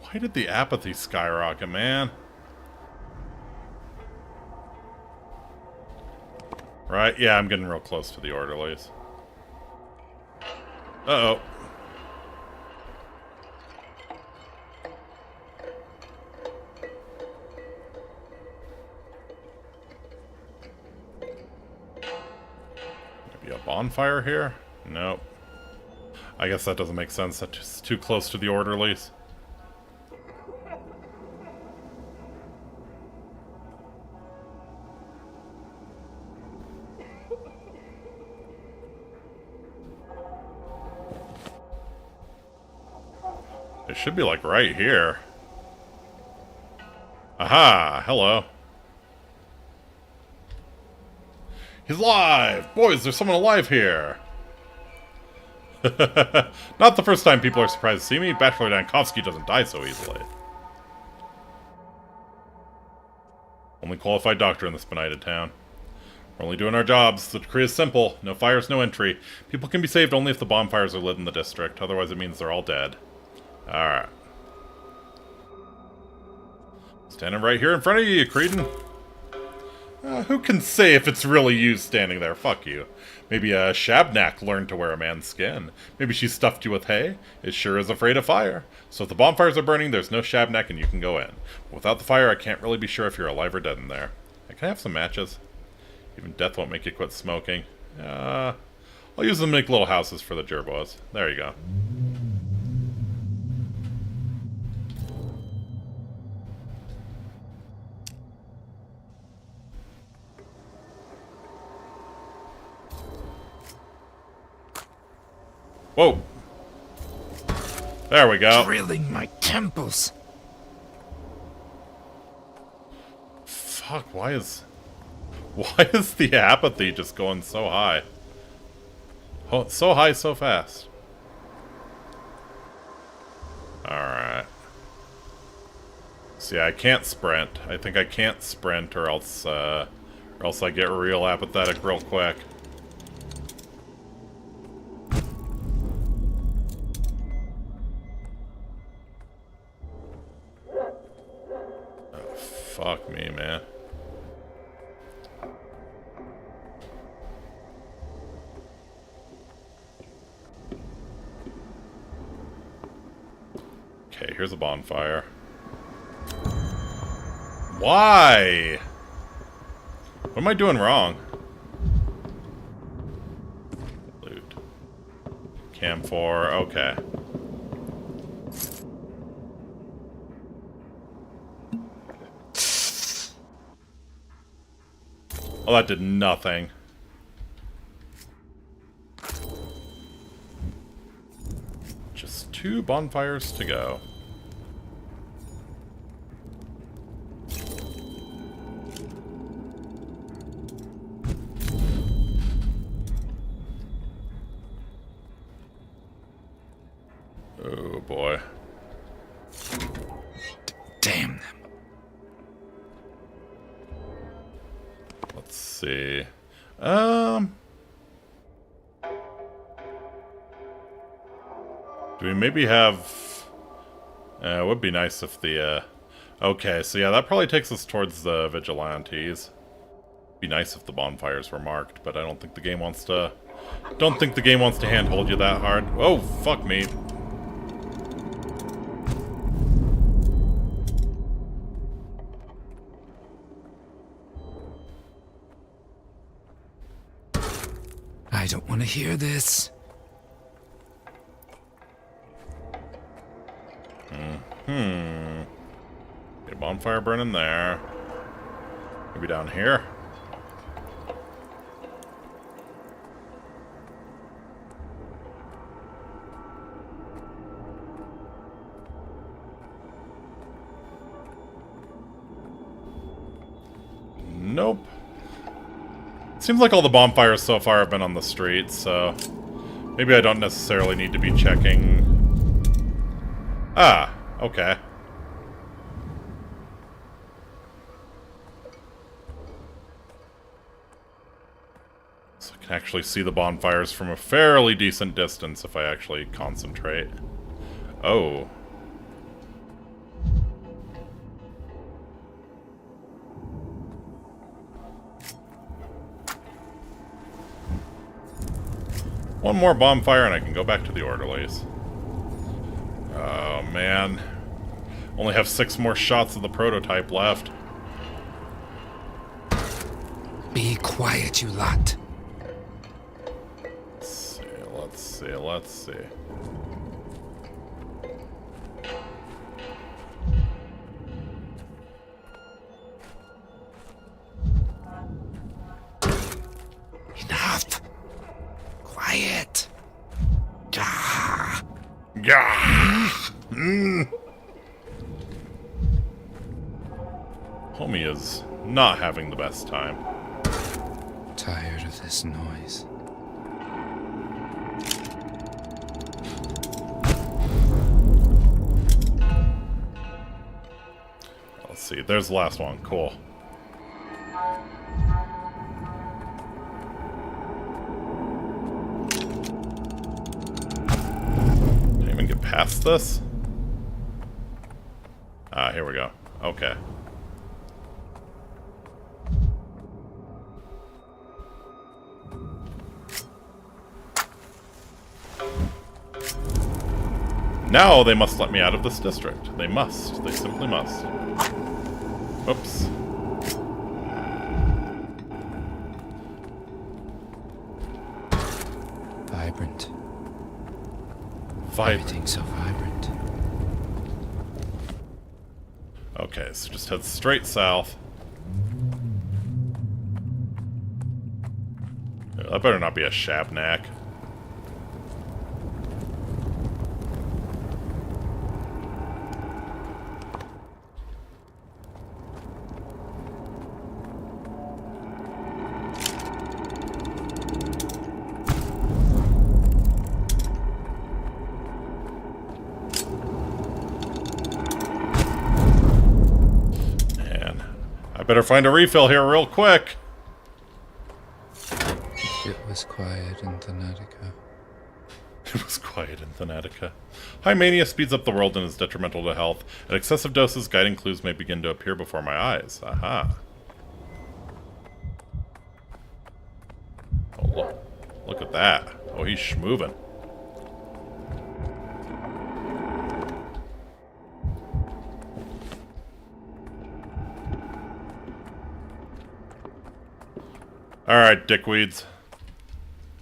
Why did the apathy skyrocket, man? Right, yeah, I'm getting real close to the orderlies. Uh-oh. Maybe a bonfire here? Nope. I guess that doesn't make sense. That's just too close to the orderlies. It should be like right here. Aha! Hello. He's alive! Boys, there's someone alive here! Not the first time people are surprised to see me. Bachelor Dankovsky doesn't die so easily. Only qualified doctor in this benighted town. We're only doing our jobs. The decree is simple. No fires, no entry. People can be saved only if the bonfires are lit in the district. Otherwise it means they're all dead. Alright. Standing right here in front of you, Creedon. Who can say if it's really you standing there? Fuck you. Maybe a Shabnak learned to wear a man's skin. Maybe she stuffed you with hay. It sure is afraid of fire. So if the bonfires are burning, there's no Shabnak and you can go in. Without the fire, I can't really be sure if you're alive or dead in there. Can I have some matches? Even death won't make you quit smoking. I'll use them to make little houses for the gerbos. There you go. Whoa. There we go. Drilling my temples. Fuck, why is the apathy just going so high? Oh, so high, so fast. Alright. See, I can't sprint. I think I can't sprint or else I get real apathetic real quick. Fuck me, man. Okay, here's a bonfire. Why? What am I doing wrong? Loot. Camphor, okay. Oh, that did nothing. Just 2 bonfires to go. Oh boy. Damn them. Let's see. Do we maybe have... it would be nice if the, okay, so yeah, that probably takes us towards the vigilantes. Be nice if the bonfires were marked, but I don't think the game wants to... Don't think the game wants to handhold you that hard. Oh, fuck me. I don't want to hear this. Get a bonfire burning there. Maybe down here. Nope. Seems like all the bonfires so far have been on the streets, so maybe I don't necessarily need to be checking. Ah, okay. So I can actually see the bonfires from a fairly decent distance if I actually concentrate. Oh. One more bonfire and I can go back to the orderlies. Oh, man. Only have 6 more shots of the prototype left. Be quiet, you lot. Let's see, let's see. Enough. Quiet. Gah. Gah! Homie is not having the best time. Tired of this noise. Let's see, there's the last one. Cool. Didn't even get past this? Ah, here we go. Okay. Now they must let me out of this district. They must. They simply must. Oops. Vibrant. Vibrant. Everything's so vibrant. Okay, so just head straight south. That better not be a Shabnak. Better find a refill here real quick. It was quiet in Thanatica. It was quiet in Thanatica. High mania speeds up the world and is detrimental to health. At excessive doses, guiding clues may begin to appear before my eyes. Aha. Oh, look at that. Oh, he's schmoovin'. Alright, dickweeds.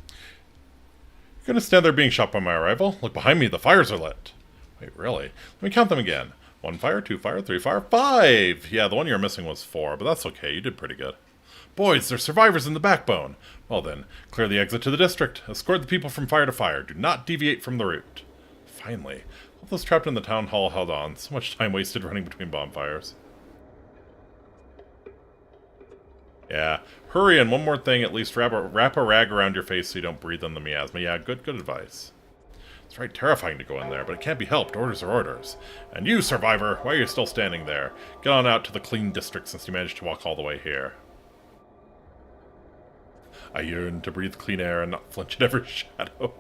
You're gonna stand there being shot by my arrival? Look behind me, the fires are lit. Wait, really? Let me count them again. 1 fire, 2 fire, 3 fire, 5! Yeah, the one you were missing was 4, but that's okay, you did pretty good. Boys, there's survivors in the backbone. Well then, clear the exit to the district. Escort the people from fire to fire. Do not deviate from the route. Finally. All those trapped in the town hall held on. So much time wasted running between bonfires. Yeah. Hurry, and one more thing, at least wrap a rag around your face so you don't breathe in the miasma. Yeah, good advice. It's very terrifying to go in there, but it can't be helped. Orders are orders. And you, survivor, why are you still standing there? Get on out to the clean district since you managed to walk all the way here. I yearn to breathe clean air and not flinch at every shadow.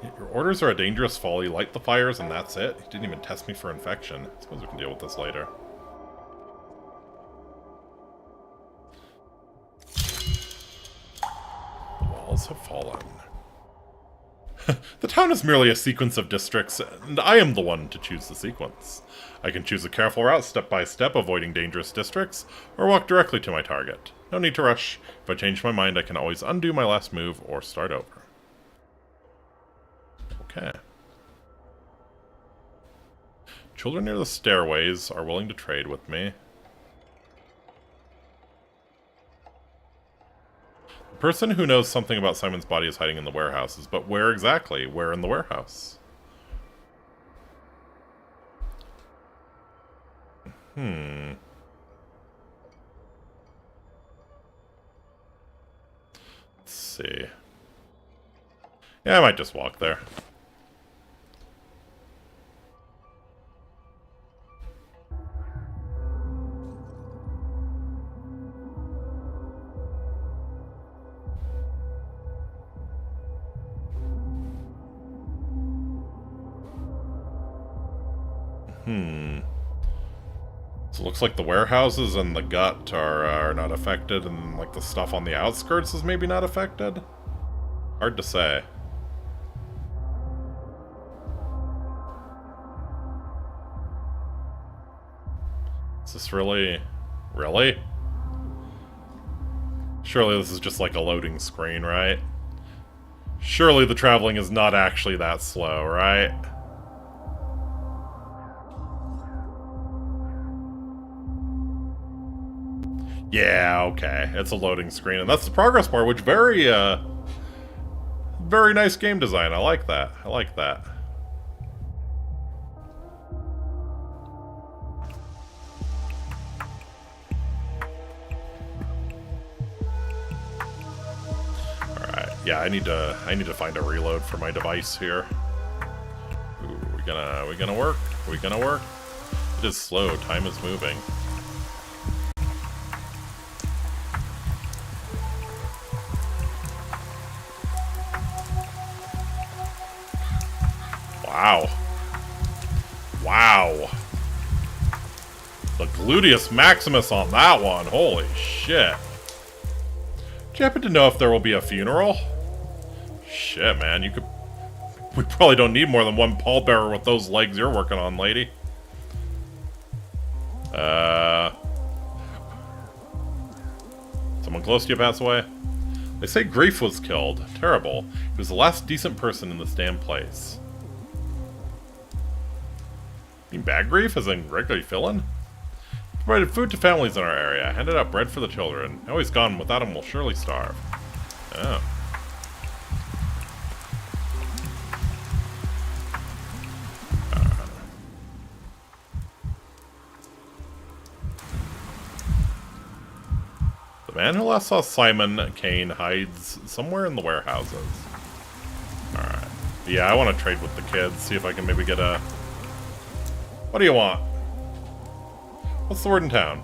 Your orders are a dangerous folly. Light the fires and that's it. You didn't even test me for infection. I suppose we can deal with this later. have fallen. The town is merely a sequence of districts, and I am the one to choose the sequence. I can choose a careful route step by step, avoiding dangerous districts, or walk directly to my target. No need to rush. If I change my mind, I can always undo my last move or start over. Okay. Children near the stairways are willing to trade with me. The person who knows something about Simon's body is hiding in the warehouses, but where exactly? Where in the warehouse? Let's see. Yeah, I might just walk there. So it looks like the warehouses and the gut are not affected, and like the stuff on the outskirts is maybe not affected? Hard to say. Is this really... Really? Surely this is just like a loading screen, right? Surely the traveling is not actually that slow, right? Yeah, okay. It's a loading screen, and that's the progress bar, which very nice game design. I like that. I like that. Alright, yeah, I need to find a reload for my device here. Ooh, we gonna work? We gonna work? It is slow, time is moving. Wow. Wow. The gluteus maximus on that one. Holy shit. Do you happen to know if there will be a funeral? Shit, man. You could... We probably don't need more than one pallbearer with those legs you're working on, lady. Someone close to you pass away? They say Grief was killed. Terrible. He was the last decent person in this damn place. You mean bad Grief, as in regularly filling? Provided food to families in our area. Handed out bread for the children. Now he's gone. Without him, we'll surely starve. Oh. The man who last saw Simon Kane hides somewhere in the warehouses. Alright. Yeah, I want to trade with the kids. See if I can maybe get a... What do you want? What's the word in town?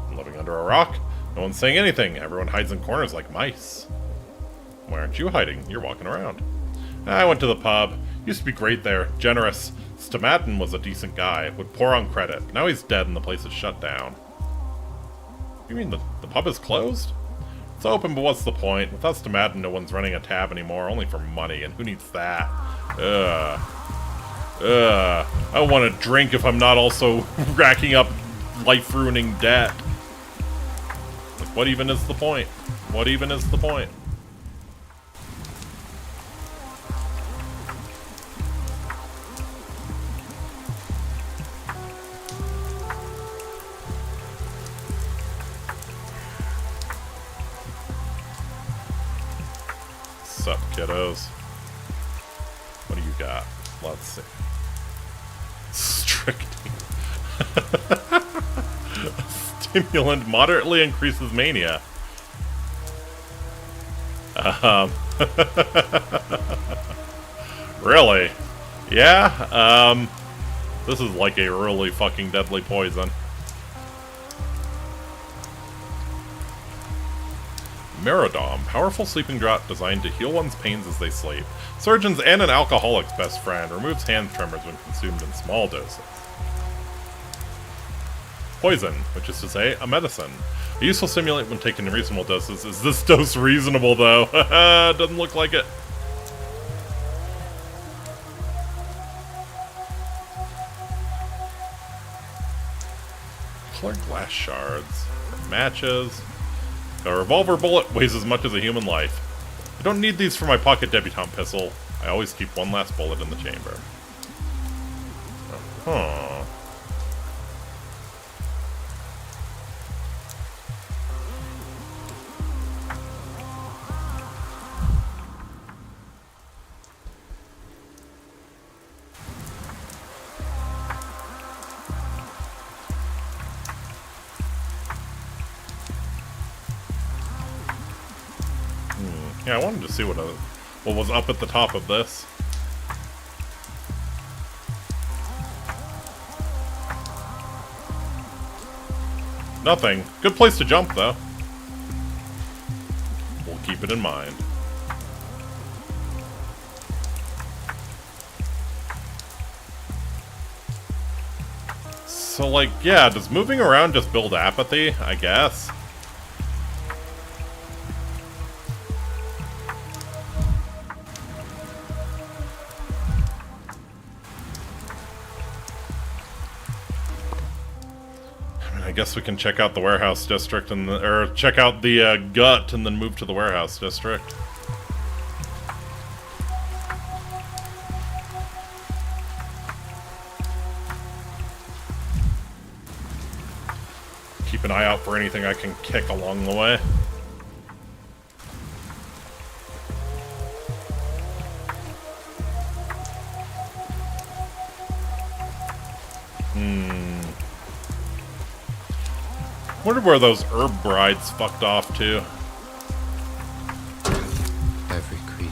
I'm living under a rock. No one's saying anything. Everyone hides in corners like mice. Why aren't you hiding? You're walking around. I went to the pub. Used to be great there. Generous. Stomatin was a decent guy. Would pour on credit. Now he's dead and the place is shut down. You mean the pub is closed? It's open, but what's the point? Without Stomatin, no one's running a tab anymore. Only for money, and who needs that? I want to drink if I'm not also racking up life-ruining debt. Like, what even is the point? What even is the point? Sup, kiddos? What do you got? Let's see. Strychnine. Stimulant moderately increases mania. Really? Yeah? This is like a really fucking deadly poison. Merodom, powerful sleeping draught designed to heal one's pains as they sleep. Surgeons and an alcoholic's best friend, removes hand tremors when consumed in small doses. Poison, which is to say, a medicine. A useful stimulant when taken in reasonable doses. Is this dose reasonable, though? Doesn't look like it. Colored glass shards. Matches. A revolver bullet weighs as much as a human life. I don't need these for my pocket debutante pistol. I always keep one last bullet in the chamber. Huh. Yeah, I wanted to see what was up at the top of this. Nothing. Good place to jump, though. We'll keep it in mind. So, like, yeah, does moving around just build apathy, I guess? I guess we can check out the warehouse district and or check out the gut and then move to the warehouse district. Keep an eye out for anything I can kick along the way. Wonder where those herb brides fucked off to. Every creak,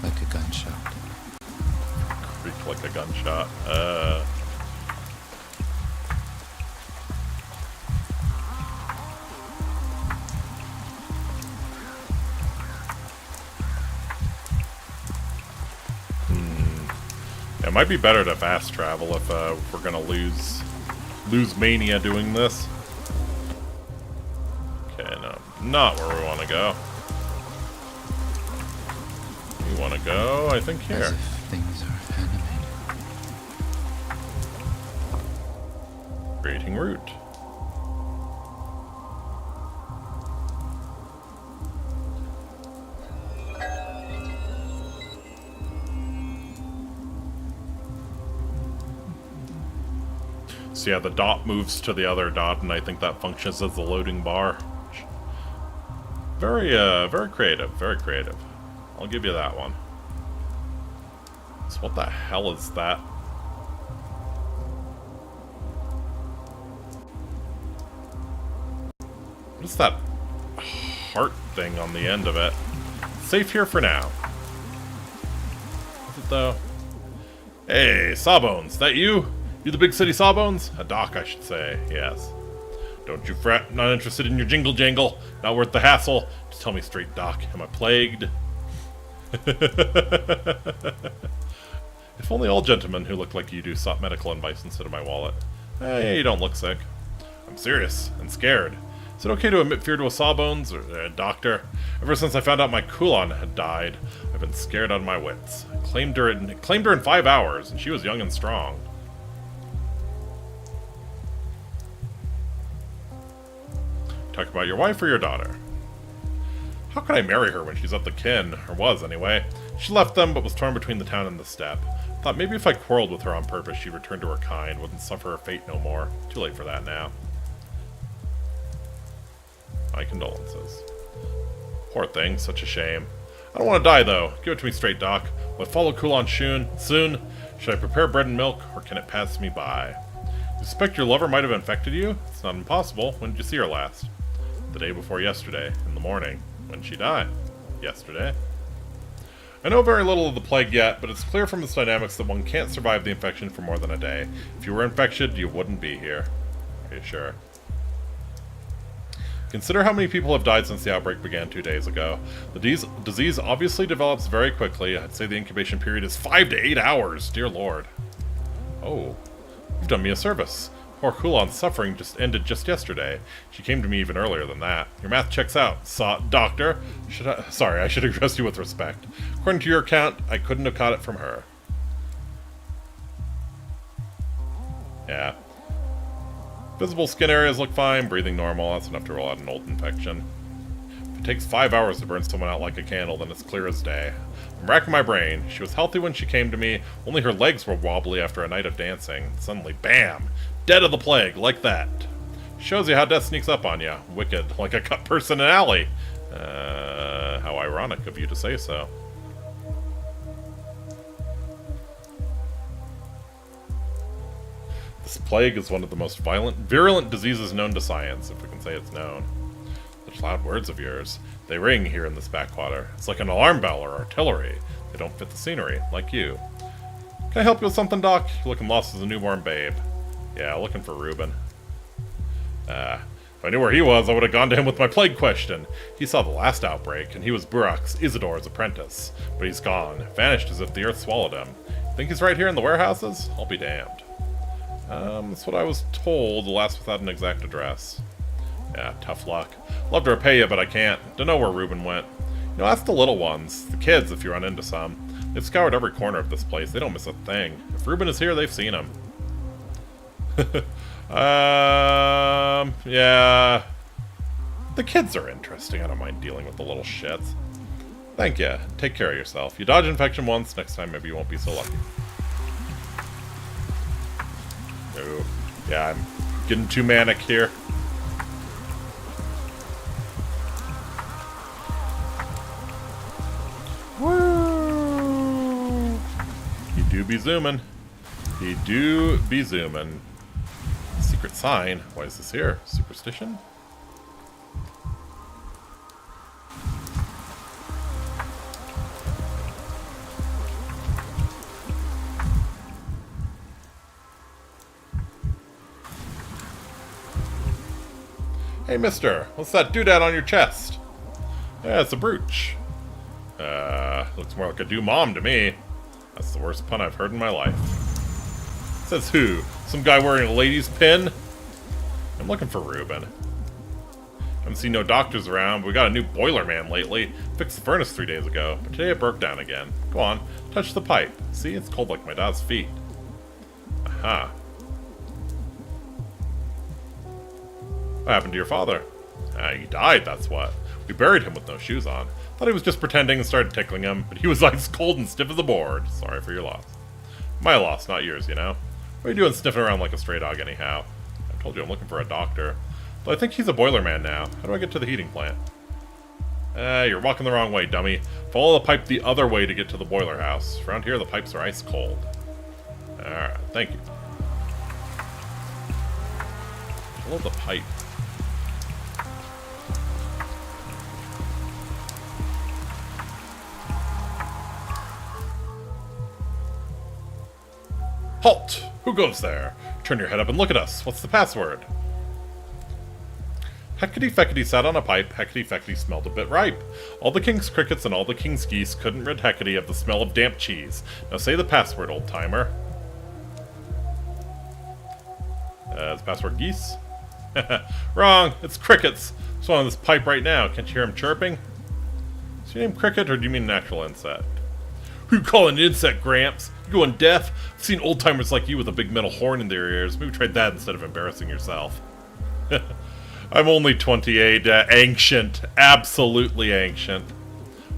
like a gunshot. Creak like a gunshot. It might be better to fast travel if we're gonna lose mania doing this. Okay, no, not where we want to go. We want to go, I think, here. As if things are animated. Creating route. So yeah, the dot moves to the other dot, and I think that functions as the loading bar. Very, very creative, very creative. I'll give you that one. So what the hell is that? What is that heart thing on the end of it? Safe here for now. Is it though? Hey, Sawbones, that you? You the big city Sawbones? A doc, I should say, yes. Don't you fret, not interested in your jingle jangle. Not worth the hassle. Just tell me straight, Doc. Am I plagued? If only all gentlemen who look like you do sought medical advice instead of my wallet. Hey, you don't look sick. I'm serious and scared. Is it okay to admit fear to a Sawbones or a doctor? Ever since I found out my Kulon had died, I've been scared out of my wits. I claimed her in 5 hours, and she was young and strong. Talk about your wife or your daughter? How could I marry her when she's of the kin, or was anyway? She left them, but was torn between the town and the steppe. Thought maybe if I quarreled with her on purpose, she'd return to her kind, wouldn't suffer her fate no more. Too late for that now. My condolences. Poor thing, such a shame. I don't want to die, though. Give it to me straight, Doc. Will I follow Kulon soon? Should I prepare bread and milk, or can it pass me by? You suspect your lover might have infected you? It's not impossible. When did you see her last? The day before yesterday, in the morning. When did she die? Yesterday. I know very little of the plague yet, but it's clear from its dynamics that one can't survive the infection for more than a day. If you were infected, you wouldn't be here. Are you sure? Consider how many people have died since the outbreak began 2 days ago. The disease obviously develops very quickly. I'd say the incubation period is 5 to 8 hours. Dear Lord. Oh. You've done me a service. Poor Kulon's suffering just ended just yesterday. She came to me even earlier than that. Your math checks out, Doctor. Sorry, I should address you with respect. According to your account, I couldn't have caught it from her. Yeah. Visible skin areas look fine, breathing normal. That's enough to rule out an old infection. If it takes 5 hours to burn someone out like a candle, then it's clear as day. I'm racking my brain. She was healthy when she came to me, only her legs were wobbly after a night of dancing. Suddenly, bam! Dead of the plague, like that. Shows you how death sneaks up on you. Wicked, like a cut person in an alley. How ironic of you to say so. This plague is one of the most virulent diseases known to science, if we can say it's known. Such loud words of yours. They ring here in this backwater. It's like an alarm bell or artillery. They don't fit the scenery, like you. Can I help you with something, Doc? You're looking lost as a newborn babe. Yeah, looking for Reuben. If I knew where he was, I would have gone to him with my plague question. He saw the last outbreak, and he was Burak's, Isidore's apprentice. But he's gone, vanished as if the earth swallowed him. Think he's right here in the warehouses? I'll be damned. That's what I was told, the last without an exact address. Yeah, tough luck. Love to repay you, but I can't. Don't know where Reuben went. You know, ask the little ones, the kids, if you run into some. They've scoured every corner of this place. They don't miss a thing. If Reuben is here, they've seen him. Yeah. The kids are interesting. I don't mind dealing with the little shits. Thank you. Take care of yourself. You dodge infection once, next time maybe you won't be so lucky. Oh, yeah, I'm getting too manic here. Woo! He do be zooming. He do be zooming. Secret sign. Why is this here? Superstition? Hey, mister, what's that doodad on your chest? Yeah, it's a brooch. Looks more like a do-mom to me. That's the worst pun I've heard in my life. Says who? Some guy wearing a lady's pin? I'm looking for Reuben. Haven't seen no doctors around, but we got a new boiler man lately. Fixed the furnace 3 days ago, but today it broke down again. Go on, touch the pipe. See, it's cold like my dad's feet. Aha. What happened to your father? He died, that's what. We buried him with no shoes on. Thought he was just pretending and started tickling him, but he was ice cold and stiff as a board. Sorry for your loss. My loss, not yours, you know. What are you doing sniffing around like a stray dog anyhow? I told you I'm looking for a doctor. But I think he's a boiler man now. How do I get to the heating plant? You're walking the wrong way, dummy. Follow the pipe the other way to get to the boiler house. Around here, the pipes are ice cold. Alright, thank you. Follow the pipe. Halt! Who goes there? Turn your head up and look at us. What's the password? Hecate-Fecate sat on a pipe. Hecate-Fecate smelled a bit ripe. All the king's crickets and all the king's geese couldn't rid Hecate of the smell of damp cheese. Now say the password, old-timer. Is the password geese? Wrong! It's crickets! There's one on this pipe right now. Can't you hear him chirping? Is your name Cricket, or do you mean an actual insect? Who you calling an insect, Gramps? You going deaf? I've seen old-timers like you with a big metal horn in their ears. Maybe try that instead of embarrassing yourself. I'm only 28. Ancient. Absolutely ancient.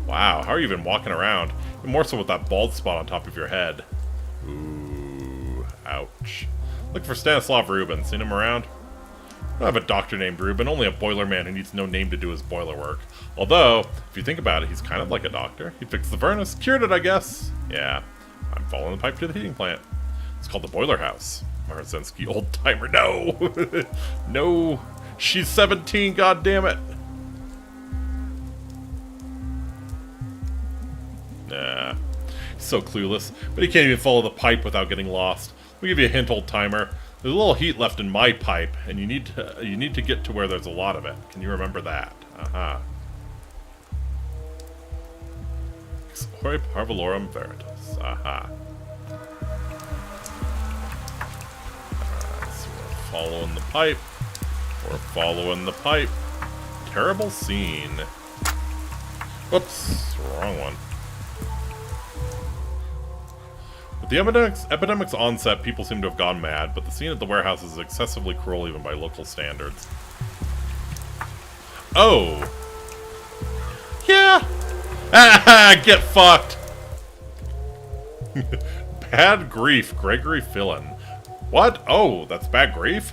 Wow, how are you even walking around? Even more so with that bald spot on top of your head. Ooh, ouch. Look for Stanislav Reuben. Seen him around? I don't have a doctor named Reuben, only a boiler man who needs no name to do his boiler work. Although, if you think about it, he's kind of like a doctor. He fixed the furnace, cured it, I guess. Yeah, I'm following the pipe to the heating plant. It's called the boiler house. Marzinski, old timer. No! No! She's 17, goddammit! Nah. He's so clueless, but he can't even follow the pipe without getting lost. We'll give you a hint, old timer. There's a little heat left in my pipe, and you need to get to where there's a lot of it. Can you remember that? Aha. Explore Parvalorum Veritas. Aha. Let's see, following the pipe. We're following the pipe. Terrible scene. Whoops, wrong one. With the epidemic's onset, people seem to have gone mad, but the scene at the warehouse is excessively cruel even by local standards. Oh! Yeah! Ah, get fucked! Bad grief, Gregory Fillon. What? Oh, that's bad grief?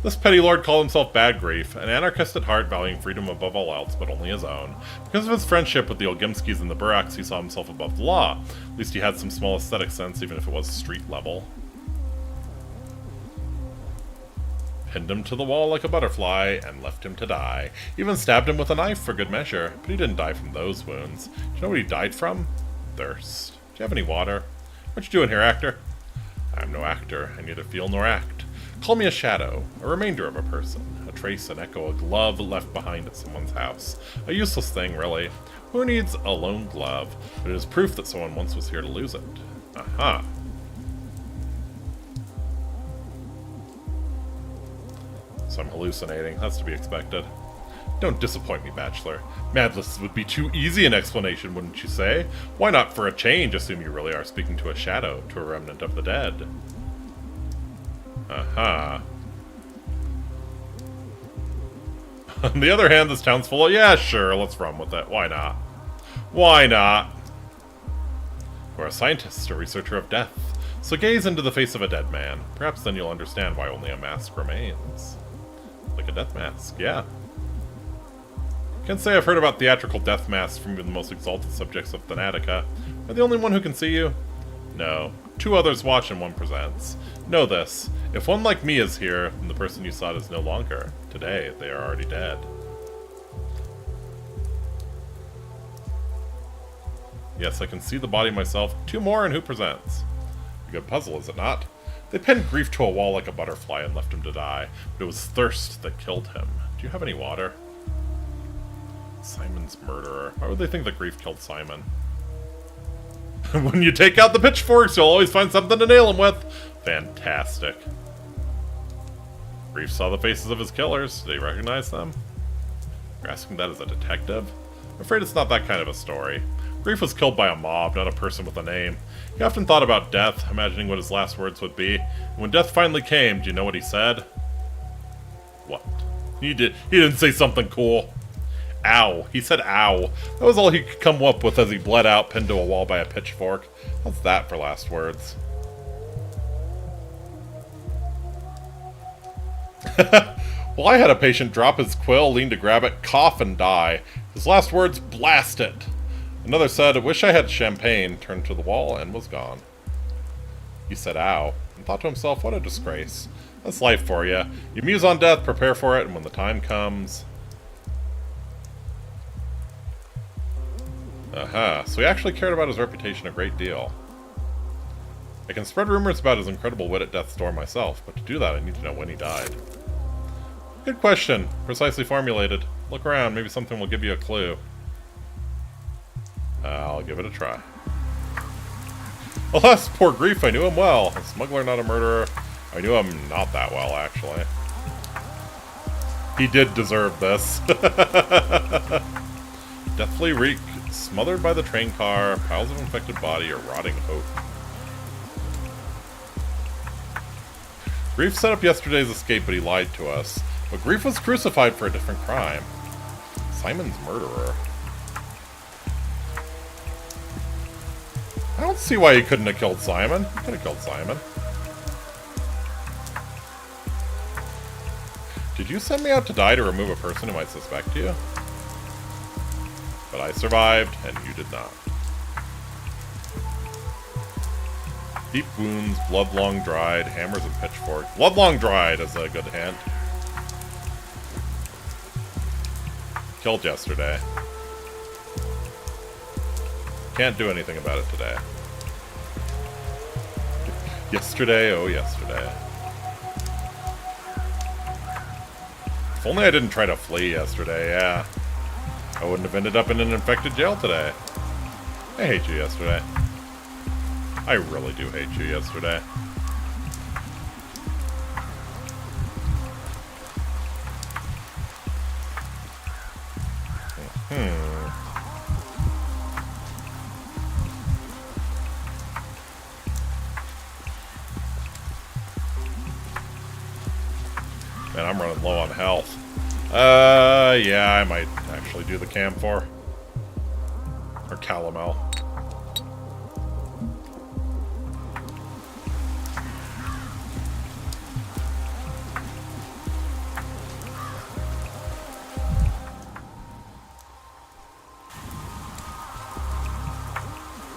This petty lord called himself Bad Grief, an anarchist at heart valuing freedom above all else, but only his own. Because of his friendship with the Olgimskis and the Buraks, he saw himself above the law. At least he had some small aesthetic sense, even if it was street level. Pinned him to the wall like a butterfly, and left him to die. Even stabbed him with a knife for good measure, but he didn't die from those wounds. Do you know what he died from? Thirst. Do you have any water? What you doing here, actor? I'm no actor. I neither feel nor act. Call me a shadow, a remainder of a person, a trace, an echo, a glove left behind at someone's house. A useless thing, really. Who needs a lone glove? But it is proof that someone once was here to lose it. Aha. So I'm hallucinating. That's to be expected. Don't disappoint me, Bachelor. Madness would be too easy an explanation, wouldn't you say? Why not, for a change, assume you really are speaking to a shadow, to a remnant of the dead? Aha. On the other hand, this town's full of... Yeah, sure, let's run with it. Why not? Why not? You're a scientist, a researcher of death. So gaze into the face of a dead man. Perhaps then you'll understand why only a mask remains. Like a death mask, yeah. Can't say I've heard about theatrical death masks from even the most exalted subjects of Thanatica. Am I the only one who can see you? No. 2 others watch and 1 presents. Know this. If one like me is here, then the person you sought is no longer. Today, they are already dead. Yes, I can see the body myself. 2 more, and who presents? A good puzzle, is it not? They pinned Grief to a wall like a butterfly and left him to die, but it was thirst that killed him. Do you have any water? Simon's murderer. Why would they think that Grief killed Simon? When you take out the pitchforks, you'll always find something to nail him with. Fantastic. Grief saw the faces of his killers. Did he recognize them? You're asking that as a detective? I'm afraid it's not that kind of a story. Grief was killed by a mob, not a person with a name. He often thought about death, imagining what his last words would be. And when death finally came, do you know what he said? What? He didn't say something cool. Ow. He said ow. That was all he could come up with as he bled out, pinned to a wall by a pitchfork. How's that for last words? Well, I had a patient drop his quill, lean to grab it, cough, and die. His last words, blast it. Another said, I wish I had champagne, turned to the wall, and was gone. He said ow, and thought to himself, what a disgrace. That's life for you. You muse on death, prepare for it, and when the time comes... Aha, so he actually cared about his reputation a great deal. I can spread rumors about his incredible wit at death's door myself, but to do that I need to know when he died. Good question. Precisely formulated. Look around, maybe something will give you a clue. I'll give it a try. Alas, poor Grief, I knew him well. A smuggler, not a murderer. I knew him not that well, actually. He did deserve this. Deathly reek, smothered by the train car, piles of infected body, or rotting hope. Grief set up yesterday's escape, but he lied to us. But Grief was crucified for a different crime. Simon's murderer. I don't see why he couldn't have killed Simon. He could have killed Simon. Did you send me out to die to remove a person who might suspect you? But I survived, and you did not. Deep wounds, blood long dried, hammers and pitchforks. Blood long dried is a good hint. Killed yesterday. Can't do anything about it today. Yesterday, oh yesterday. If only I didn't try to flee yesterday, yeah. I wouldn't have ended up in an infected jail today. I hate you yesterday. I really do hate you yesterday. Man, I'm running low on health. Yeah, I might actually do the camphor. Or calomel.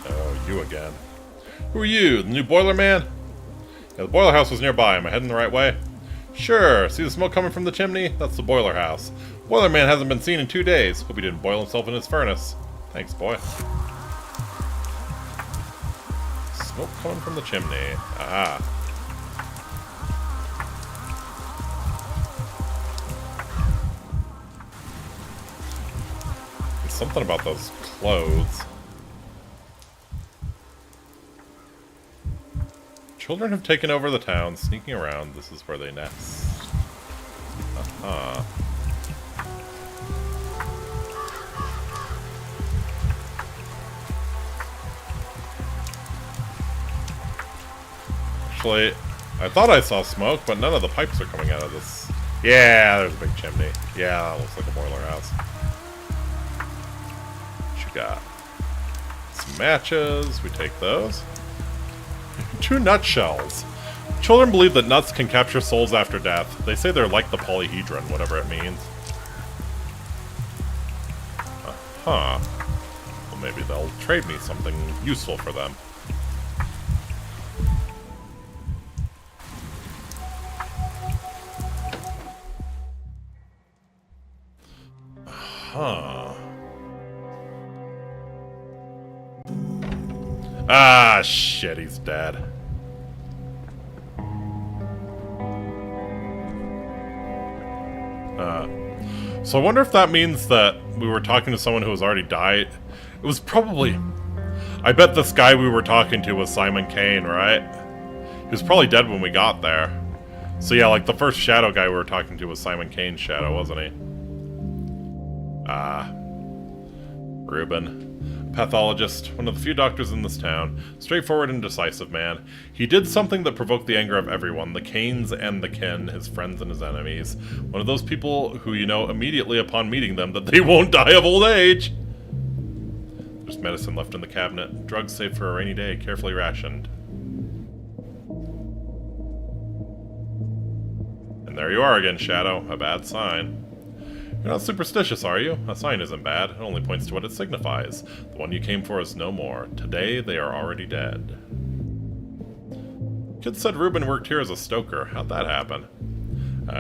Oh, you again. Who are you, the new boiler man? Yeah, the boiler house was nearby. Am I heading the right way? Sure. See the smoke coming from the chimney? That's the boiler house. Boiler man hasn't been seen in 2 days. Hope he didn't boil himself in his furnace. Thanks, boy. Smoke coming from the chimney. Aha. There's something about those clothes. Children have taken over the town, sneaking around. This is where they nest. Actually, I thought I saw smoke, but none of the pipes are coming out of this. Yeah, there's a big chimney. Yeah, that looks like a boiler house. What you got? Some matches. We take those. 2 nutshells. Children believe that nuts can capture souls after death. They say they're like the polyhedron, whatever it means. Well, maybe they'll trade me something useful for them. Ah, shit, he's dead. So I wonder if that means that we were talking to someone who has already died. It was probably... I bet this guy we were talking to was Simon Kane, right? He was probably dead when we got there. So yeah, like the first shadow guy we were talking to was Simon Kane's shadow, wasn't he? Reuben. Pathologist, one of the few doctors in this town. Straightforward and decisive man. He did something that provoked the anger of everyone, the Kanes and the kin, his friends and his enemies. One of those people who you know immediately upon meeting them that they won't die of old age. There's medicine left in the cabinet. Drugs saved for a rainy day, carefully rationed. And there you are again, Shadow. A bad sign. You're not superstitious, are you? A sign isn't bad. It only points to what it signifies. The one you came for is no more. Today, they are already dead. Kid said Reuben worked here as a stoker. How'd that happen?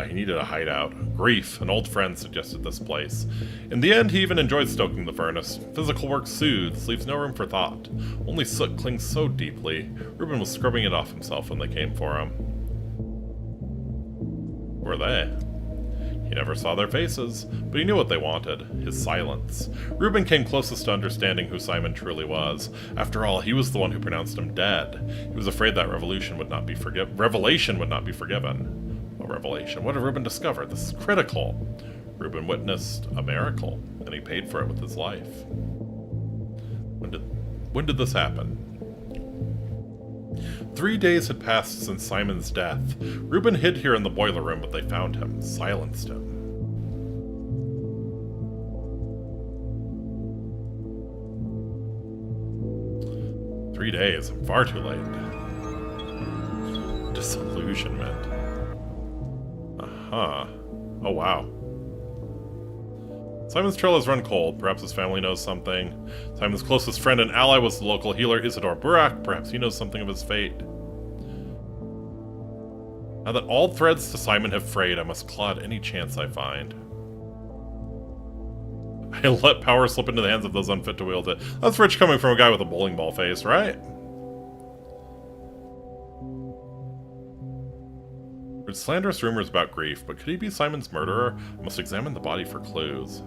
He needed a hideout. Grief, an old friend, suggested this place. In the end, he even enjoyed stoking the furnace. Physical work soothes, leaves no room for thought. Only soot clings so deeply. Reuben was scrubbing it off himself when they came for him. Who were they? He never saw their faces, but he knew what they wanted, his silence. Reuben came closest to understanding who Simon truly was. After all, he was the one who pronounced him dead. He was afraid that revelation would not be forgiven. What revelation? What had Reuben discovered? This is critical. Reuben witnessed a miracle, and he paid for it with his life. When did this happen? 3 days had passed since Simon's death. Reuben hid here in the boiler room, but they found him, silenced him. "3 days, I'm far too late." Disillusionment. Oh wow. Simon's trail has run cold. Perhaps his family knows something. Simon's closest friend and ally was the local healer Isidore Burak. Perhaps he knows something of his fate. Now that all threads to Simon have frayed, I must claw at any chance I find. I let power slip into the hands of those unfit to wield it. That's rich coming from a guy with a bowling ball face, right? There's slanderous rumors about grief, but could he be Simon's murderer? I must examine the body for clues.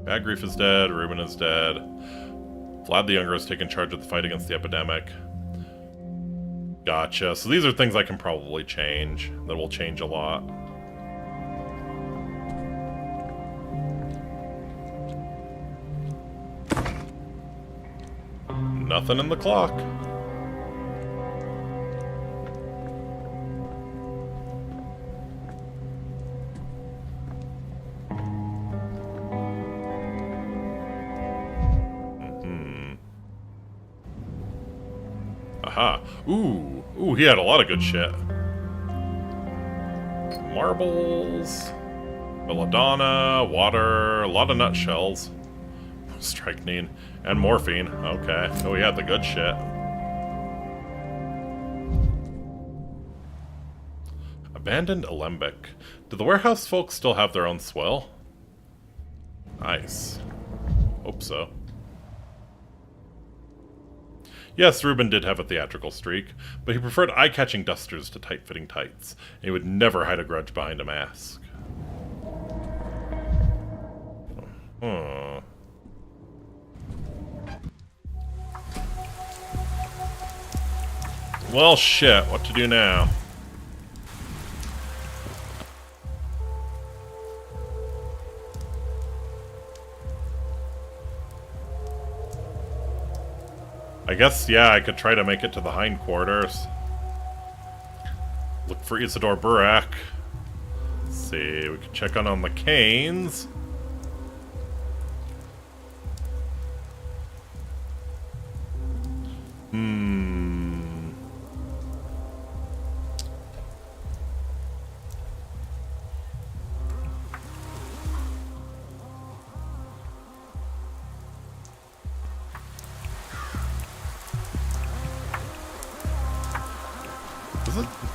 Bad Grief is dead, Reuben is dead. Vlad the Younger has taken charge of the fight against the epidemic. Gotcha. So these are things I can probably change. That will change a lot. Nothing in the clock. Aha. Ooh, he had a lot of good shit. Marbles, belladonna, water, a lot of nutshells, strychnine, and morphine. Okay, so he had the good shit. Abandoned alembic. Do the warehouse folks still have their own swill? Nice. Hope so. Yes, Reuben did have a theatrical streak, but he preferred eye-catching dusters to tight-fitting tights, and he would never hide a grudge behind a mask. Well, shit, what to do now? I guess, yeah, I could try to make it to the hindquarters. Look for Isidore Burak. Let's see, we can check on the canes.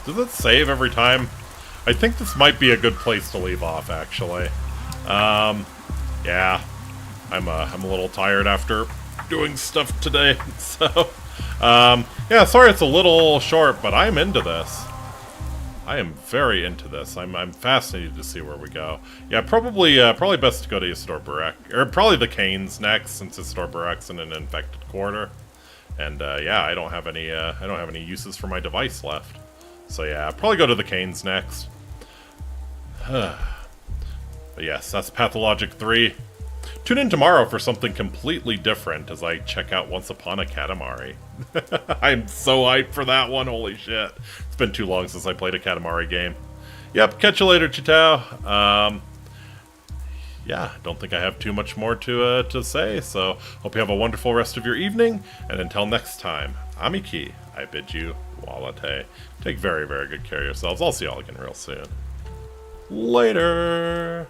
Does it save every time? I think this might be a good place to leave off, actually. Yeah. I'm a little tired after doing stuff today, so... yeah, sorry it's a little short, but I'm into this. I am very into this. I'm fascinated to see where we go. Yeah, probably best to go to Isidore Burak, or probably the Canes next, since Isidore Burak's in an infected quarter. And yeah, I don't have any uses for my device left. So yeah, probably go to the Canes next. But yes, that's Pathologic 3. Tune in tomorrow for something completely different as I check out Once Upon a Katamari. I'm so hyped for that one, holy shit. It's been too long since I played a Katamari game. Yep, catch you later, Chitao. Yeah, don't think I have too much more to say, so hope you have a wonderful rest of your evening, and until next time, Amiki, I bid you Walate. Take very, very good care of yourselves. I'll see y'all again real soon. Later!